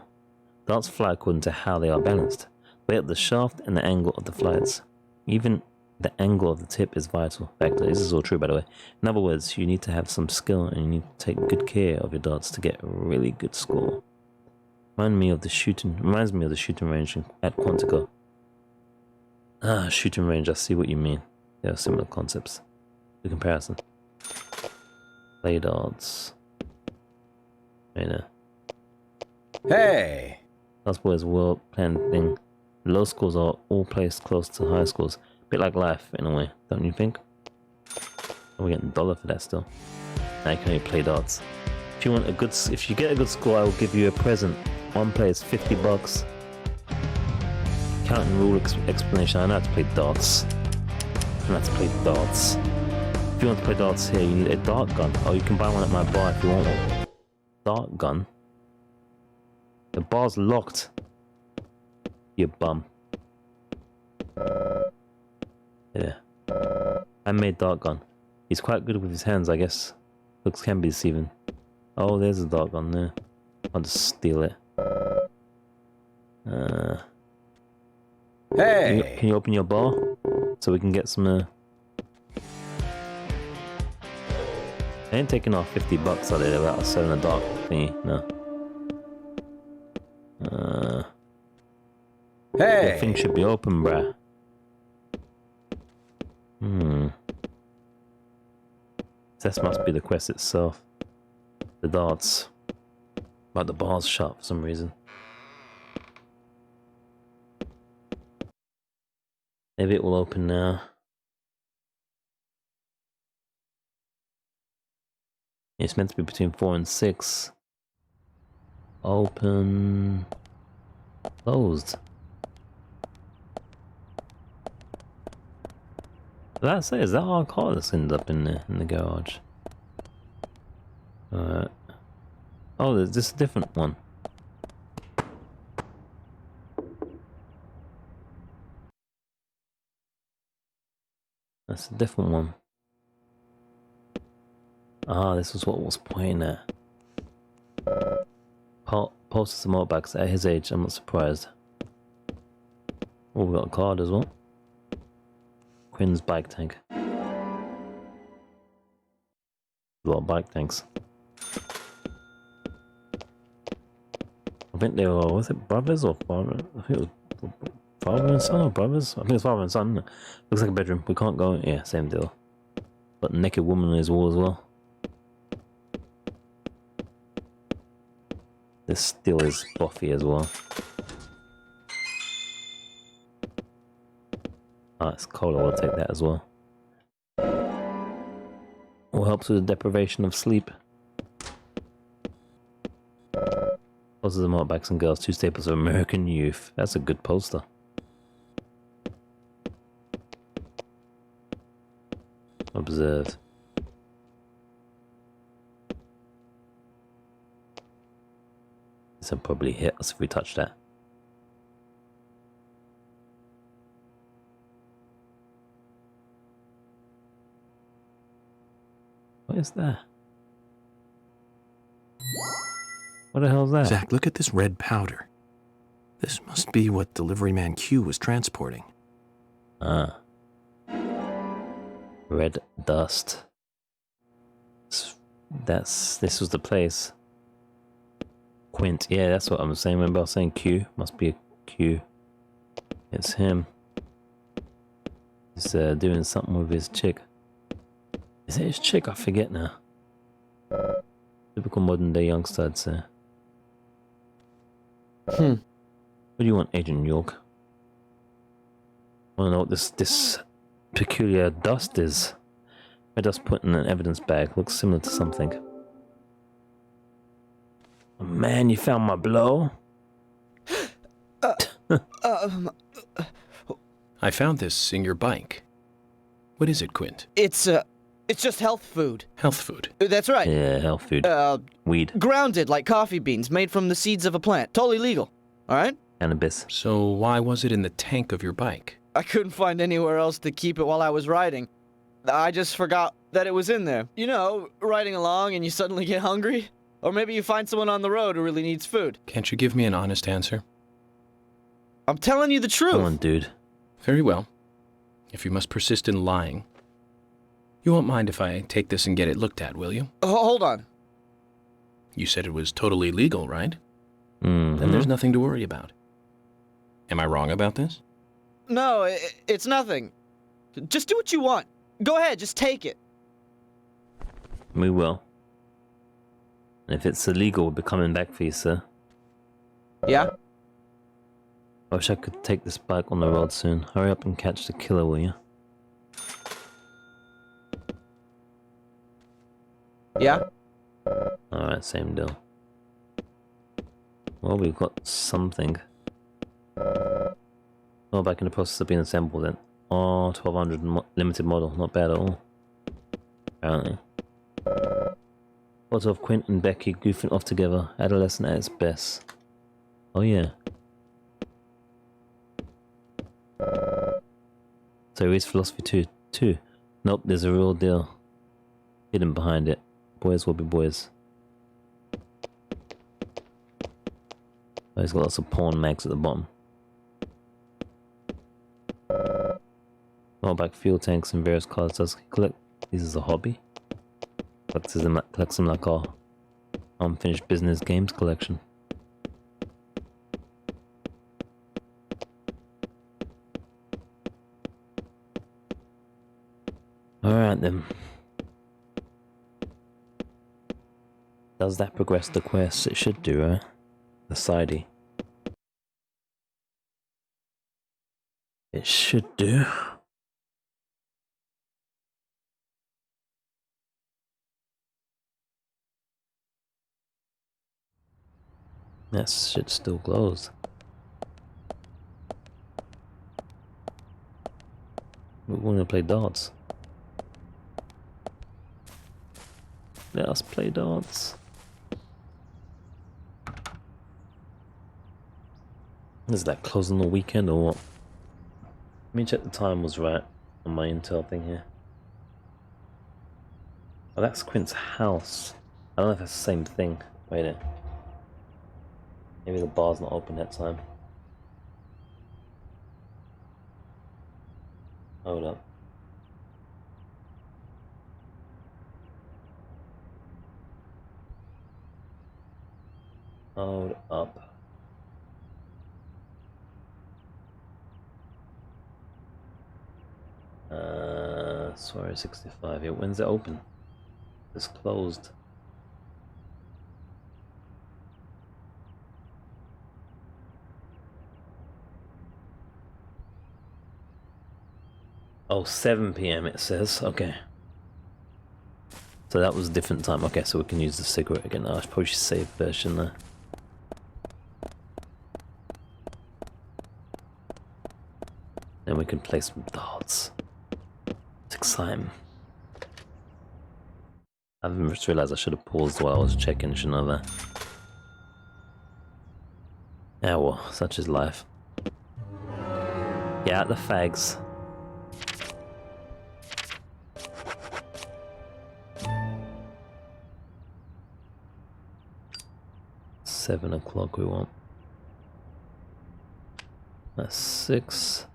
[SPEAKER 1] Darts fly according to how they are balanced. Weigh up the shaft and the angle of the flights. Even the angle of the tip is vital factor. This is all true, by the way. In other words, you need to have some skill and you need to take good care of your darts to get a really good score. Reminds me of the shooting range at Quantico. Ah, shooting range, I see what you mean. They are similar concepts. The comparison. Play darts.
[SPEAKER 2] Hey!
[SPEAKER 1] That's what is world plan thing. Low scores are all placed close to high scores. A bit like life in a way, don't you think? Oh, we're getting $1 for that still. Now you can only play darts. If you get a good score, I will give you a present. One play is $50. Counting rule explanation. I know how to play darts. I know how to play darts. If you want to play darts here, you need a dart gun. Oh, you can buy one at my bar if you want one. Dart gun? The bar's locked. You bum. Yeah. Handmade dart gun. He's quite good with his hands, I guess. Looks can be deceiving. Oh, there's a dart gun there. I'll just steal it.
[SPEAKER 2] Hey!
[SPEAKER 1] Can you open your bar? So we can get some... I ain't taking off $50, are they, without selling a dart thingy? No. The thing should be open, bruh. This must be the quest itself. The darts. But the bar's shut for some reason. Maybe it will open now. It's meant to be between 4 and 6. Open. Closed. Did I say, is that our car that's ended up in the garage? Alright. Oh, there's this different one. That's a different one. Ah, this was what was pointing at. Posted some motorbikes at his age, I'm not surprised. Oh, we got a card as well. Quinn's bike tank. A lot of bike tanks. I think they were, was it brothers or father? I think it was father and son or brothers? I think it's father and son. Looks like a bedroom. We can't go in. Yeah, same deal. But naked woman on his wall as well. This still is Buffy as well. Ah, it's cold. I will take that as well. What helps with the deprivation of sleep? Posters of motorbikes and girls, 2 staples of American youth. That's a good poster. Observe. This will probably hit us if we touch that. What is that? What the hell is that?
[SPEAKER 3] Zach, look at this red powder. This must be what delivery man Q was transporting.
[SPEAKER 1] Ah. Red dust. This was the place. Quint. Yeah, that's what I'm saying. Remember I was saying Q? Must be a Q. It's him. He's doing something with his chick. Is it his chick? I forget now. Typical modern day youngster, I'd say. What do you want, Agent York? I want to know what this peculiar dust is. Red dust put in an evidence bag. Looks similar to something. Oh, man, you found my blow?
[SPEAKER 2] I found this in your bike. What is it, Quint?
[SPEAKER 14] It's just health food.
[SPEAKER 2] Health food?
[SPEAKER 14] That's right.
[SPEAKER 1] Yeah, health food. Weed.
[SPEAKER 14] Grounded like coffee beans, made from the seeds of a plant. Totally legal. Alright?
[SPEAKER 1] Cannabis.
[SPEAKER 2] So why was it in the tank of your bike?
[SPEAKER 14] I couldn't find anywhere else to keep it while I was riding. I just forgot that it was in there. You know, riding along and you suddenly get hungry? Or maybe you find someone on the road who really needs food.
[SPEAKER 2] Can't you give me an honest answer?
[SPEAKER 14] I'm telling you the truth.
[SPEAKER 1] Come on, dude.
[SPEAKER 2] Very well. If you must persist in lying, you won't mind if I take this and get it looked at, will you?
[SPEAKER 14] Hold on.
[SPEAKER 2] You said it was totally legal, right?
[SPEAKER 1] Mm-hmm.
[SPEAKER 2] Then there's nothing to worry about. Am I wrong about this?
[SPEAKER 14] No, it's nothing. Just do what you want. Go ahead, just take it.
[SPEAKER 1] We will. And if it's illegal, we'll be coming back for you, sir.
[SPEAKER 14] Yeah?
[SPEAKER 1] I wish I could take this bike on the road soon. Hurry up and catch the killer, will you?
[SPEAKER 14] Yeah?
[SPEAKER 1] Alright, same deal. Well, we've got something. Oh, back in the process of being assembled then. Oh, 1200 limited model. Not bad at all. Apparently. Photo of Quint and Becky goofing off together. Adolescent at its best. Oh yeah. So here's philosophy too. Nope, there's a real deal hidden behind it. Boys will be boys. Oh, he's got lots of porn mags at the bottom. More back fuel tanks and various cars. Does he collect these as a hobby? Collects them like our unfinished business games collection. Alright then. Does that progress the quest? It should do, right? The sidey. It should do. That shit still glows. We want to play darts. Let us play darts. Is that closed on the weekend or what? Let me check the time was right on my intel thing here. Oh, that's Quint's house. I don't know if that's the same thing. Wait a minute. Maybe the bar's not open that time. Hold up. Hold up. Sorry, 65. Yeah, when's it open? It's closed. Oh, 7 PM it says. Okay. So that was a different time. Okay, so we can use the cigarette again. I probably should save version there. Then we can play some darts. It's exciting. I just realised I should have paused while I was checking, shouldn't I? Yeah, well, such is life. Get out the fags. $7 we want. That's 6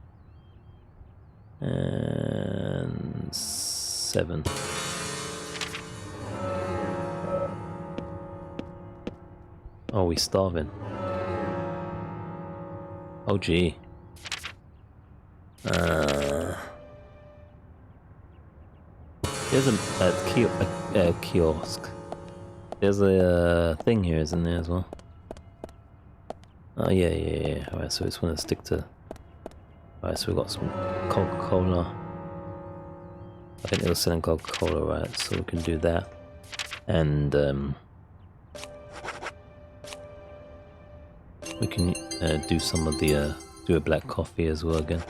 [SPEAKER 1] and 7. Oh, we starving. Oh gee. There's a kiosk. There's a thing here, isn't there, as well? Oh yeah. Alright, so we just want to stick to... Alright, so we've got some Coca-Cola. I think they were selling Coca-Cola, right? So we can do that. And we can do some of the... do a black coffee as well again.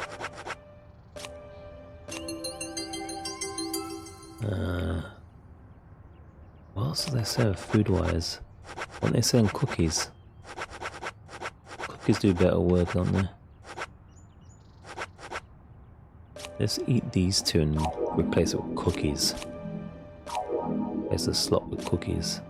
[SPEAKER 1] What else do they serve food-wise? Aren't they selling cookies? Cookies do better work, don't they? Let's eat these two and replace it with cookies. Replace the slot with cookies.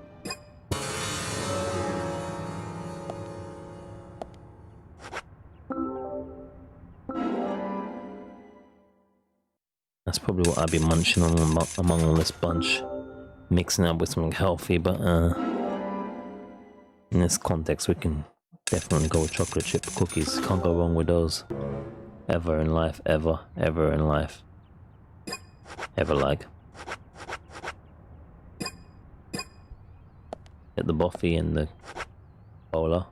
[SPEAKER 1] That's probably what I'd be munching on among all this bunch. Mixing up with something healthy, but in this context we can definitely go with chocolate chip cookies. Can't go wrong with those. Ever in life, ever in life. Ever like. Get the Boffy and the cola.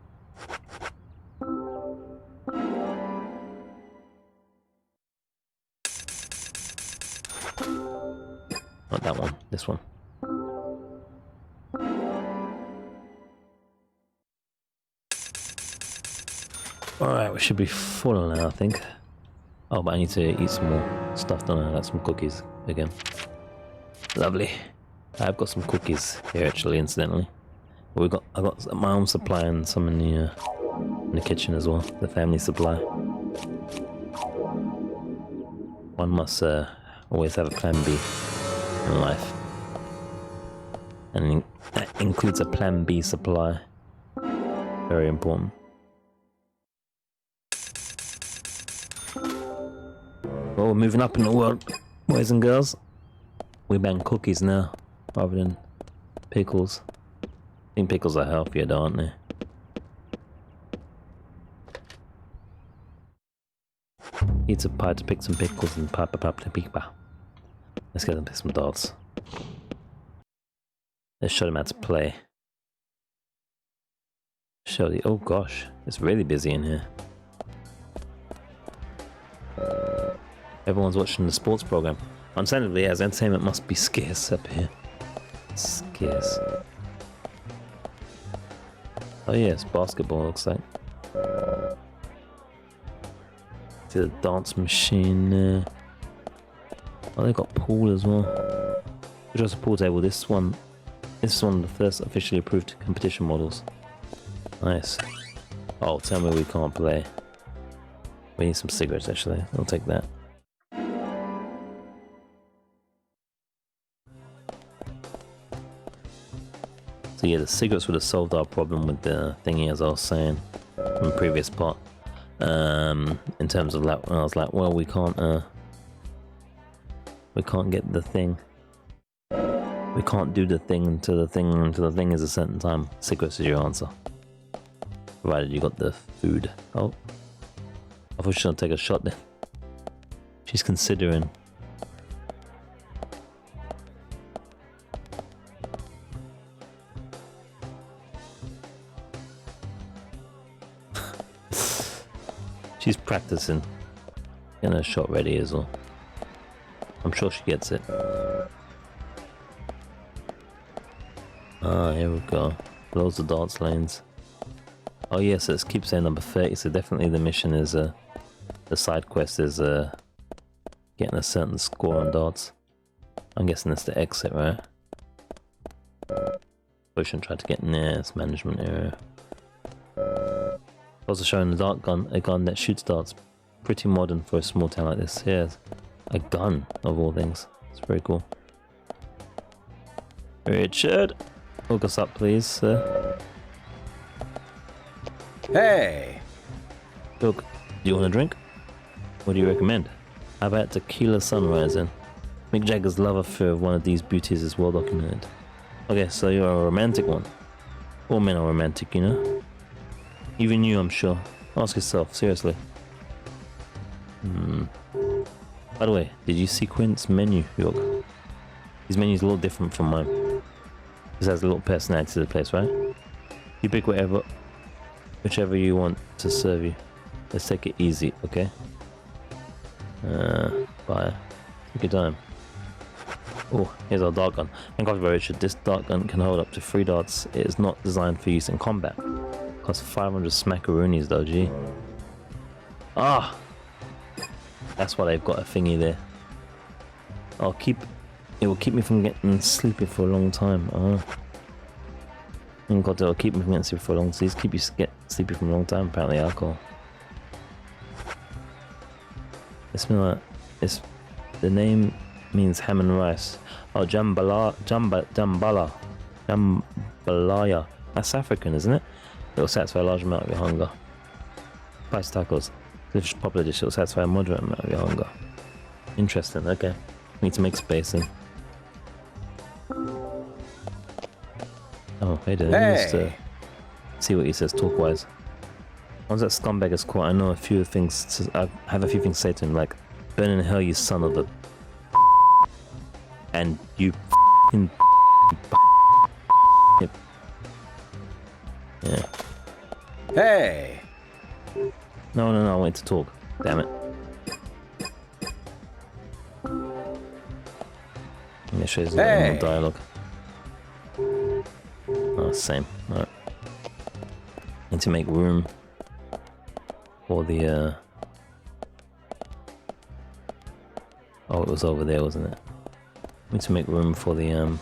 [SPEAKER 1] Not that one, this one. Alright, we should be full now, I think. Oh, but I need to eat some more stuff, don't I? Like some cookies again. Lovely. I've got some cookies here, actually, incidentally. I got my own supply and some in the kitchen as well. The family supply. One must always have a plan B in life. And that includes a plan B supply. Very important. Well, we're moving up in the world, boys and girls. We ban cookies now, rather than pickles. I think pickles are healthier, aren't they? Eat a pie to pick some pickles and papa. Let's get them to pick some darts. Let's show them how to play. Show the... Oh gosh, it's really busy in here. Everyone's watching the sports program. Understandably, as entertainment must be scarce up here. Scarce. Oh yes, basketball looks like. See the dance machine there. Oh, they've got pool as well. Just a pool table. This is one of the first officially approved competition models. Nice. Oh, tell me we can't play. We need some cigarettes actually. I'll take that. So yeah, the cigarettes would have solved our problem with the thingy, as I was saying from the previous part. In terms of that, I was like, well, we can't get the thing. We can't do the thing until the thing is a certain time. Cigarettes is your answer. Provided you got the food. Oh, I thought she was gonna take a shot then. She's considering. She's practicing. Getting her shot ready as well. I'm sure she gets it. Ah, here we go. Loads of darts lanes. Oh yes, it keeps saying number 30, so definitely the mission is, the side quest is, getting a certain score on darts. I'm guessing it's the exit, right? Push and try to get near its management area. Also showing the dart gun, a gun that shoots darts. Pretty modern for a small town like this. Yeah, a gun of all things. It's very cool. Richard, hook us up, please, sir.
[SPEAKER 2] Hey!
[SPEAKER 1] Look, do you want a drink? What do you recommend? How about tequila sunrise then? Mick Jagger's love affair of one of these beauties is well documented. Okay, so you're a romantic one. All men are romantic, you know? Even you, I'm sure. Ask yourself, seriously. By the way, did you see Quint's menu, York? His menu's a little different from mine. This has a little personality to the place, right? You pick whichever you want to serve you. Let's take it easy, okay? Bye. Take your time. Oh, here's our dart gun. And God, Richard, this dart gun can hold up to 3 darts. It is not designed for use in combat. Costs 500 smackaroonies though, gee. Ah! That's why they've got a thingy there. It will keep me from getting sleepy for a long time. And God, it'll keep me from getting sleepy for a long time. These keep you get sleepy for a long time, apparently alcohol. The name means ham and rice. Oh, jambalaya. That's African, isn't it? It will satisfy a large amount of your hunger. Spice tacos. This popular dish, it will satisfy a moderate amount of your hunger. Interesting, okay. Need to make space in. Oh, hey there.
[SPEAKER 2] Hey!
[SPEAKER 1] See what he says talk-wise. Once that scumbag is caught, I know a few things. I have a few things to say to him, like, burn in hell, you son of a. And you. Yeah.
[SPEAKER 2] Hey!
[SPEAKER 1] No, I wanted to talk. Damn it. Let me show you a little more dialogue. Oh, same. Alright. Need to make room for the, Oh, it was over there, wasn't it? Need to make room for the,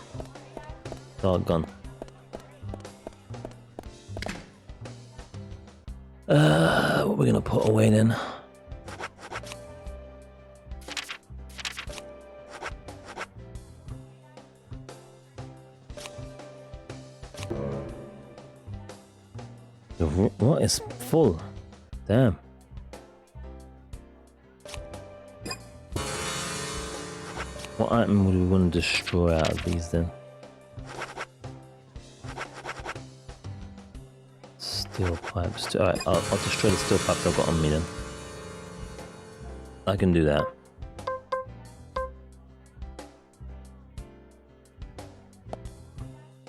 [SPEAKER 1] dart gun. What we're gonna put away then? What is full? Damn. What item would we want to destroy out of these then? Steel pipes. Alright, I'll destroy the steel pipes I've got on me then. I can do that.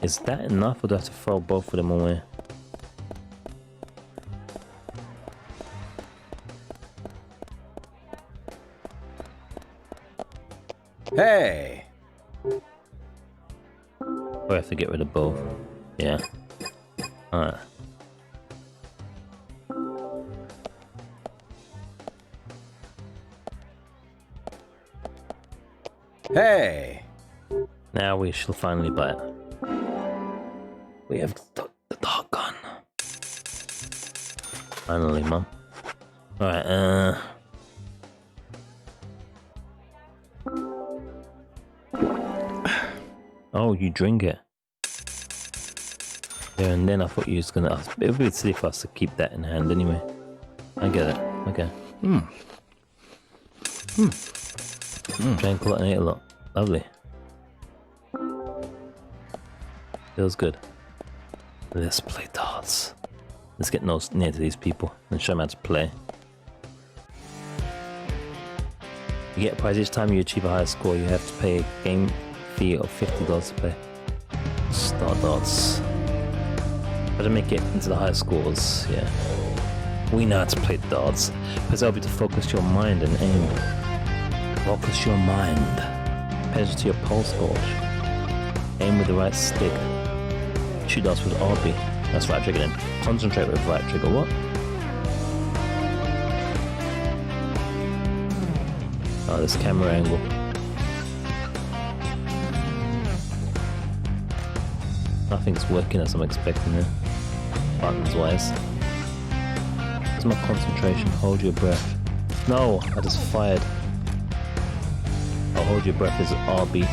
[SPEAKER 1] Is that enough, or do I have to throw both of them away?
[SPEAKER 2] Hey!
[SPEAKER 1] Or I have to get rid of both. Yeah. Alright.
[SPEAKER 2] Hey!
[SPEAKER 1] Now we shall finally buy it. We have the dog gun. Finally, Mum. Alright, oh, you drink it. Yeah, and then I thought you was gonna... It would be silly for us to keep that in hand anyway. I get it. Okay. Drank a lot and ate a lot. Lovely. Feels good. Let's play darts. Let's get near to these people and show them how to play. You get a prize each time you achieve a higher score. You have to pay a game fee of $50 to play. Start darts. Try to make it into the higher scores, yeah. We know how to play darts. Press LB to focus your mind and aim. Focus your mind. Pedal to your pulse gauge. Aim with the right stick. Shoot darts with RB. That's right trigger then. Concentrate with right trigger. What? Oh, this camera angle. Nothing's working as I'm expecting here. Buttons wise. Where's my concentration? Hold your breath. No, I just fired. I'll hold your breath is RB.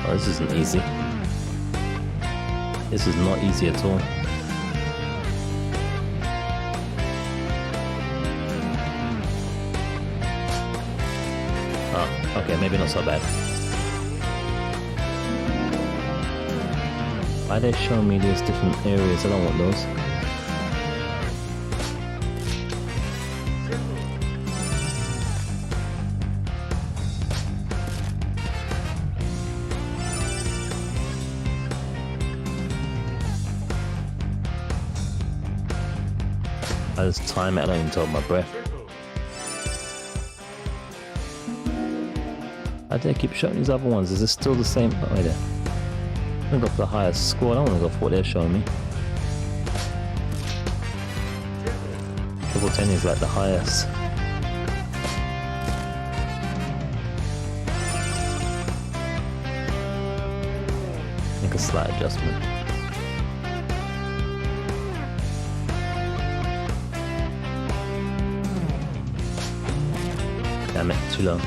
[SPEAKER 1] Oh, this isn't easy. This is not easy at all. Oh, okay, maybe not so bad. Why are they showing me these different areas? I don't want those. I just time it, I don't even hold my breath. Why do they keep showing these other ones? Is this still the same? Oh, wait there. I'm gonna go for the highest score. I don't want to go for what they're showing me. Triple 10 is like the highest. Make a slight adjustment. Damn it, too low.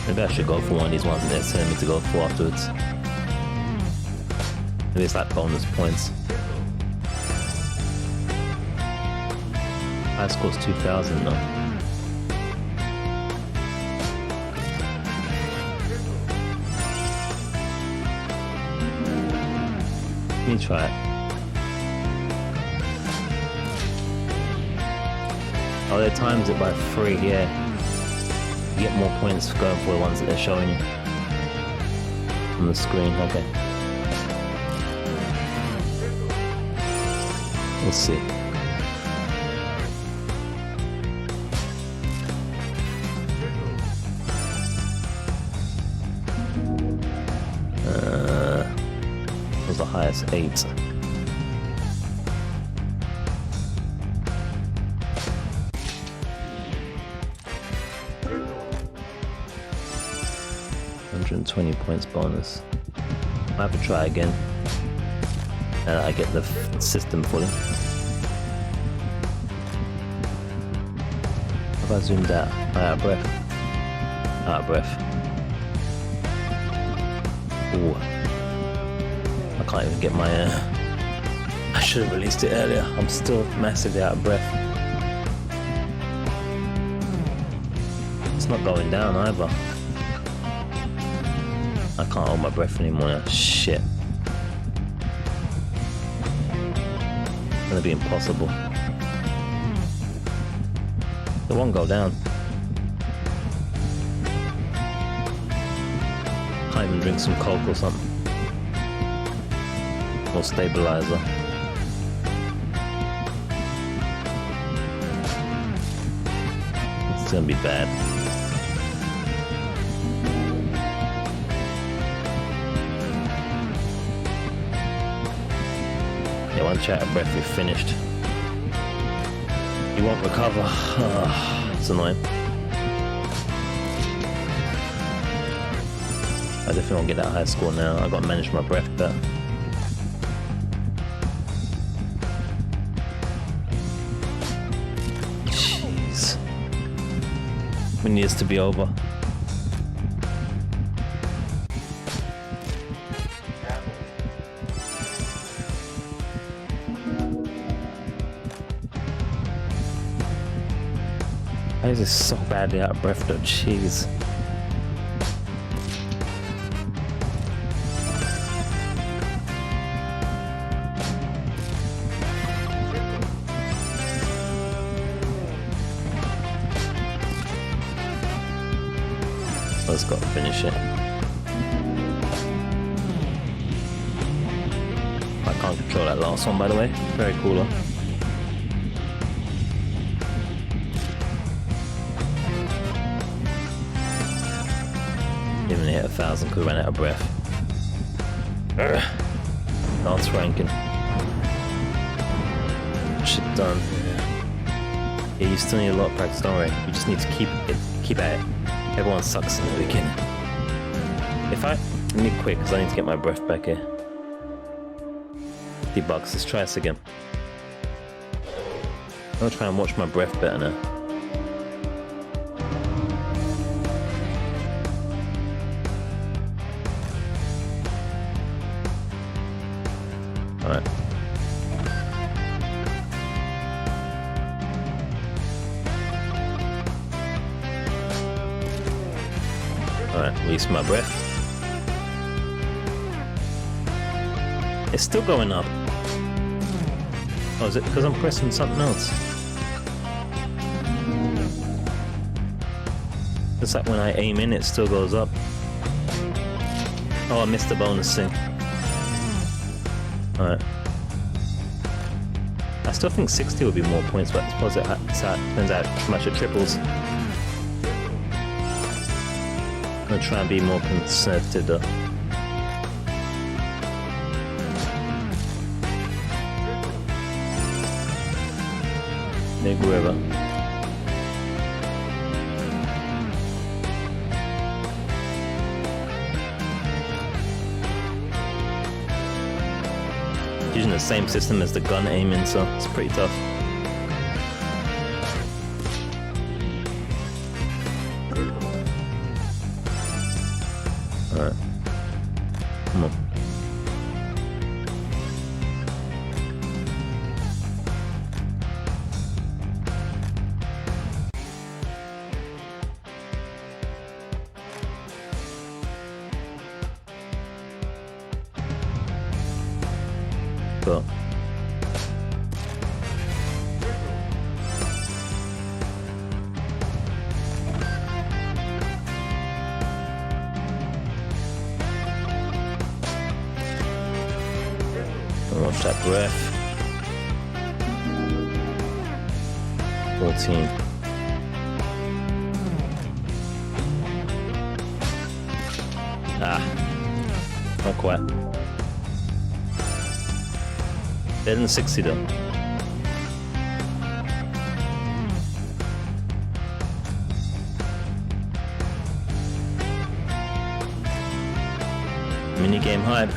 [SPEAKER 1] Maybe I should go for one of these ones that they're telling me to go for afterwards. Maybe it's like bonus points. High score's 2,000 though. Let me try it. Oh, they times it by 3, yeah. You get more points for going for the ones that they're showing you on the screen. Okay. We'll see. Was the highest 8. $120 points bonus. I have to try again. And I get the system fully. Have I zoomed out? Out of breath. Out of breath. Ooh. I can't even get my I should have released it earlier. I'm still massively out of breath. It's not going down either. I can't hold my breath anymore now. Shit. It's gonna be impossible. It won't go down. Can't even drink some Coke or something. Or stabilizer. It's gonna be bad. Yeah, once you're out of breath, you're finished. You won't recover. It's annoying. I definitely won't get that high score now. I've got to manage my breath better. Jeez. We need this to be over. Why is this so badly out of breath though? Jeez. Let's go finish it. I can't control that last one, by the way. Very cool though. Even hit 1,000 because I ran out of breath. Last ranking. Shit done. Yeah, you still need a lot of practice, don't worry. You just need to keep at it. Everyone sucks in the beginning. Let me quick because I need to get my breath back here. 50 bucks, let's try this again. I'm gonna try and watch my breath better now. Alright. Alright, release my breath. It's still going up. Oh, is it because I'm pressing something else? It's like when I aim in, it still goes up. Oh, I missed the bonus thing. Alright. I still think 60 would be more points, but I suppose it turns out how much it triples. I'm gonna try and be more conservative though. Big river. Using the same system as the gun aiming, so it's pretty tough. Alright. Come on. Go. Watch that breath. 14. Ah, not quite. Better than 60 though. Minigame hype.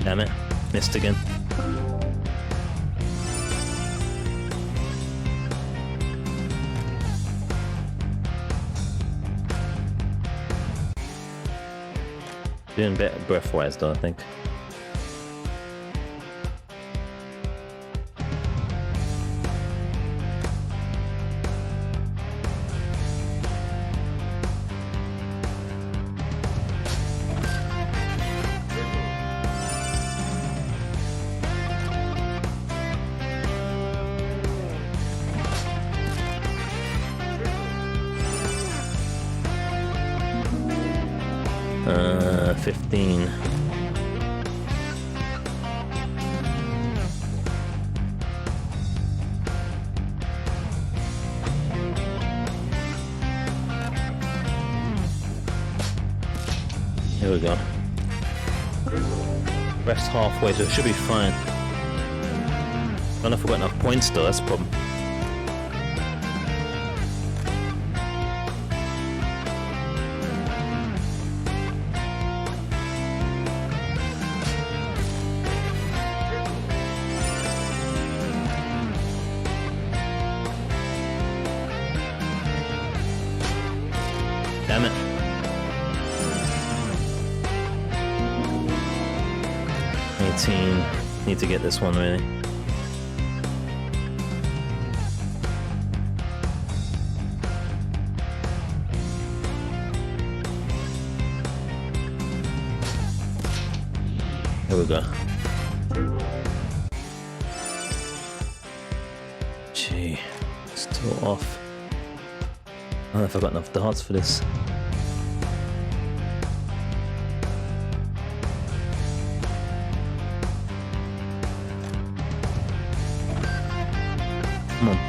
[SPEAKER 1] Damn it. Missed again. Doing better breath-wise though, I think. Uh, 15. Here we go. Rest halfway, so it should be fine. I don't know if we've got enough points though, that's the problem. Damn it. Need to get this one really. Here we go. Gee, still off. I don't know if I've got enough darts for this. Come on.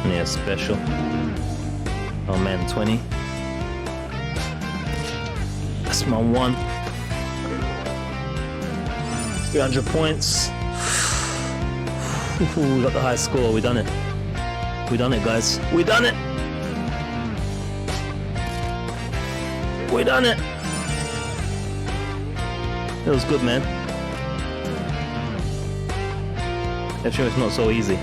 [SPEAKER 1] Yeah, special. Oh man, 20. That's my one. 300 points. Ooh, we got the high score. We done it. We done it, guys. We done it. We done it. It was good, man. I'm sure it's not so easy.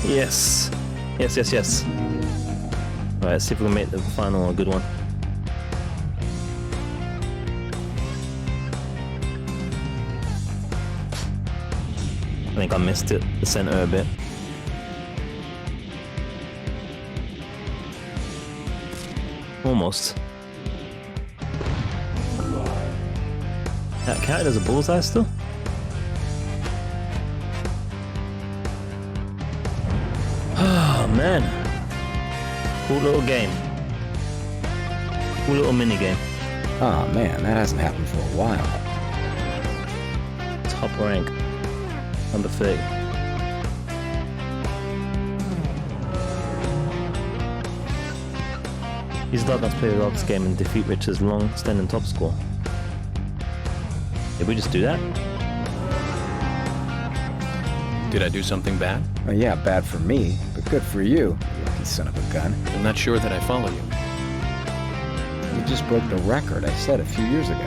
[SPEAKER 1] Yes. Yes, yes, yes. Alright, let's see if we can make the final a good one. I think I missed it, the center a bit. Almost. That counted as a bullseye still? Oh man, cool little game, cool little mini game.
[SPEAKER 2] Oh man, that hasn't happened for a while.
[SPEAKER 1] Top rank, number 30. These Darknuts play the logs game and defeat Richard's long-standing top score. Did we just do that?
[SPEAKER 10] Did I do something bad?
[SPEAKER 2] Well, yeah, bad for me, but good for you, you lucky son of a gun.
[SPEAKER 10] I'm not sure that I follow you.
[SPEAKER 2] You just broke the record I set a few years ago.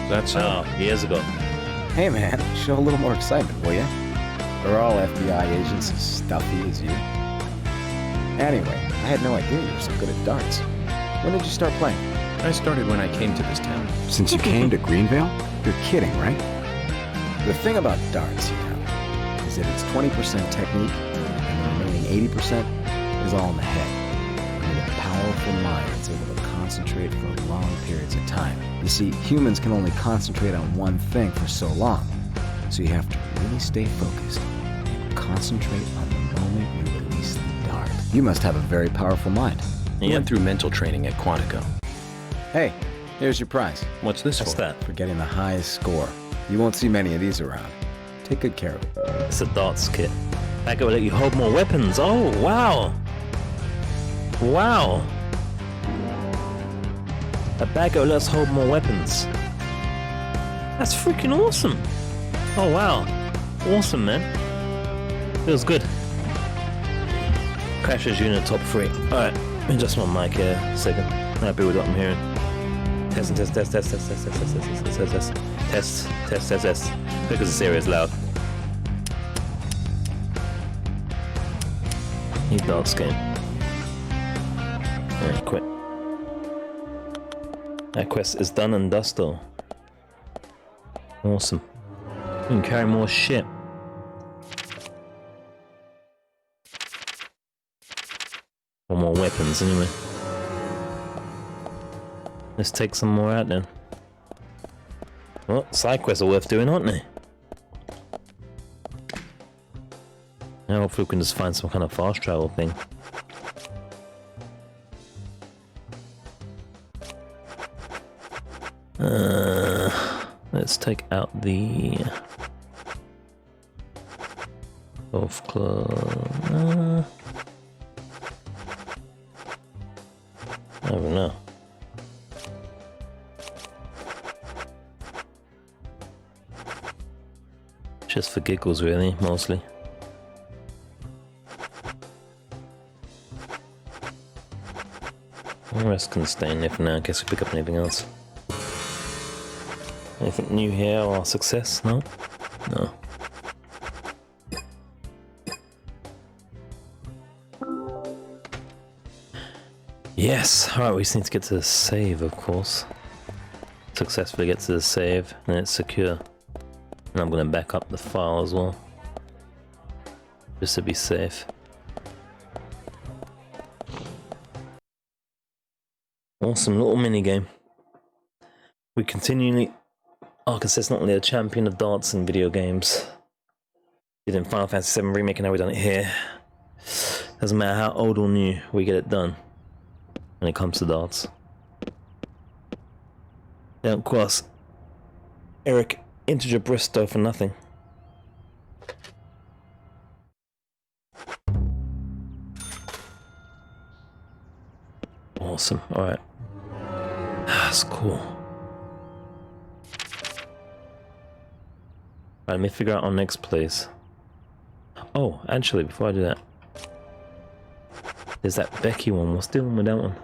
[SPEAKER 10] That's
[SPEAKER 1] Oh, years ago.
[SPEAKER 2] Hey man, show a little more excitement, will ya? They're all FBI agents as stuffy as you. Anyway, I had no idea you were so good at darts. When did you start playing?
[SPEAKER 10] I started when I came to this town.
[SPEAKER 2] Since you came to Greenvale? You're kidding, right? The thing about darts, you know, is that it's 20% technique, and the remaining 80% is all in the head. You need a powerful mind that's able to concentrate for long periods of time. You see, humans can only concentrate on one thing for so long, so you have to really stay focused and concentrate on the moment you release the dart. You must have a very powerful mind.
[SPEAKER 10] I went through mental training at Quantico.
[SPEAKER 2] Hey, Here's your prize.
[SPEAKER 3] What's this
[SPEAKER 1] What's
[SPEAKER 3] for?
[SPEAKER 1] that?
[SPEAKER 2] For getting the highest score. You won't see many of these around. Take good care of it.
[SPEAKER 1] It's a darts kit. That will let you hold more weapons. Oh, wow. Wow. A bag will let us hold more weapons. That's freaking awesome. Oh, wow. Awesome, man. Feels good. Crashes unit top 3. Alright, adjust my mic here a second. Happy with what I'm hearing. Test. Because this area is loud. Need darts game. Alright, quit. That quest is done and dusted. Awesome. You can carry more shit. Or more weapons, anyway. Let's take some more out then. Well, side quests are worth doing, aren't they? Now hopefully we can just find some kind of fast travel thing. Let's take out the golf club. I don't know. Just for giggles, really, mostly. The rest can stay in there for now. I guess we pick up anything else. Anything new here or success? No? No. Yes! Alright, we just need to get to the save, of course. Successfully get to the save, and it's secure. And I'm gonna back up the file as well. Just to be safe. Awesome little mini game. We continually are consistently a champion of darts in video games. Did in Final Fantasy VII Remake and now we've done it here. Doesn't matter how old or new, we get it done. When it comes to darts. They don't call us Eric Integer Bristow for nothing. Awesome, alright. That's cool. Right, let me figure out our next place. Oh, actually, before I do that, there's that Becky one. What's dealing with that one?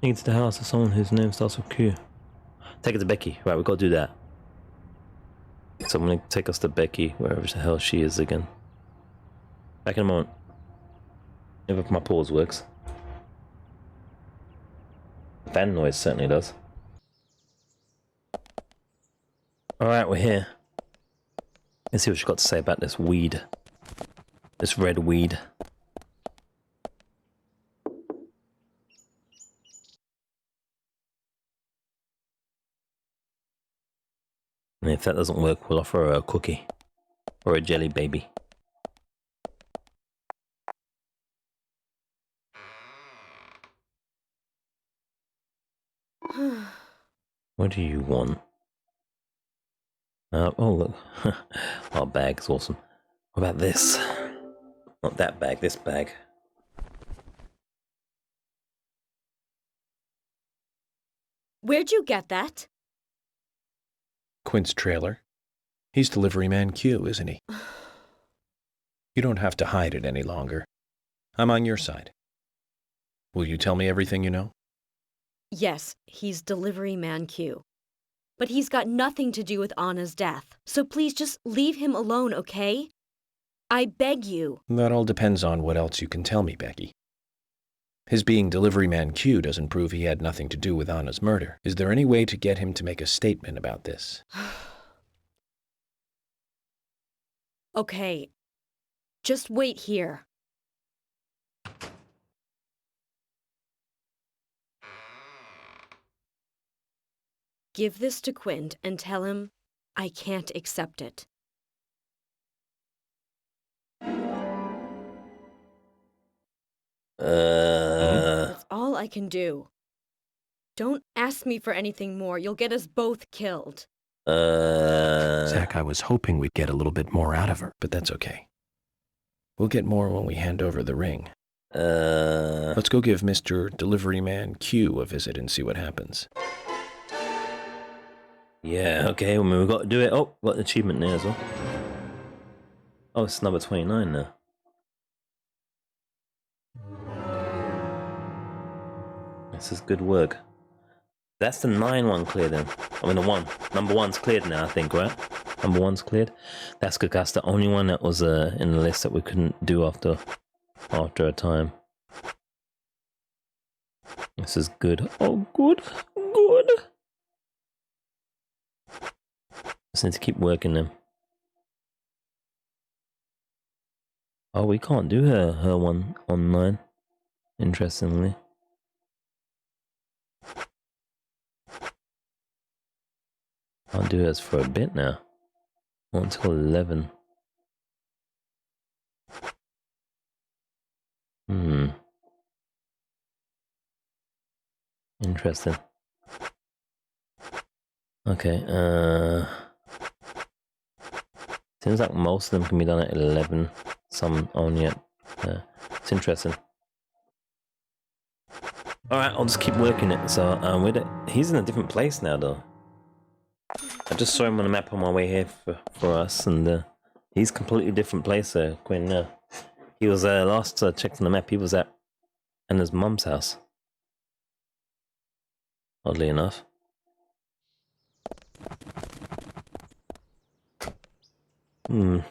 [SPEAKER 1] Take it to the house of someone whose name starts with Q. Take it to Becky. Right, we gotta do that. So I'm gonna take us to Becky, wherever the hell she is again. Back in a moment. If my pause works. Fan noise certainly does. Alright, we're here. Let's see what she's got to say about this weed. This red weed. And if that doesn't work, we'll offer her a cookie. Or a jelly baby. What do you want? Oh look, our bag's awesome. What about this? Not that bag, this bag.
[SPEAKER 8] Where'd you get that?
[SPEAKER 2] Quint's trailer. He's delivery man Q, isn't he? You don't have to hide it any longer. I'm on your side. Will you tell me everything you know?
[SPEAKER 8] Yes, he's delivery man Q. But he's got nothing to do with Anna's death. So please just leave him alone, okay? I beg you.
[SPEAKER 2] That all depends on what else you can tell me, Becky. His being delivery man Q doesn't prove he had nothing to do with Anna's murder. Is there any way to get him to make a statement about this?
[SPEAKER 8] Okay. Just wait here. Give this to Quint and tell him I can't accept it. That's all I can do. Don't ask me for anything more. You'll get us both killed.
[SPEAKER 2] Zach, I was hoping we'd get a little bit more out of her, but that's okay. We'll get more when we hand over the ring. Let's go give Mr. Delivery Man Q a visit and see what happens.
[SPEAKER 1] Yeah, okay, well, we've got to do it. Oh, got an achievement there as well. Oh, it's number 29 now. This is good work. That's the 9 one cleared then. I mean the 1. Number 1's cleared now, I think, right? Number 1's cleared. That's good. That's the only one that was in the list that we couldn't do after a time. This is good. Oh, good. Good. Just need to keep working them. Oh, we can't do her one on 9. Interestingly. I'll do this for a bit now. Not until 11. Interesting. Okay, seems like most of them can be done at 11. Some only at... it's interesting. Alright, I'll just keep working it. So, with it, he's in a different place now, though. I just saw him on the map on my way here for us, and he's completely different place there, Quinn. He was last checked on the map, he was at Anna's mum's house. Oddly enough. You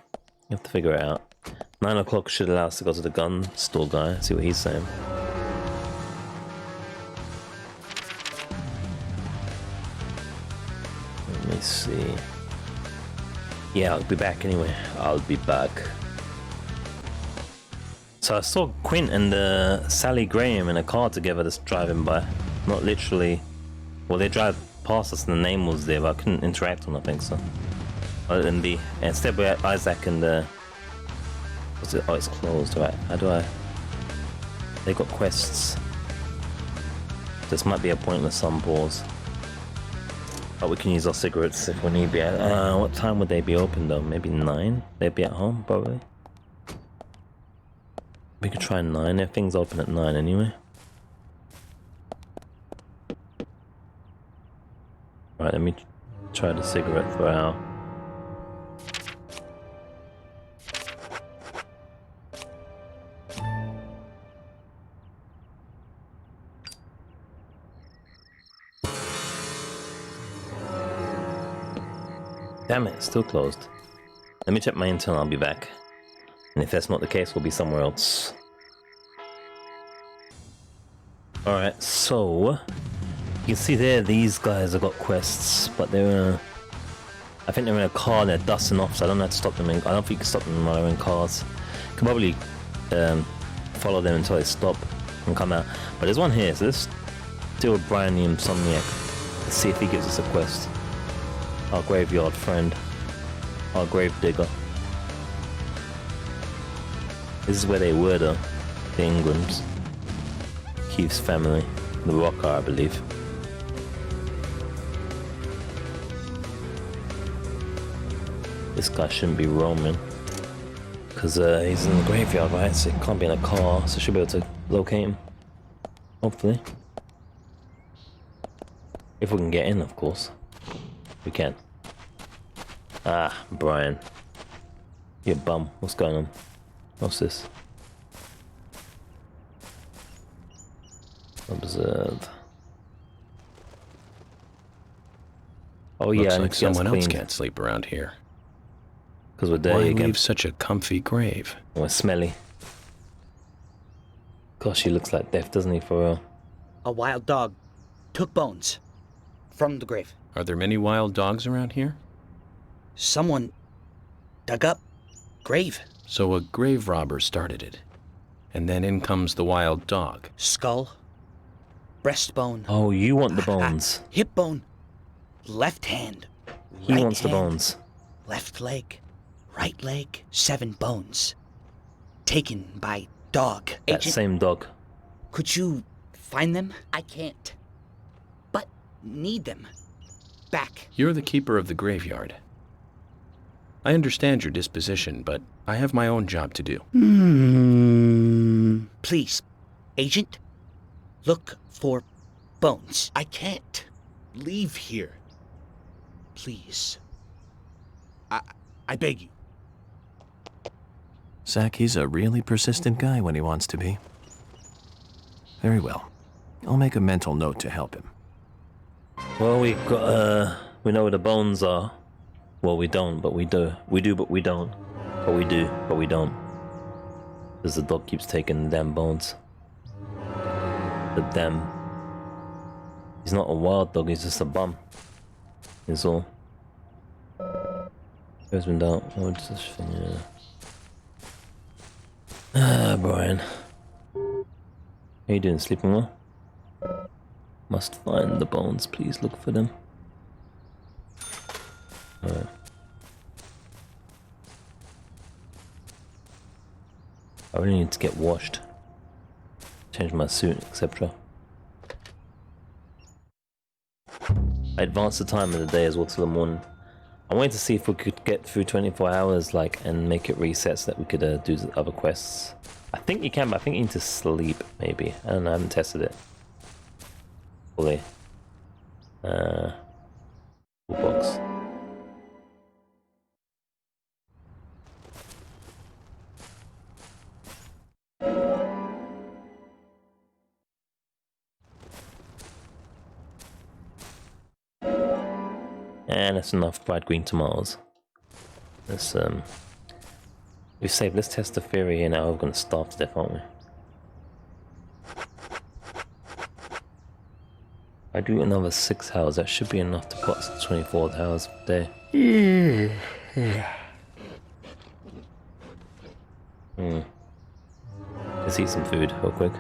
[SPEAKER 1] have to figure it out. 9 o'clock should allow us to go to the gun store guy, see what he's saying. Let me see. Yeah, I'll be back anyway. I'll be back. So I saw Quint and Sally Graham in a car together just driving by. Not literally. Well, they drive past us and the name was there, but I couldn't interact or nothing, so. Other than be. Instead we had Isaac and what's it? Oh, it's closed, right? How do I? They got quests. This might be a pointless pause. But we can use our cigarettes if we need be. What time would they be open though? Maybe 9? They'd be at home, probably. We could try 9. Everything's open at 9 anyway. Right, let me try the cigarette for Al. Damn it, it's still closed. Let me check my intel and I'll be back. And if that's not the case, we'll be somewhere else. Alright, so... You can see there, these guys have got quests, but they're I think they're in a car, they're dusting off, so I don't know how to stop them. I don't think you can stop them while they're in cars. You can probably follow them until they stop and come out. But there's one here, so let's deal with Brian the Insomniac. Let's see if he gives us a quest. Our graveyard friend. Our grave digger. This is where they were though. The Ingrams. Keith's family. The Rocker, I believe. This guy shouldn't be roaming. Because he's in the graveyard, right? So he can't be in a car, so should be able to locate him. Hopefully. If we can get in, of course. We can. Ah, Brian. You bum. What's going on? What's this? Observe. Oh yeah,
[SPEAKER 2] looks like someone else can't sleep around here.
[SPEAKER 1] Because we're dirty again.
[SPEAKER 2] Leave such a comfy grave?
[SPEAKER 1] We're smelly. Gosh, he looks like death, doesn't he, for real?
[SPEAKER 5] A wild dog took bones from the grave.
[SPEAKER 2] Are there many wild dogs around here?
[SPEAKER 5] Someone dug up grave.
[SPEAKER 2] So a grave robber started it. And then in comes the wild dog.
[SPEAKER 5] Skull. Breastbone.
[SPEAKER 1] Oh, you want the bones.
[SPEAKER 5] Hip bone. Left hand.
[SPEAKER 1] He
[SPEAKER 5] right
[SPEAKER 1] wants
[SPEAKER 5] hand,
[SPEAKER 1] the bones.
[SPEAKER 5] Left leg. Right leg. 7 bones. Taken by dog.
[SPEAKER 1] That same dog.
[SPEAKER 5] Could you find them, I can't. But need them. Back.
[SPEAKER 2] You're the keeper of the graveyard. I understand your disposition, but I have my own job to do.
[SPEAKER 5] Please, Agent, look for bones. I can't leave here. Please. I beg you.
[SPEAKER 3] Zach, he's a really persistent guy when he wants to be. Very well. I'll make a mental note to help him.
[SPEAKER 1] Well, we know where the bones are. Well, we don't, but we do. We do, but we don't. But we do, but we don't. Because the dog keeps taking the damn bones. The damn. He's not a wild dog, he's just a bum. That's all. Where's been down? Oh, just this thing, yeah. Ah, Brian. How you doing? Sleeping well? Must find the bones, please look for them. Alright. I really need to get washed. Change my suit, etc. I advanced the time of the day as well to the morning. I wanted to see if we could get through 24 hours, like, and make it reset so that we could do the other quests. I think you can, but I think you need to sleep, maybe. I don't know, I haven't tested it fully. Toolbox. And that's enough bright green tomatoes. Let's we've saved. Let's test the theory here now. We're gonna starve to death, aren't we? I do another 6 hours. That should be enough to put us 24 hours a day. Let's eat some food real quick.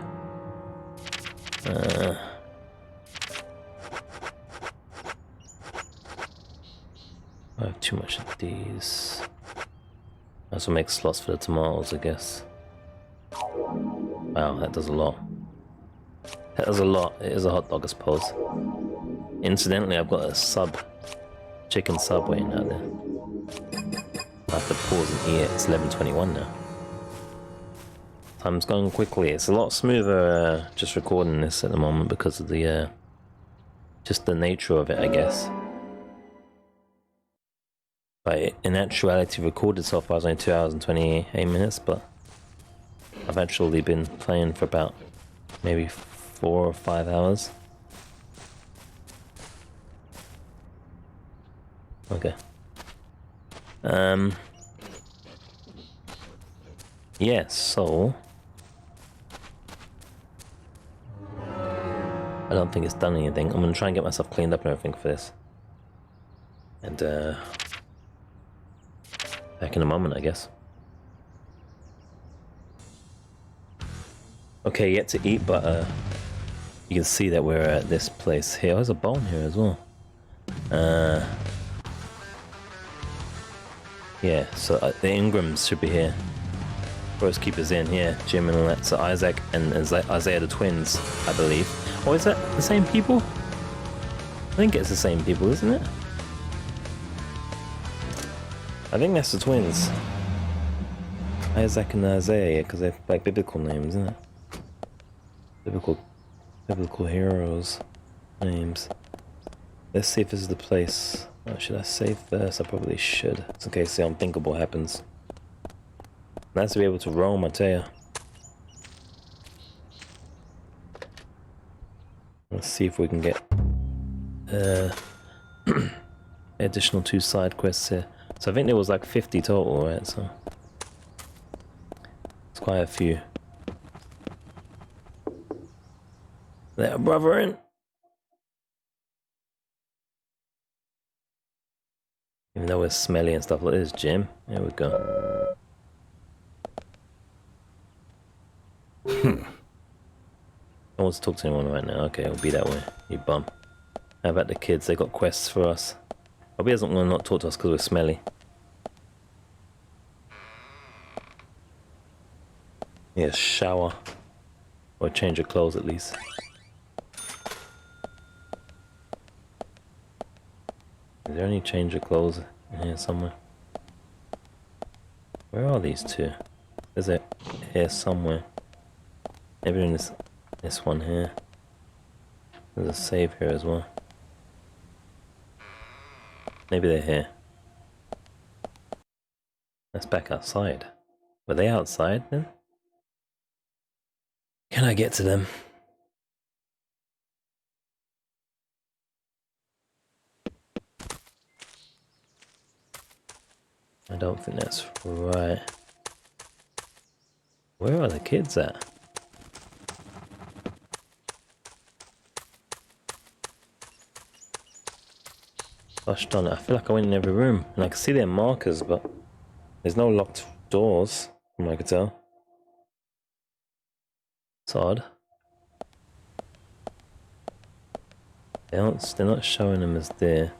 [SPEAKER 1] I have too much of these. I also make slots for the tomatoes, I guess. Wow, that does a lot. That does a lot. It is a hot dog, I suppose. Incidentally, I've got a chicken sub waiting out there. I have to pause and eat it. It's 11:21 now. Time's going quickly. It's a lot smoother just recording this at the moment because of the just the nature of it, I guess. But in actuality, recorded so far is only 2 hours and 28 minutes, but I've actually been playing for about maybe 4 or 5 hours. Okay. Yeah, so I don't think it's done anything. I'm gonna try and get myself cleaned up and everything for this. And back in a moment, I guess. Okay, yet to eat, but you can see that we're at this place here. There's a bone here as well. Yeah, so the Ingrams should be here. Forest Keeper's in here, Jim and all that. So Isaac and Isaiah the twins, I believe. Or is that the same people? I think it's the same people, isn't it? I think that's the twins. Isaac and Isaiah, because they're like biblical names, isn't it? Biblical heroes names. Let's see if this is the place. Oh, should I save first? I probably should. It's in case the unthinkable happens. Nice to be able to roam, I tell you. Let's see if we can get additional 2 side quests here. So I think there was like 50 total, right? So it's quite a few. There, brethren. Even though we're smelly and stuff like this, Jim. There we go. I want to talk to anyone right now. Okay, it'll be that way. You bum. How about the kids? They got quests for us. Hope he doesn't want to not talk to us because we're smelly. Yeah, shower. Or change your clothes at least. Is there any change of clothes in here somewhere? Where are these two? There's it here somewhere. Maybe in this one here. There's a save here as well. Maybe they're here. Let's back outside. Were they outside then? Can I get to them? I don't think that's right. Where are the kids at? Gosh darn it, I feel like I went in every room and I can see their markers, but there's no locked doors from what I could tell. It's odd. They're not showing them as there.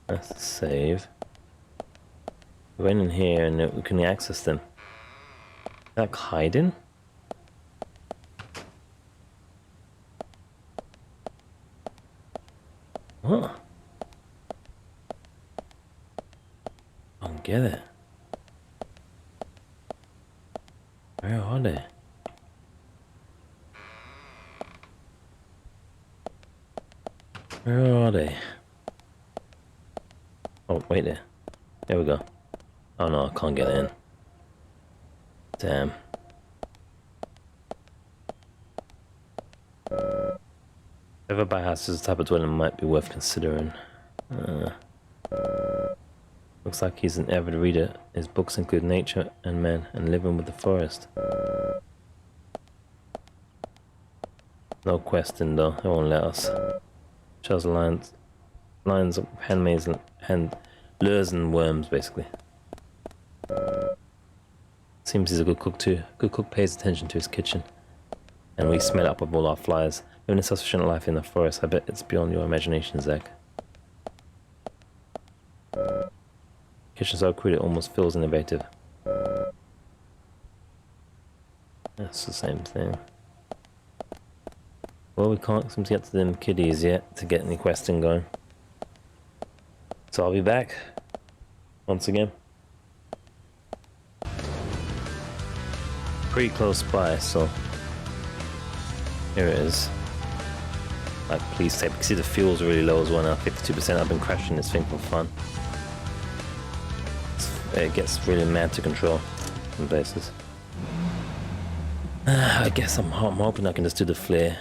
[SPEAKER 1] That's the save. We went in here and we can access them. Like hiding? What? I don't get it. Where are they? Where are they? Oh, wait there. There we go. Oh no, I can't get in. Damn. Ever buy houses, the type of dwelling might be worth considering. Looks like he's an avid reader. His books include nature and men and living with the forest. No question though, it won't let us. Shows lines of handmaids and lures and worms basically. Seems he's a good cook too. Good cook pays attention to his kitchen. And we smell up with all our flies. Living a sufficient life in the forest, I bet it's beyond your imagination, Zach. Kitchen so crude it almost feels innovative. That's the same thing. Well, we can't seem to get to them kiddies yet to get any questing going. So I'll be back once again. Pretty close by, so here it is. Like, please take, because see the fuel's really low as well now, 52%. I've been crashing this thing for fun. It gets really mad to control in places. I guess I'm hoping I can just do the flare.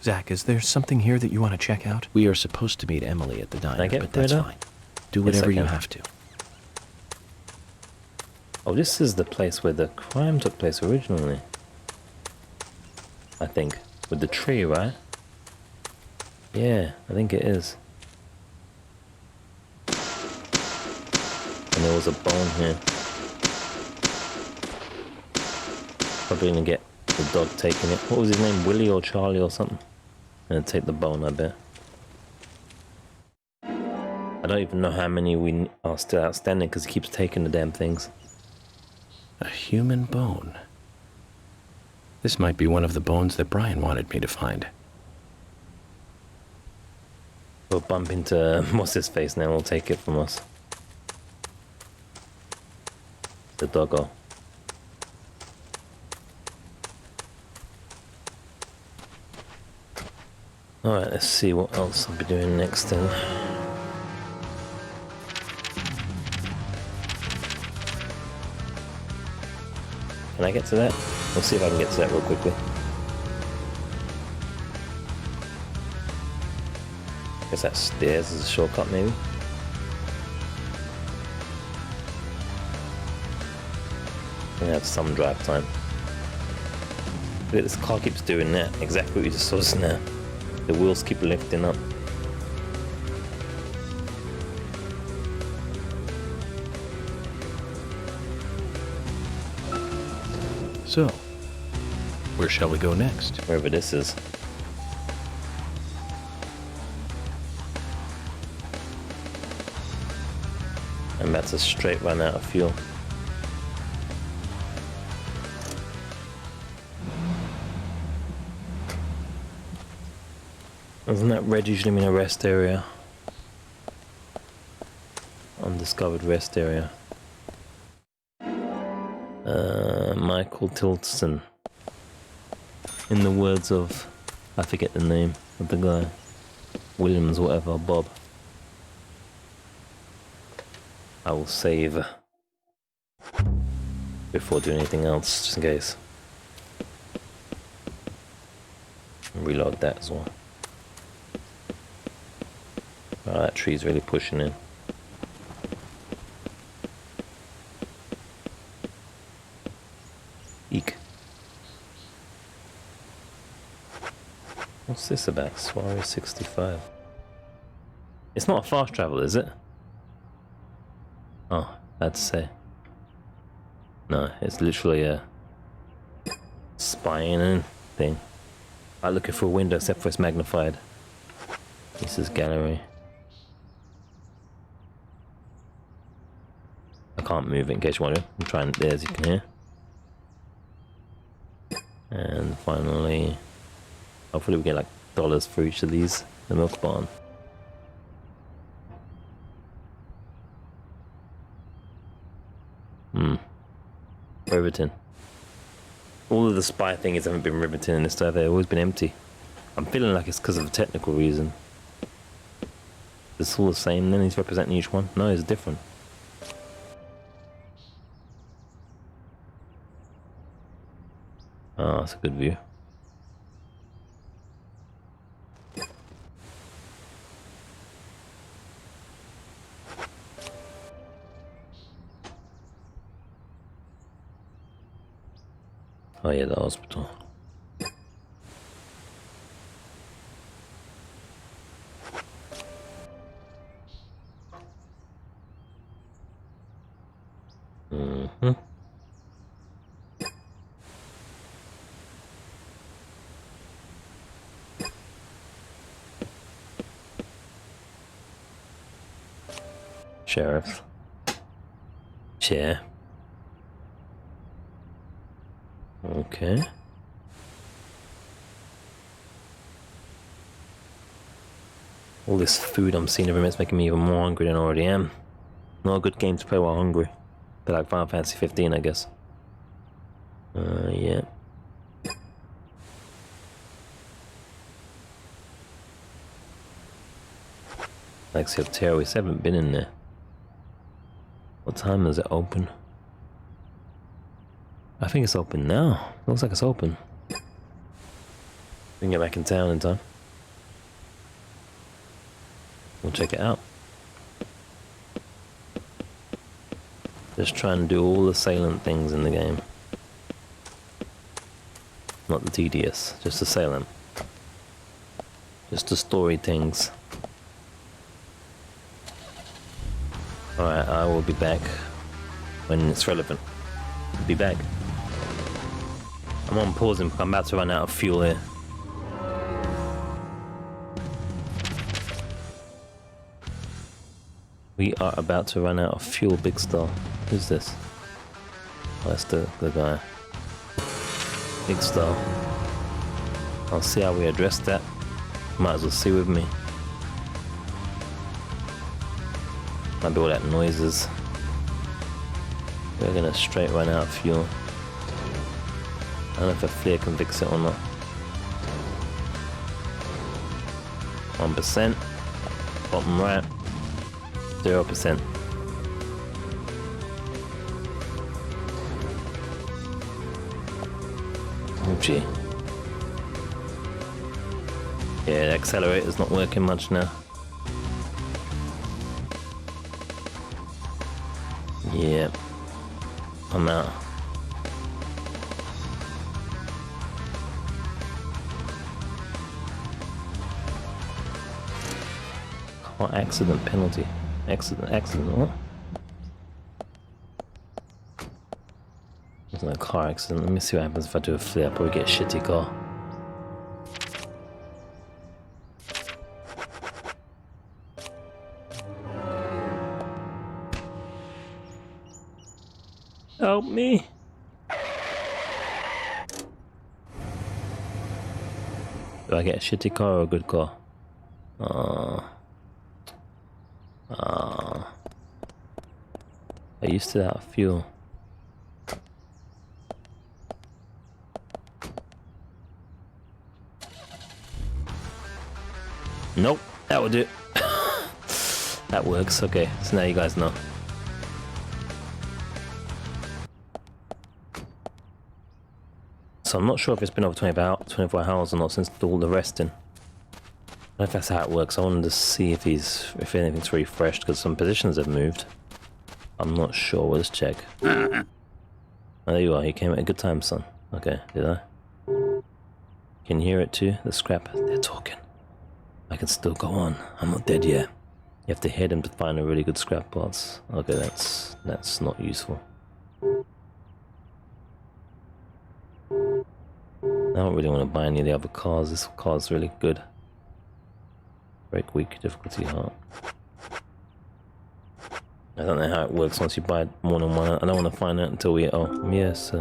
[SPEAKER 3] Zach, is there something here that you want to check out?
[SPEAKER 2] We are supposed to meet Emily at the diner, but that's fine. Do
[SPEAKER 1] Yes,
[SPEAKER 2] whatever
[SPEAKER 1] I
[SPEAKER 2] you
[SPEAKER 1] can.
[SPEAKER 2] have to.
[SPEAKER 1] Oh, this is the place where the crime took place originally. I think. With the tree, right? Yeah, I think it is. And there was a bone here. Probably gonna get the dog taking it. What was his name? Willie or Charlie or something? Gonna take the bone, I bet. I don't even know how many we are still outstanding because he keeps taking the damn things.
[SPEAKER 2] A human bone. This might be one of the bones that Brian wanted me to find.
[SPEAKER 1] We'll bump into what's his face now, we'll take it from us. The doggo. Alright, let's see what else I'll be doing next then. Can I get to that? We'll see if I can get to that real quickly. Guess that stairs is a shortcut maybe? We have some drive time. Look at this car keeps doing that. Exactly what you just saw just now. The wheels keep lifting up.
[SPEAKER 2] So, where shall we go next?
[SPEAKER 1] Wherever this is. And that's a straight run out of fuel. Doesn't that red usually mean a rest area? Undiscovered rest area. Michael Tilson. In the words of, I forget the name of the guy. Williams, whatever, Bob. I will save before doing anything else, just in case. Reload that as well. Oh, that tree's really pushing in. Eek. What's this about? Soaring 65. It's not a fast travel, is it? Oh, I'd say. No, it's literally a spying in thing. I'm looking for a window, except for it's magnified. This is gallery. I can't move it in case you wonder. I'm trying there, as you can hear. And finally, hopefully we get like dollars for each of these. The milk barn. Riveting. All of the spy things haven't been riveting in this stuff. They've always been empty. I'm feeling like it's because of a technical reason. It's all the same then? He's representing each one? No, it's different. Oh, that's a good view. Oh yeah, the hospital. Sheriff. Chair. Okay. All this food I'm seeing every minute's making me even more hungry than I already am. Not a good game to play while hungry. But like Final Fantasy 15, I guess. Yeah. Lexi of Terror, we haven't been in there. What time is it open? I think it's open now. Looks like it's open. We can get back in town in time. We'll check it out. Just trying to do all the salient things in the game. Not the tedious, just the salient. Just the story things. Alright, I will be back when it's relevant. Be back. I'm on pausing because I'm about to run out of fuel here. We are about to run out of fuel, Big Star. Who's this? Oh, that's the guy. Big Star. I'll see how we address that. Might as well see with me. Might be all that noises. We're gonna straight run out of fuel. I don't know if a flare can fix it or not. 1%. Bottom right. 0%. Oh gee. Yeah, the accelerator's not working much now. Yep. I'm out. What accident penalty? Accident, what? There's no car accident. Let me see what happens if I do a flip. I'll probably get a shitty car. Help me. Do I get a shitty car or a good car? I used to have fuel. Nope, that would do it. That works, okay, so now you guys know. So I'm not sure if it's been over 24 hours or not since all the resting. I don't know if that's how it works. I wanted to see if anything's refreshed, because some positions have moved. I'm not sure, we'll just check. Oh, there you are, you came at a good time, son. Okay, did I? Can you hear it too? The scrap, they're talking. I can still go on, I'm not dead yet. You have to hear them to find a really good scrap parts. Okay, that's not useful. I don't really want to buy any of the other cars. This car's really good. Brake weak, difficulty hard. I don't know how it works once you buy more than one. I don't want to find out until we... Oh, yes.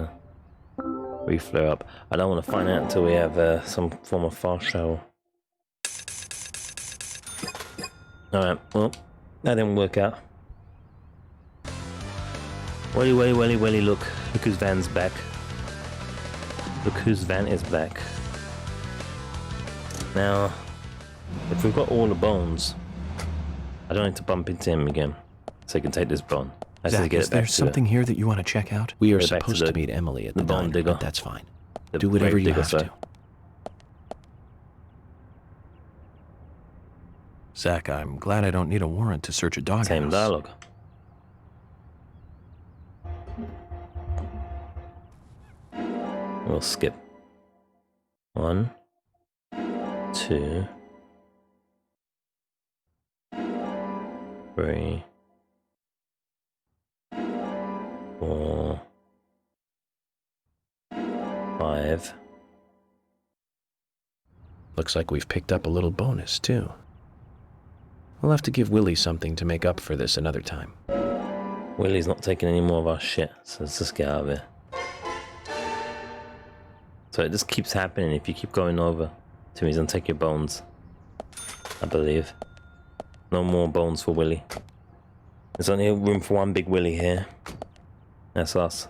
[SPEAKER 1] Reflare up. I don't want to find out until we have some form of fast travel. Alright, well, that didn't work out. Welly, welly, welly, welly, look. Look whose van's back. Look whose van is back. Now, if we've got all the bones, I don't need to bump into him again. So he can take this bone. I
[SPEAKER 2] Zach, is there something here that you want to check out? We are supposed to meet Emily at the
[SPEAKER 1] bone digger.
[SPEAKER 2] But that's fine. Do whatever you have to. Zach, I'm glad I don't need a warrant to search a doghouse.
[SPEAKER 1] Same dialogue. We'll skip. 1, 2, 3, 4, 5.
[SPEAKER 2] Looks like we've picked up a little bonus, too. We'll have to give Willie something to make up for this another time.
[SPEAKER 1] Willie's not taking any more of our shit, so let's just get out of here. So it just keeps happening. If you keep going over to me, he's gonna take your bones. I believe. No more bones for Willie. There's only room for one big Willie here. That's us.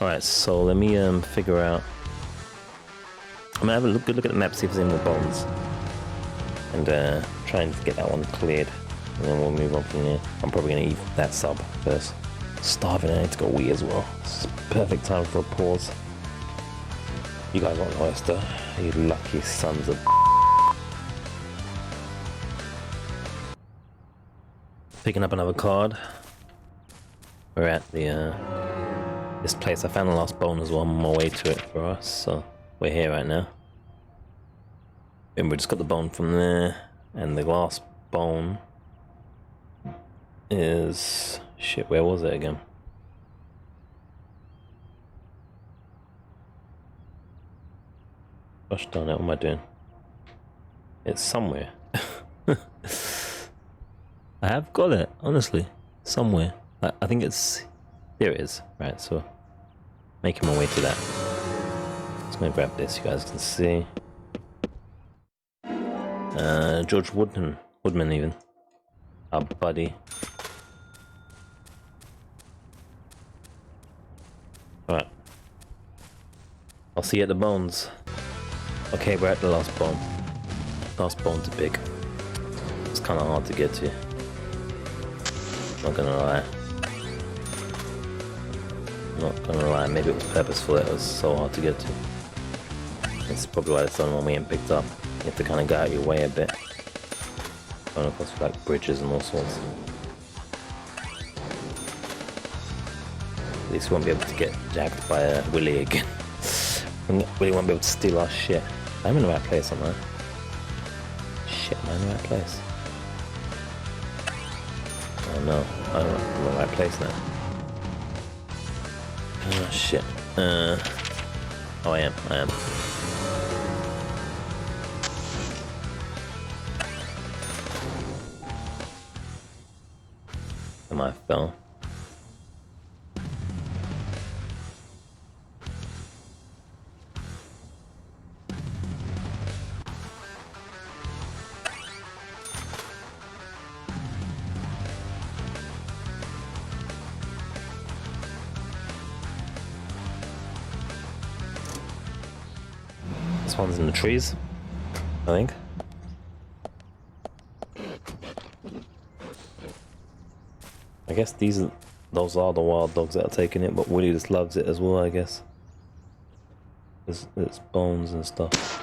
[SPEAKER 1] Alright, so let me figure out. I'm gonna have a good look at the map, see if there's any more bones. And try and get that one cleared. And then we'll move on from there. I'm probably gonna eat that sub first. Starving, I need to go wee as well. It's perfect time for a pause. You guys want an oyster? You lucky sons of... Picking up another card. We're at the this place. I found the last bone as well. I'm on my way to it for us, so we're here right now. And we just got the bone from there, and the last bone is... Shit, where was it again? Gosh darn it, what am I doing? It's somewhere. I have got it, honestly. Somewhere. I think it's... There it is. Right, so... Making my way to that. Just gonna grab this, you guys can see. George Woodman even. Our buddy. Alright. I'll see you at the bones. Okay, we're at the last bone. Last bone to pick. It's kind of hard to get to. Not gonna lie. Not gonna lie, maybe it was purposeful, it was so hard to get to. It's probably why it's the only one we ain't picked up. You have to kind of go out your way a bit. Going across like bridges and all sorts. At least we won't be able to get jacked by Willie again. Willie won't be able to steal our shit. I'm in the right place, am I? Shit, am I in the right place? Oh no, I'm in the right place now. Oh shit. Oh, I am. Am I fell? This one's in the trees, I think. I guess those are the wild dogs that are taking it, but Woody just loves it as well, I guess. It's bones and stuff.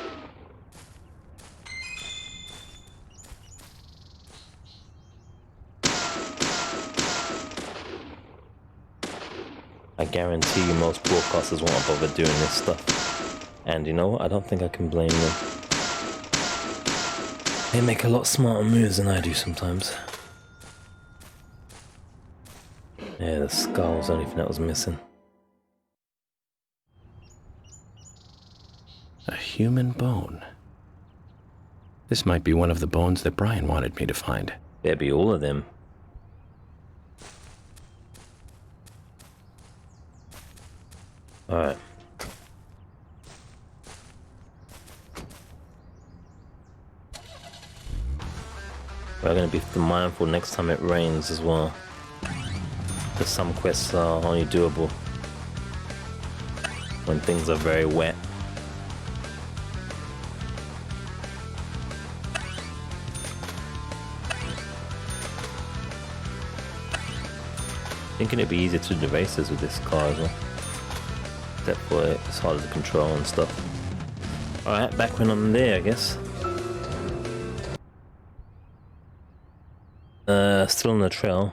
[SPEAKER 1] I guarantee you most broadcasters won't bother doing this stuff. And you know what? I don't think I can blame them. They make a lot smarter moves than I do sometimes. Yeah, the skull was the only thing that was missing.
[SPEAKER 2] A human bone. This might be one of the bones that Brian wanted me to find.
[SPEAKER 1] Better be all of them. Alright. We're going to be mindful next time it rains as well. Because some quests are only doable when things are very wet. Thinking it'd be easier to do the races with this car as well. Except for it's harder to control and stuff. Alright, back when I'm there, I guess. Still on the trail.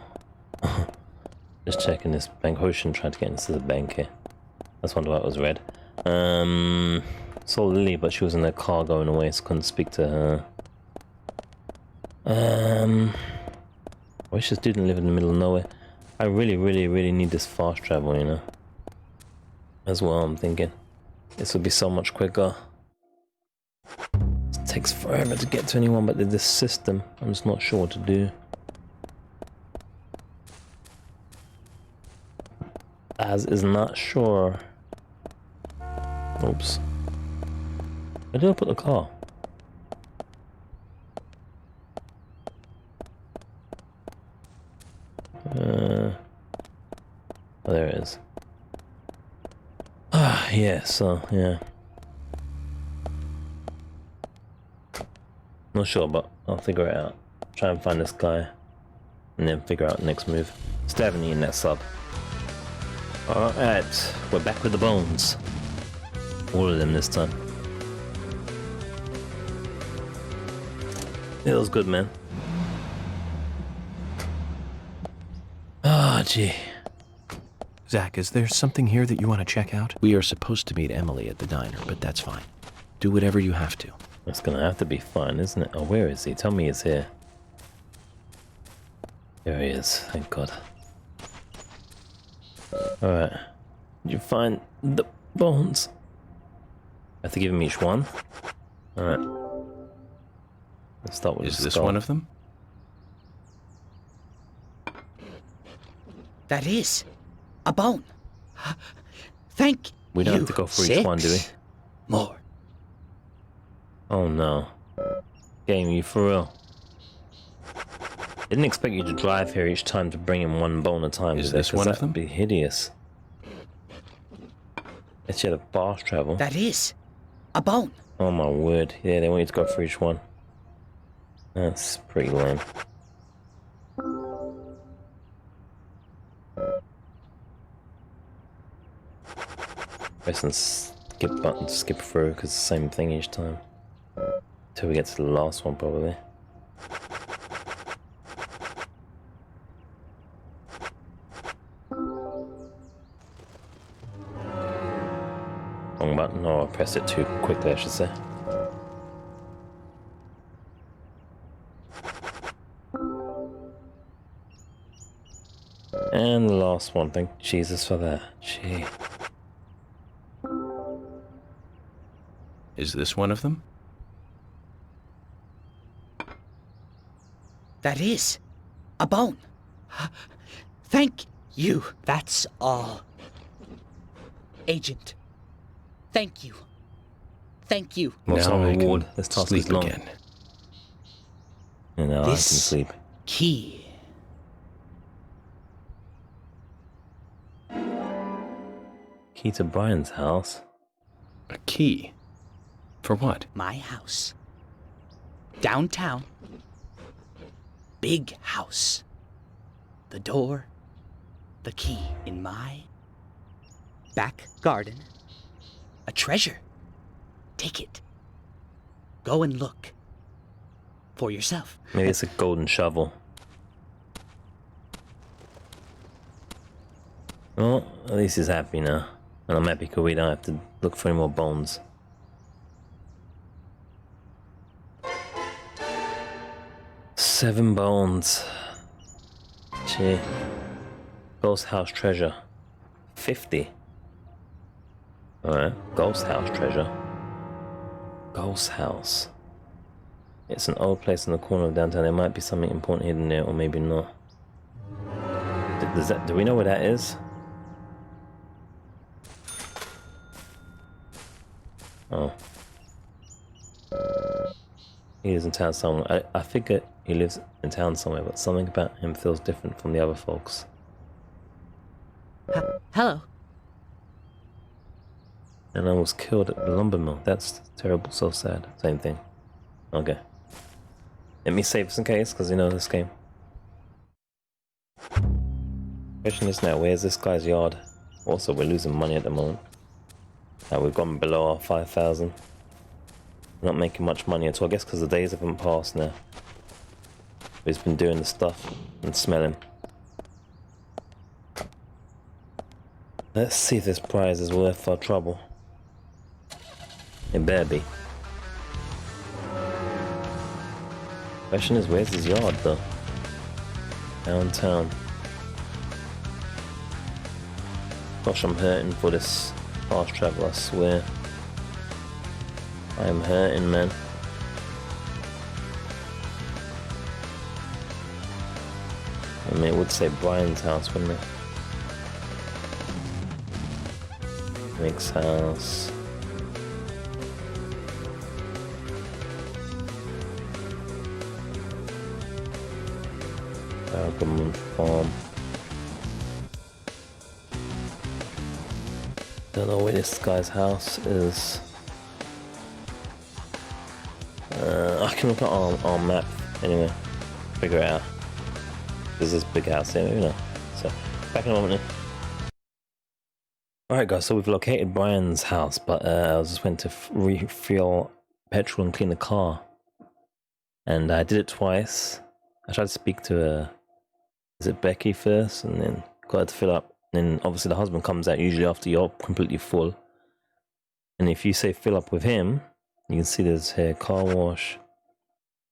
[SPEAKER 1] Just checking this bank. Ocean tried to get into the bank here. That's wonder why it was red. Saw Lily, but she was in the car going away, so couldn't speak to her. I wish this didn't live in the middle of nowhere. I really need this fast travel, you know. As well, I'm thinking. This would be so much quicker. It takes forever to get to anyone, but this system, I'm just not sure what to do. As is not sure. Oops. Where did I put the car? Oh, there it is. Ah, yeah, so, yeah. Not sure, but I'll figure it out. Try and find this guy. And then figure out the next move. Still haven't eaten that sub. Alright, we're back with the bones. All of them this time. It was good, man. Ah, gee.
[SPEAKER 2] Zach, is there something here that you want to check out? We are supposed to meet Emily at the diner, but that's fine. Do whatever you have to.
[SPEAKER 1] That's gonna have to be fun, isn't it? Oh, where is he? Tell me he's here. There he is, thank God. Alright. Did you find the bones? I have to give him each one. Alright. Let's start with the skull.
[SPEAKER 2] Is this one of them?
[SPEAKER 5] That is a bone. Thank you.
[SPEAKER 1] We don't have to go for each one, do we?
[SPEAKER 5] More.
[SPEAKER 1] Oh no. Game, you for real? Didn't expect you to drive here each time to bring in one bone at a time.
[SPEAKER 2] Is this one of them?
[SPEAKER 1] That'd be hideous. It's yet a fast travel.
[SPEAKER 5] That is a bone.
[SPEAKER 1] Oh my word. Yeah, they want you to go for each one. That's pretty lame. Press and skip button to skip through because it's the same thing each time. Till we get to the last one, probably. Wrong button. Oh, I pressed it too quickly, I should say. And the last one. Thank Jesus for that. Gee.
[SPEAKER 2] Is this one of them?
[SPEAKER 5] That is a bone. Thank you. That's all. Agent. Thank you. Thank you.
[SPEAKER 1] What's
[SPEAKER 2] Now
[SPEAKER 1] our
[SPEAKER 2] I
[SPEAKER 1] reward?
[SPEAKER 2] can
[SPEAKER 1] This task
[SPEAKER 2] sleep
[SPEAKER 1] is long.
[SPEAKER 2] again.
[SPEAKER 1] And now I can
[SPEAKER 5] This
[SPEAKER 1] sleep.
[SPEAKER 5] key.
[SPEAKER 1] Key to Brian's house.
[SPEAKER 2] A key. For what?
[SPEAKER 5] My house. Downtown. Big house. The door. The key in my back garden. A treasure. Take it. Go and look. For yourself.
[SPEAKER 1] Maybe it's a golden shovel. Well, at least he's happy now. And I'm happy because we don't have to look for any more bones. Seven bones. Gee. Ghost house treasure. 50. Alright, ghost house treasure. Ghost house. It's an old place in the corner of downtown. There might be something important hidden there, or maybe not. Do we know where that is? Oh. He lives in town somewhere. I figure he lives in town somewhere, but something about him feels different from the other folks.
[SPEAKER 11] Hello.
[SPEAKER 1] And I was killed at the lumber mill. That's terrible, so sad. Same thing. Okay. Let me save this in case, because you know this game. Question is now, where's this guy's yard? Also, we're losing money at the moment. Now we've gone below our 5,000. We're not making much money at all, I guess because the days haven't passed now. We've just been doing the stuff and smelling. Let's see if this prize is worth our trouble. It better be. Question is, where's his yard though? Downtown. Gosh, I'm hurting for this fast travel, I swear. I am hurting, man. I mean, it would say Brian's house, wouldn't it? Nick's house. Falcon Farm. Don't know where this guy's house is. I can look at our map anyway. Figure it out. There's this big house here, you know. So, back in a moment then. Alright guys, so we've located Brian's house, but I just went to refuel petrol and clean the car. And I did it twice. I tried to speak to is it Becky first, and then got her to fill up. And then obviously the husband comes out usually after you're completely full. And if you say fill up with him, you can see there's here car wash,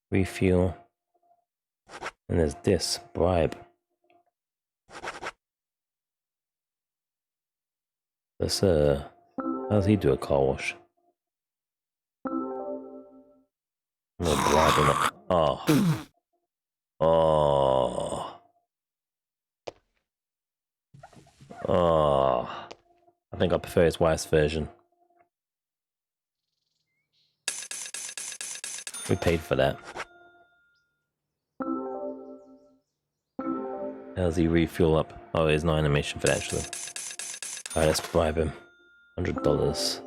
[SPEAKER 1] refuel, and there's this bribe. Let's how does he do a car wash? No bribe him up. Oh. Oh. Oh. I think I prefer his wife's version. We paid for that. How does he refuel up? Oh, there's no animation for that actually. Alright, let's bribe him. $100.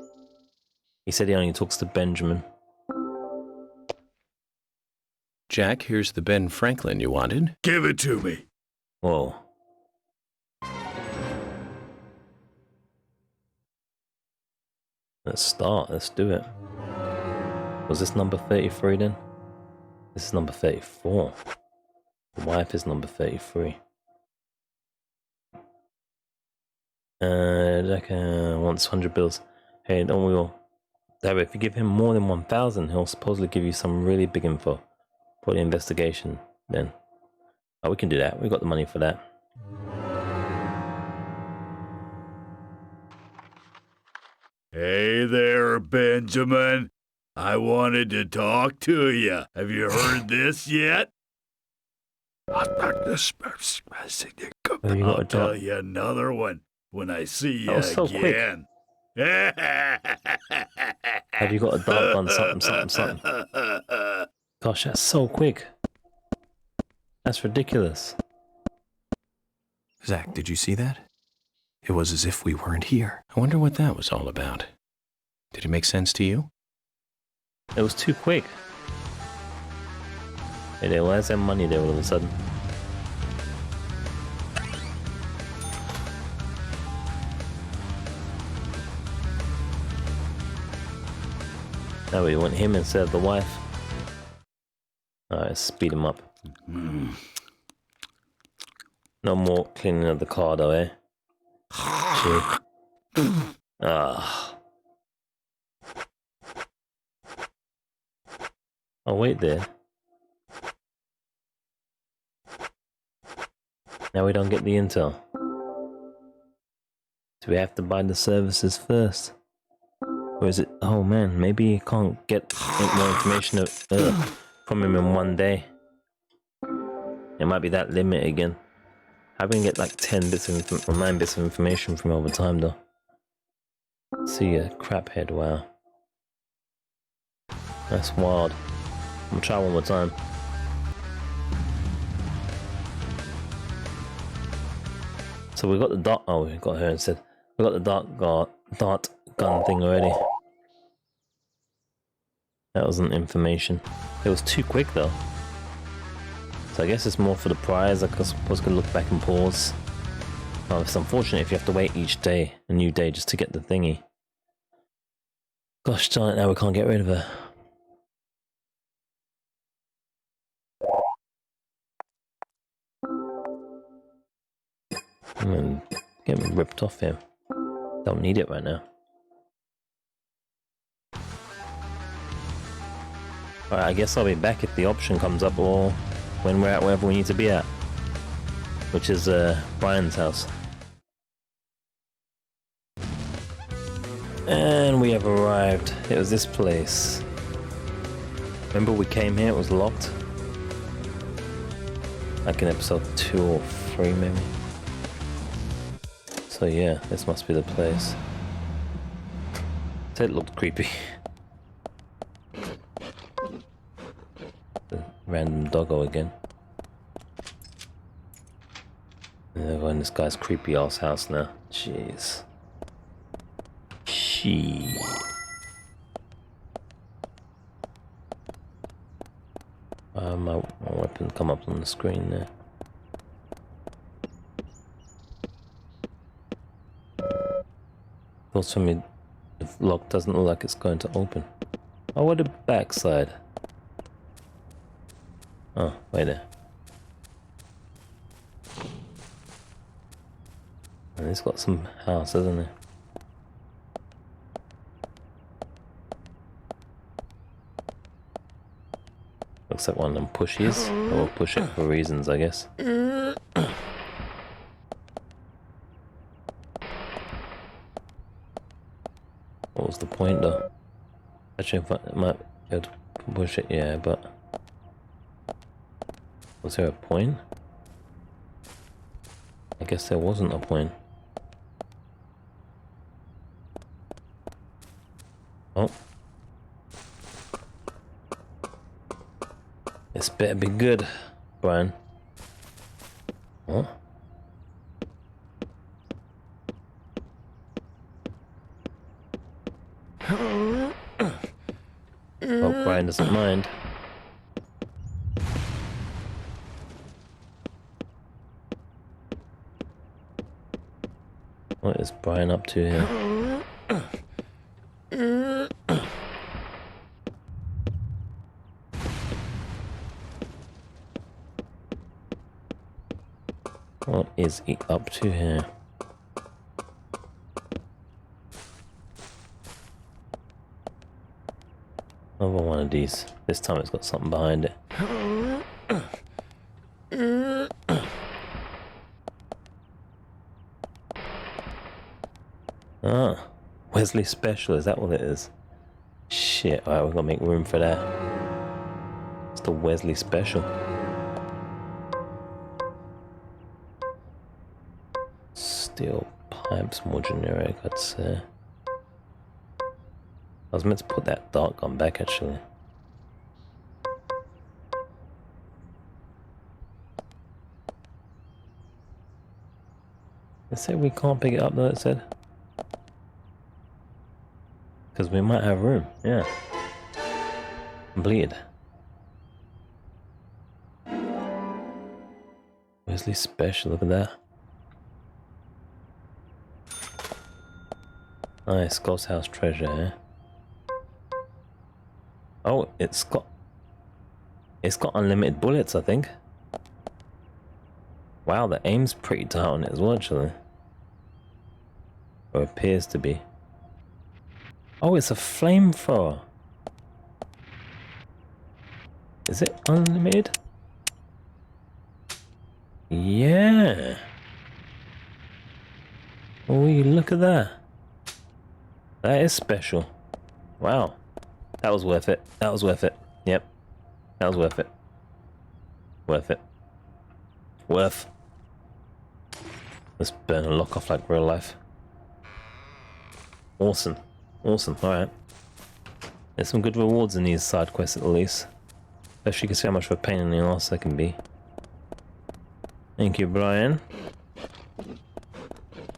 [SPEAKER 1] He said he only talks to Benjamin.
[SPEAKER 2] Jack, here's the Ben Franklin you wanted.
[SPEAKER 4] Give it to me.
[SPEAKER 1] Whoa. Let's start. Let's do it. Was this number 33 then? This is number 34. The wife is number 33. Jack wants 100 bills. Hey, don't we all? Darry, if you give him more than 1,000, he'll supposedly give you some really big info. For the investigation, then. Oh, we can do that. We got the money for that.
[SPEAKER 4] Hey there, Benjamin. I wanted to talk to you. Have you heard this yet? I'll tell you another one when I see you again.
[SPEAKER 1] Have you got a dart gun? Something. Gosh, that's so quick. That's ridiculous.
[SPEAKER 3] Zach, did you see that? It was as if we weren't here.
[SPEAKER 2] I wonder what that was all about. Did it make sense to you?
[SPEAKER 1] It was too quick. Hey there, why is there money there all of a sudden? Now we want him instead of the wife. Alright, speed him up. No more cleaning of the car though, eh? Ah. Oh, wait there. Now we don't get the intel. Do we have to buy the services first? Or is it... Oh man, maybe you can't get more information from him in one day. It might be that limit again. How can we get like 10 bits of or 9 bits of information from over time though? See a craphead, wow. That's wild. I'm gonna try one more time. So we got the dart. Oh, we got her instead. We got the dart gun thing already. That wasn't information. It was too quick though. So I guess it's more for the prize. I was gonna look back and pause. Oh, it's unfortunate if you have to wait each day, a new day, just to get the thingy. Gosh darn it! Now we can't get rid of her. I'm getting ripped off here. Don't need it right now. Alright, I guess I'll be back if the option comes up or when we're at wherever we need to be at. Which is Brian's house. And we have arrived. It was this place. Remember we came here, it was locked? Like in episode 2 or 3 maybe. So yeah, this must be the place. It looked creepy. The random doggo again. And they're going to this guy's creepy ass house now. Jeez. My weapon come up on the screen there. Feels for me, the lock doesn't look like it's going to open. Oh, what a backside. Oh, wait there. And it's got some house, hasn't it? Looks like one of them pushies. I will push it for reasons, I guess. What was the point though? Actually, if I might be able to push it, yeah, but... Was there a point? I guess there wasn't a point. Oh. This better be good, Brian. What? Oh, Brian doesn't mind. What is Brian up to here? What is he up to here? Another one of these. This time it's got something behind it. Ah, Wesley Special, is that what it is? Shit, alright, we've got to make room for that. It's the Wesley Special. Steel pipes, more generic, I'd say. I was meant to put that dart gun back, actually. It said we can't pick it up though, it said. Because we might have room, yeah. Completed. Wesley special, look at that. Nice, ghost house treasure, eh? Oh, it's got unlimited bullets, I think. Wow, the aim's pretty tight on it as well, actually. Or appears to be. Oh, it's a flamethrower. Is it unlimited? Yeah. Oh, look at that. That is special. Wow. That was worth it. That was worth it. Yep. That was worth it. Worth it. Worth. Let's burn a lock off like real life. Awesome. Awesome. Alright. There's some good rewards in these side quests at least. Especially you can see how much of a pain in the arse they can be. Thank you, Brian.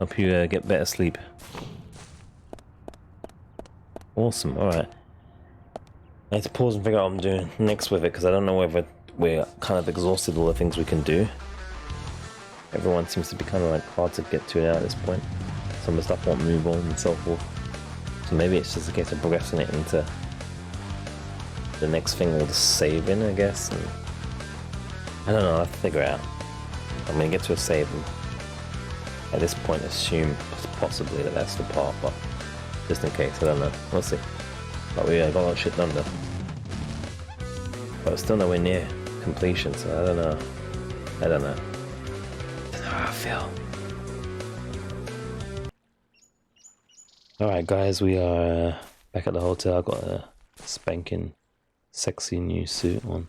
[SPEAKER 1] Hope you get better sleep. Awesome, alright. I need to pause and figure out what I'm doing next with it, because I don't know whether we're kind of exhausted all the things we can do. Everyone seems to be kind of like hard to get to now at this point. Some of the stuff won't move on and so forth. So maybe it's just a case of progressing it into the next thing or the saving, I guess. And I don't know, I'll have to figure it out. I'm going to get to a save and at this point assume possibly that that's the part, but just in case, I don't know. We'll see. But we got a lot of shit done though. But we're still nowhere near completion, so I don't know. I don't know. I don't know how I feel. Alright guys, we are back at the hotel. I got a spanking sexy new suit on,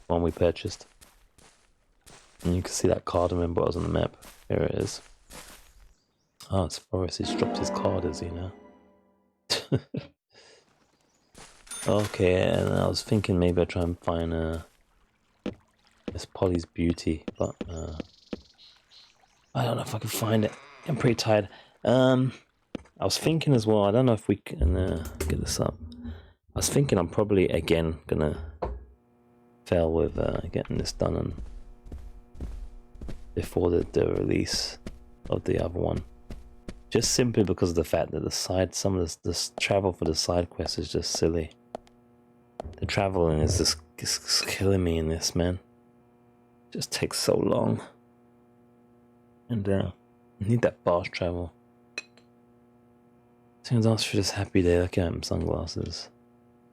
[SPEAKER 1] one we purchased. And you can see that card, remember what was on the map. Here it is. Oh, it's Forrest, he's dropped his card, is he now? Okay, and I was thinking maybe I'd try and find Miss Polly's Beauty, but I don't know if I can find it. I'm pretty tired. I was thinking as well, I don't know if we can get this up. I was thinking I'm probably again gonna fail with getting this done on before the release of the other one. Just simply because of the fact that some of this travel for the side quest is just silly. The traveling is just killing me in this, man. It just takes so long. And I need that fast travel. Someone's asked for this happy day. Look at him, sunglasses.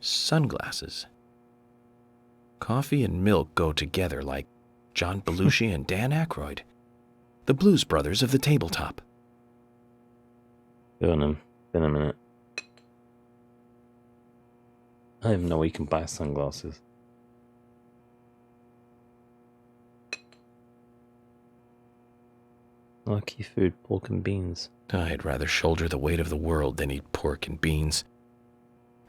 [SPEAKER 2] Sunglasses? Coffee and milk go together like John Belushi and Dan Aykroyd. The Blues Brothers of the tabletop.
[SPEAKER 1] Go on him. In a minute. I don't even know where you can buy sunglasses. Lucky food, pork and beans.
[SPEAKER 2] I'd rather shoulder the weight of the world than eat pork and beans.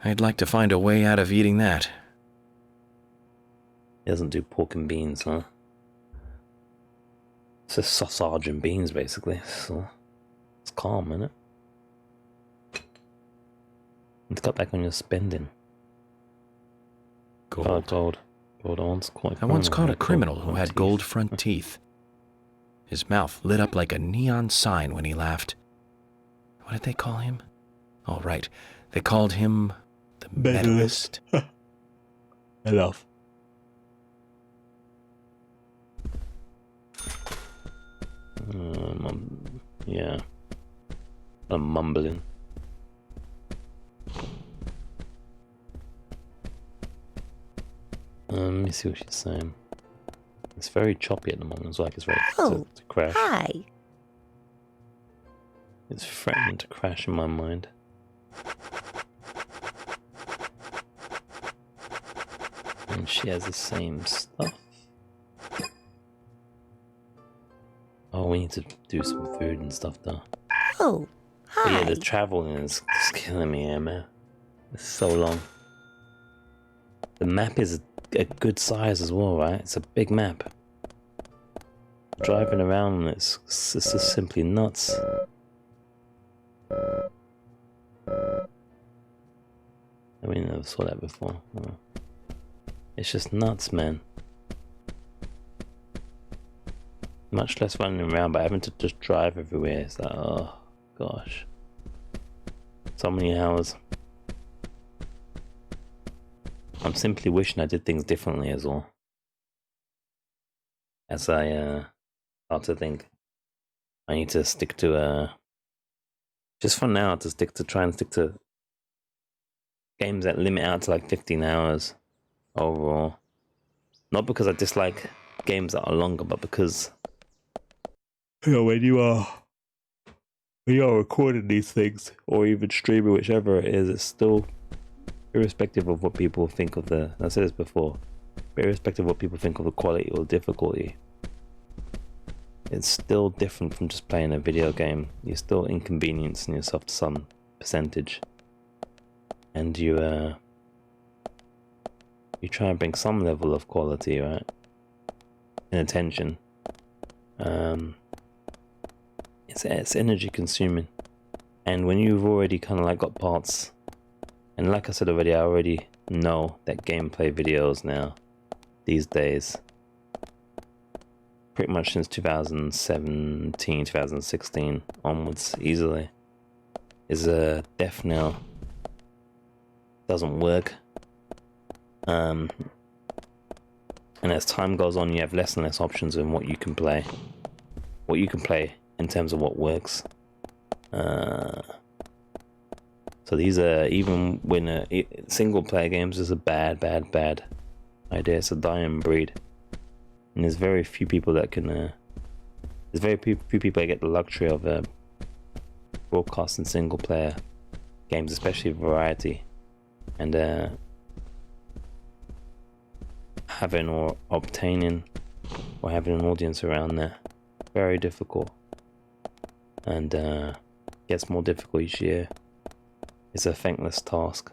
[SPEAKER 2] I'd like to find a way out of eating that.
[SPEAKER 1] He doesn't do pork and beans, huh? It's just sausage and beans, basically. So it's calm, isn't it? Let's cut back on your spending.
[SPEAKER 2] Gold.
[SPEAKER 1] Oh, gold. Gold on's quite.
[SPEAKER 2] I once caught a criminal who had gold front teeth. His mouth lit up like a neon sign when he laughed. What did they call him? Oh, right. They called him the Medalist.
[SPEAKER 1] Enough. Yeah. I'm mumbling. Let me see what she's saying. It's very choppy at the moment. It's like it's ready to crash.
[SPEAKER 12] Hi.
[SPEAKER 1] It's threatening to crash in my mind. And she has the same stuff. Oh, we need to do some food and stuff though.
[SPEAKER 12] Oh, hi.
[SPEAKER 1] But yeah, the traveling is just killing me here, man. It's so long. The map is a good size as well, right? It's a big map. Driving around, it's just simply nuts. I mean, I never saw that before. It's just nuts, man. Much less running around, but having to just drive everywhere. It's like, oh gosh. So many hours. I'm simply wishing I did things differently as well. As I start to think I need to stick to just for now to try and stick to games that limit out to like 15 hours overall. Not because I dislike games that are longer, but because, you know, when you are recording these things or even streaming, whichever it is, it's still, irrespective of what people think of the, I said this before, irrespective of what people think of the quality or difficulty, it's still different from just playing a video game. You're still inconveniencing yourself to some percentage, and you try and bring some level of quality, right, and attention. It's energy consuming, and when you've already kind of like got parts, and like I said already, I already know that gameplay videos now these days, pretty much since 2017, 2016 onwards, easily, is a death knell. Doesn't work. And as time goes on, you have less and less options in what you can play. What you can play in terms of what works. So these are, even when single player games is a bad idea. It's a dying breed. And there's very few people that can, there's very few people that get the luxury of broadcasting single player games, especially variety. And having or obtaining or having an audience around that, very difficult. And gets more difficult each year. It's a thankless task.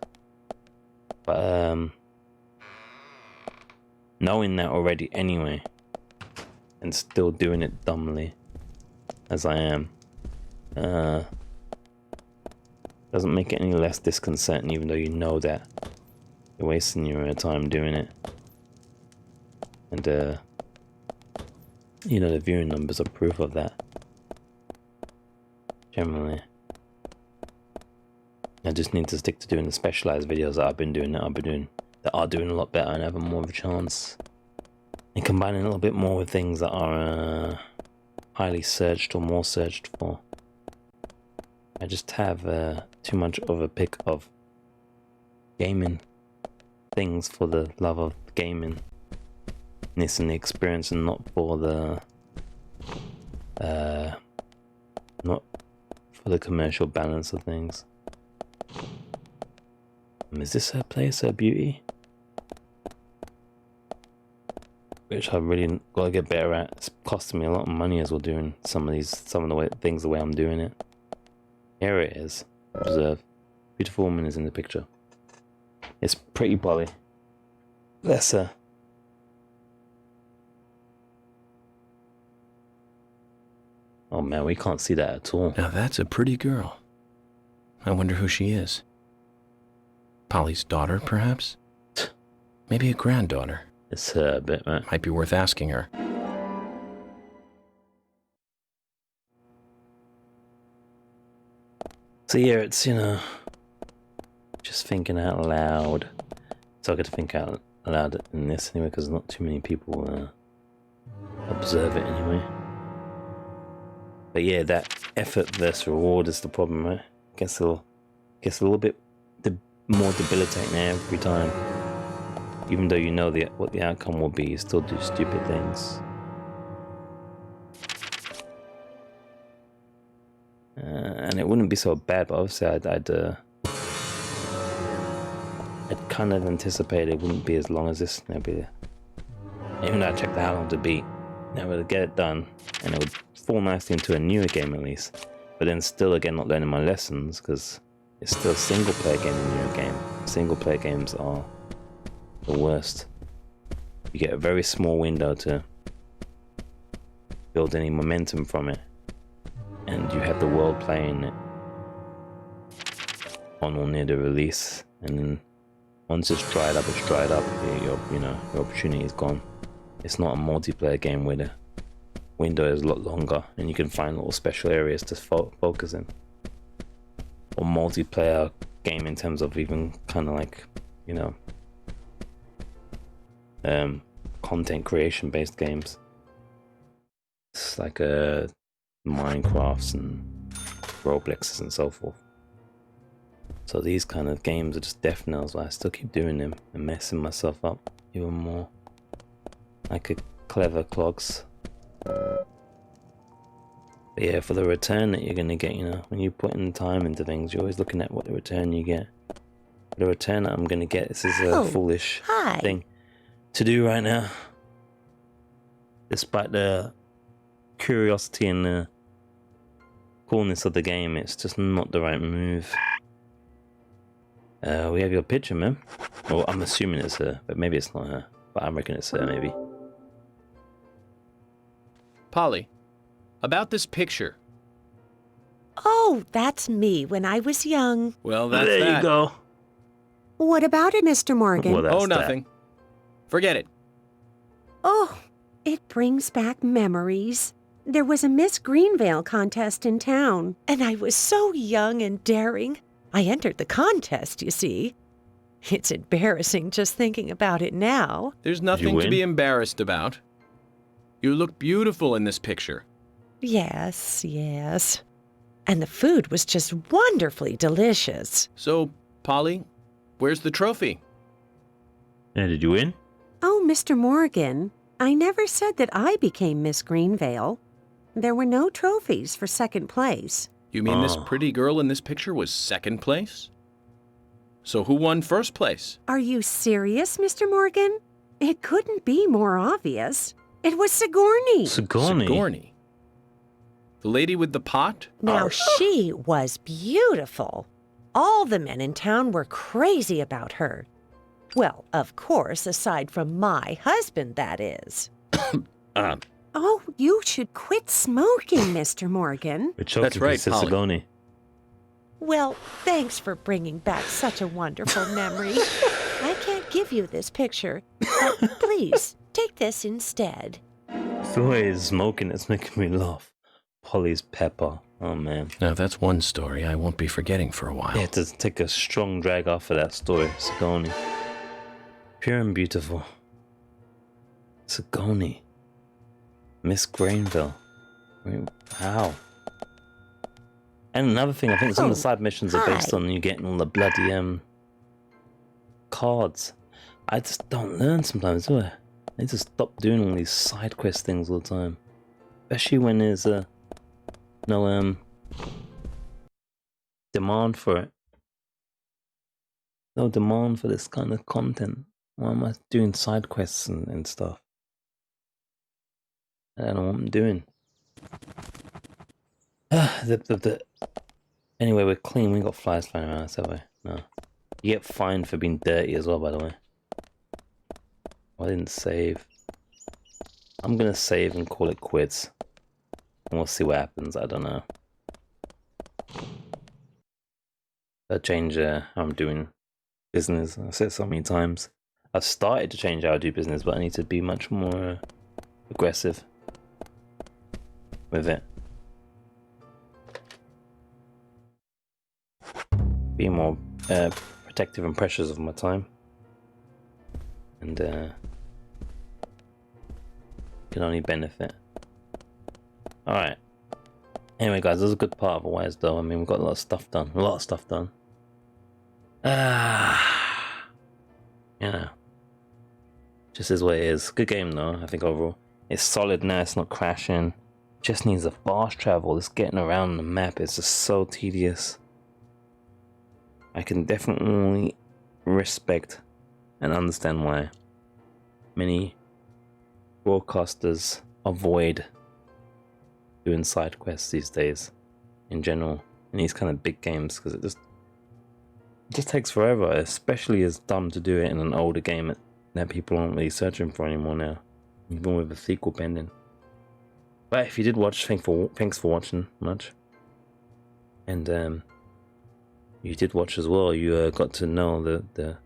[SPEAKER 1] But knowing that already anyway, and still doing it dumbly as I am, doesn't make it any less disconcerting, even though you know that you're wasting your time doing it. And you know, the viewing numbers are proof of that. Generally, I just need to stick to doing the specialized videos that I've been doing, that are doing a lot better and having more of a chance, and combining a little bit more with things that are highly searched or more searched for. I just have too much of a pick of gaming things for the love of gaming and the experience, and not for the commercial balance of things. Is this her place, her beauty? Which I've really got to get better at. It's costing me a lot of money as well, doing some of the things the way I'm doing it. Here it is. Observe. Beautiful woman is in the picture. It's pretty Polly. Bless her. Oh man, we can't see that at all.
[SPEAKER 2] Now that's a pretty girl. I wonder who she is. Polly's daughter, perhaps? Maybe a granddaughter.
[SPEAKER 1] It's her a bit, right?
[SPEAKER 2] Might be worth asking her.
[SPEAKER 1] So yeah, it's, you know, just thinking out loud. So I get to think out loud in this anyway, because not too many people observe it anyway. But yeah, that effort versus reward is the problem, right? Gets a little bit more debilitating every time. Even though you know what the outcome will be, you still do stupid things. And it wouldn't be so bad, but obviously I'd kind of anticipated it wouldn't be as long as this. Even though I checked how long to beat, I would get it done, and it would fall nicely into a newer game at least. But then still, again, not learning my lessons, because it's still a single player game in a newer game. Single player games are the worst. You get a very small window to build any momentum from it, and you have the world playing it on or near the release, and then Once it's dried up, it's dried up. Your opportunity is gone. It's not a multiplayer game where the window is a lot longer and you can find little special areas to focus in. Or multiplayer game in terms of even kind of like, content creation based games. It's like Minecrafts and Robloxes and so forth. So these kind of games are just death knells, but I still keep doing them and messing myself up even more. Like a clever clogs. But yeah, for the return that you're gonna get, when you put in time into things, you're always looking at what the return you get. The return that I'm gonna get, this is a foolish thing to do right now. Despite the curiosity and the coolness of the game, it's just not the right move. We have your picture, man. Well, I'm assuming it's her, but maybe it's not her. But I reckon it's her, maybe.
[SPEAKER 2] Polly, about this picture.
[SPEAKER 9] Oh, that's me when I was young.
[SPEAKER 2] Well, that's
[SPEAKER 1] there
[SPEAKER 2] that.
[SPEAKER 1] you go.
[SPEAKER 9] What about it, Mr. Morgan?
[SPEAKER 1] Well, that's
[SPEAKER 2] nothing. Forget it.
[SPEAKER 9] Oh, it brings back memories. There was a Miss Greenvale contest in town, and I was so young and daring. I entered the contest, you see. It's embarrassing just thinking about it now.
[SPEAKER 2] There's nothing to be embarrassed about. You look beautiful in this picture.
[SPEAKER 9] Yes, yes. And the food was just wonderfully delicious.
[SPEAKER 2] So, Polly, where's the trophy?
[SPEAKER 1] Yeah, did you win?
[SPEAKER 9] Oh, Mr. Morgan, I never said that I became Miss Greenvale. There were no trophies for second place.
[SPEAKER 2] You mean this pretty girl in this picture was second place? So who won first place?
[SPEAKER 9] Are you serious, Mr. Morgan? It couldn't be more obvious. It was Sigourney.
[SPEAKER 2] Sigourney? The lady with the pot?
[SPEAKER 9] Now, she was beautiful. All the men in town were crazy about her. Well, of course, aside from my husband, that is. Oh, you should quit smoking, Mr. Morgan.
[SPEAKER 2] That's right, Polly.
[SPEAKER 1] Sigourney.
[SPEAKER 9] Well, thanks for bringing back such a wonderful memory. I can't give you this picture, but please, take this instead.
[SPEAKER 1] The way he's smoking, it's making me laugh. Polly's pepper. Oh, man.
[SPEAKER 2] Now, that's one story I won't be forgetting for a while.
[SPEAKER 1] Yeah, to take a strong drag off of that story. Sigourney. Pure and beautiful. Sigourney. Miss Greenvale. I mean, how? And another thing, I think some of the side missions are based on you getting all the bloody cards. I just don't learn sometimes, do I? I need to stop doing all these side quest things all the time. Especially when there's no demand for it. No demand for this kind of content. Why am I doing side quests and stuff? I don't know what I'm doing. Anyway, we're clean. We got flies flying around us, have we? No. You get fined for being dirty as well, by the way. I didn't save. I'm gonna save and call it quits. And we'll see what happens. I don't know. I'll change how I'm doing business. I've said so many times. I've started to change how I do business, but I need to be much more aggressive with it. Be more protective and precious of my time. And can only benefit. Alright. Anyway guys, this is a good part otherwise though. I mean, we've got a lot of stuff done. Yeah. Just is what it is. Good game though, I think overall. It's solid now, it's not crashing. Just needs a fast travel. This getting around the map is just so tedious. I can definitely respect and understand why many broadcasters avoid doing side quests these days in general in these kind of big games, because it just takes forever, especially as dumb to do it in an older game that people aren't really searching for anymore now, even with a sequel pending. But if you did watch, thanks for watching much. And you did watch as well. You got to know the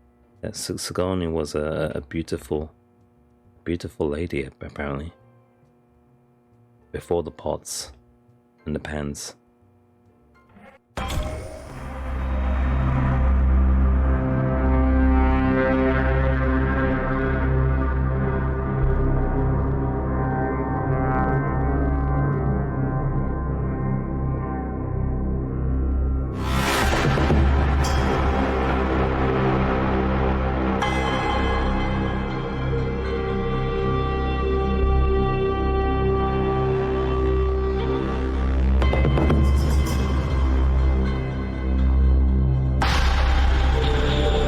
[SPEAKER 1] That Sigourney was a beautiful lady, apparently. Before the pots and the pans.